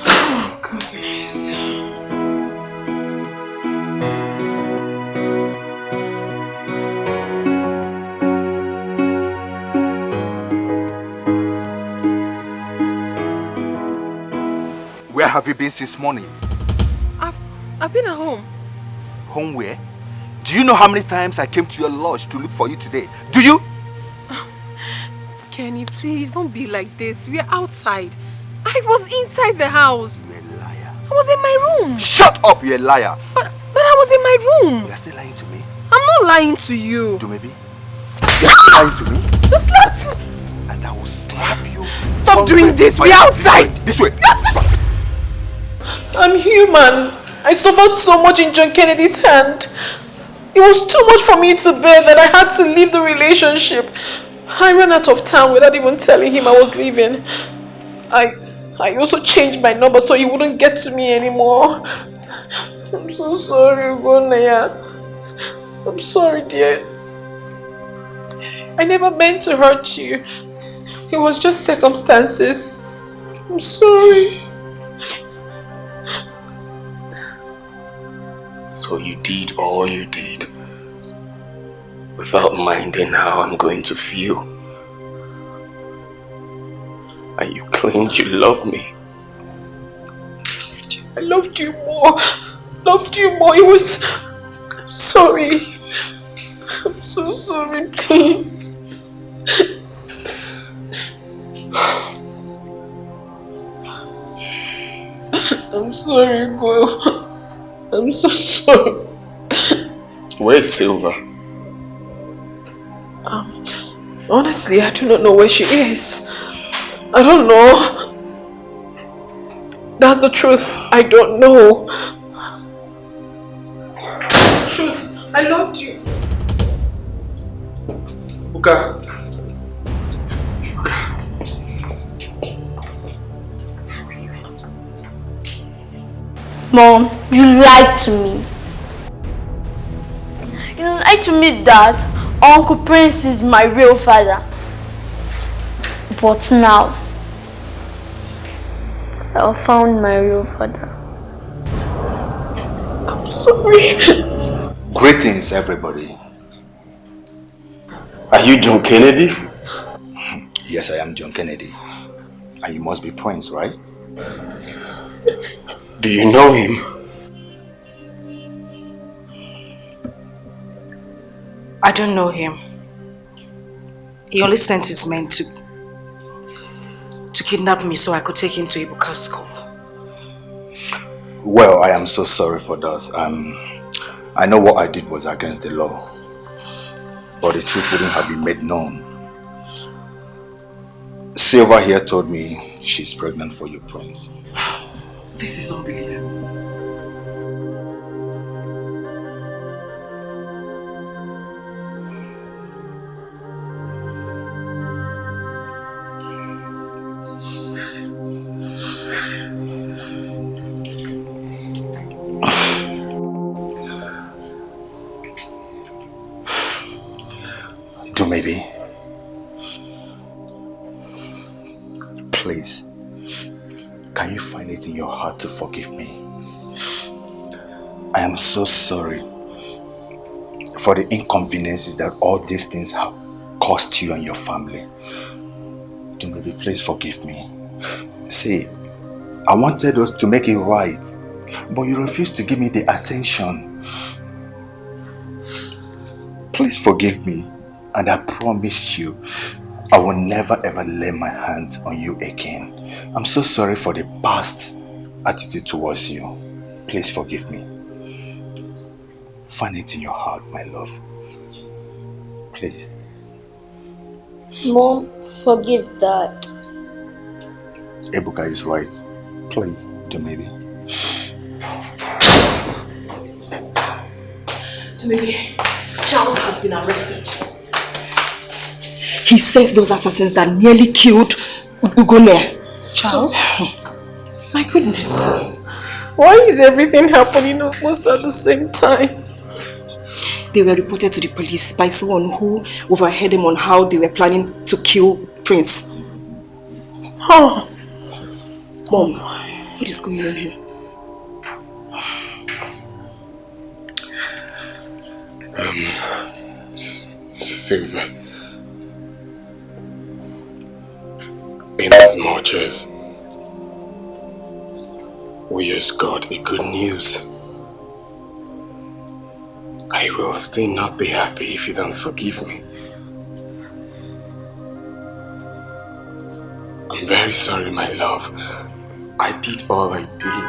Oh, goodness. Where have you been since morning? I've been at home. Home where? Do you know how many times I came to your lodge to look for you today? Do you? Kenny, please don't be like this. We are outside. I was inside the house. You're a liar. I was in my room. Shut up, you're a liar. But I was in my room. You're still lying to me. I'm not lying to you. Do maybe? You're still lying to me. You slapped me. And I will slap you. Stop doing this. We're outside. This way. I'm human. I suffered so much in John Kennedy's hand. It was too much for me to bear that I had to leave the relationship. I ran out of town without even telling him I was leaving. I also changed my number so he wouldn't get to me anymore. I'm so sorry, Gonaya. I'm sorry, dear. I never meant to hurt you. It was just circumstances. I'm sorry. So you did all you did without minding how I'm going to feel. And you claimed you love me. I loved you more. Loved you more. It was... I'm sorry. I'm so sorry, please. I'm sorry, girl. I'm so sorry. Where's Silver? Honestly, I do not know where she is. I don't know. That's the truth. I don't know. Truth. I loved you. Okay. Mom, you lied to me. You lied to me that Uncle Prince is my real father. But now, I have found my real father. I'm sorry. Greetings, everybody. Are you John Kennedy? Yes, I am John Kennedy. And you must be Prince, right? Do you know him? I don't know him. He only sent his men to kidnap me so I could take him to Ibuka's school. Well, I am so sorry for that. I know what I did was against the law, but the truth wouldn't have been made known. Silva here told me she's pregnant for you, Prince. This is unbelievable. Do maybe. Please. Can you find it in your heart to forgive me? I am so sorry for the inconveniences that all these things have cost you and your family. Do maybe please forgive me. See, I wanted us to make it right, but you refused to give me the attention. Please forgive me, and I promise you, I will never ever lay my hands on you again. I'm so sorry for the past attitude towards you. Please forgive me. Find it in your heart, my love. Please. Mom, forgive Dad. Ebuka is right. Please, do maybe. Maybe Charles has been arrested. He sent those assassins that nearly killed Ugone. Charles? My goodness. Why is everything happening almost at the same time? They were reported to the police by someone who overheard them on how they were planning to kill Prince. Oh. Mom, what is going on here? Silver. In as much as we just got the good news, I will still not be happy if you don't forgive me. I'm very sorry, my love. I did all I did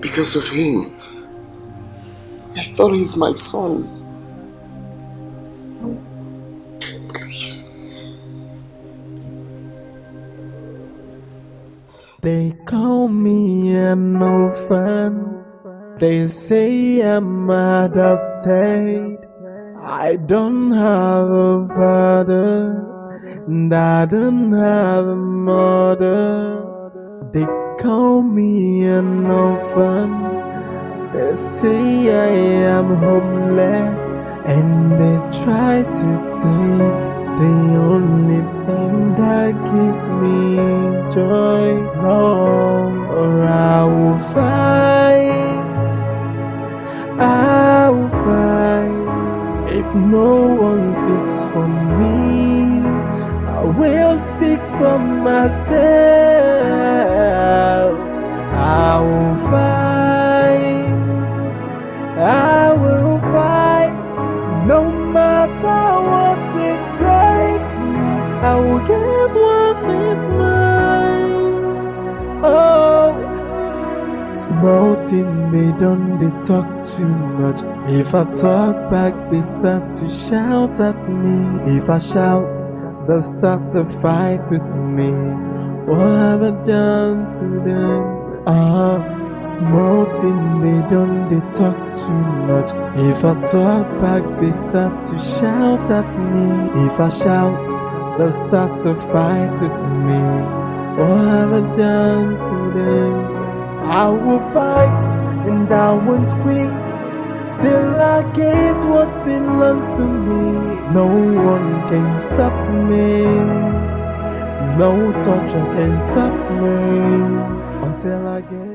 because of him. I thought he's my son. Please. They call me an orphan. They say I'm adopted. I don't have a father, and I don't have a mother. They call me an orphan. They say I am homeless, and they try to take the only thing that gives me joy. No, or I will fight. I will fight. If no one speaks for me, I will speak for myself. I will fight. I will fight. No matter what it takes me, I will get what is mine. Oh, small thing they don't, they talk too much. If I talk back, they start to shout at me. If I shout, they start to fight with me. What have I done to them? Small thing they don't, they talk too much. If I talk back, they start to shout at me. If I shout, they start to fight with me. What have I done to them? I will fight and I won't quit till I get what belongs to me. No one can stop me. No torture can stop me until I get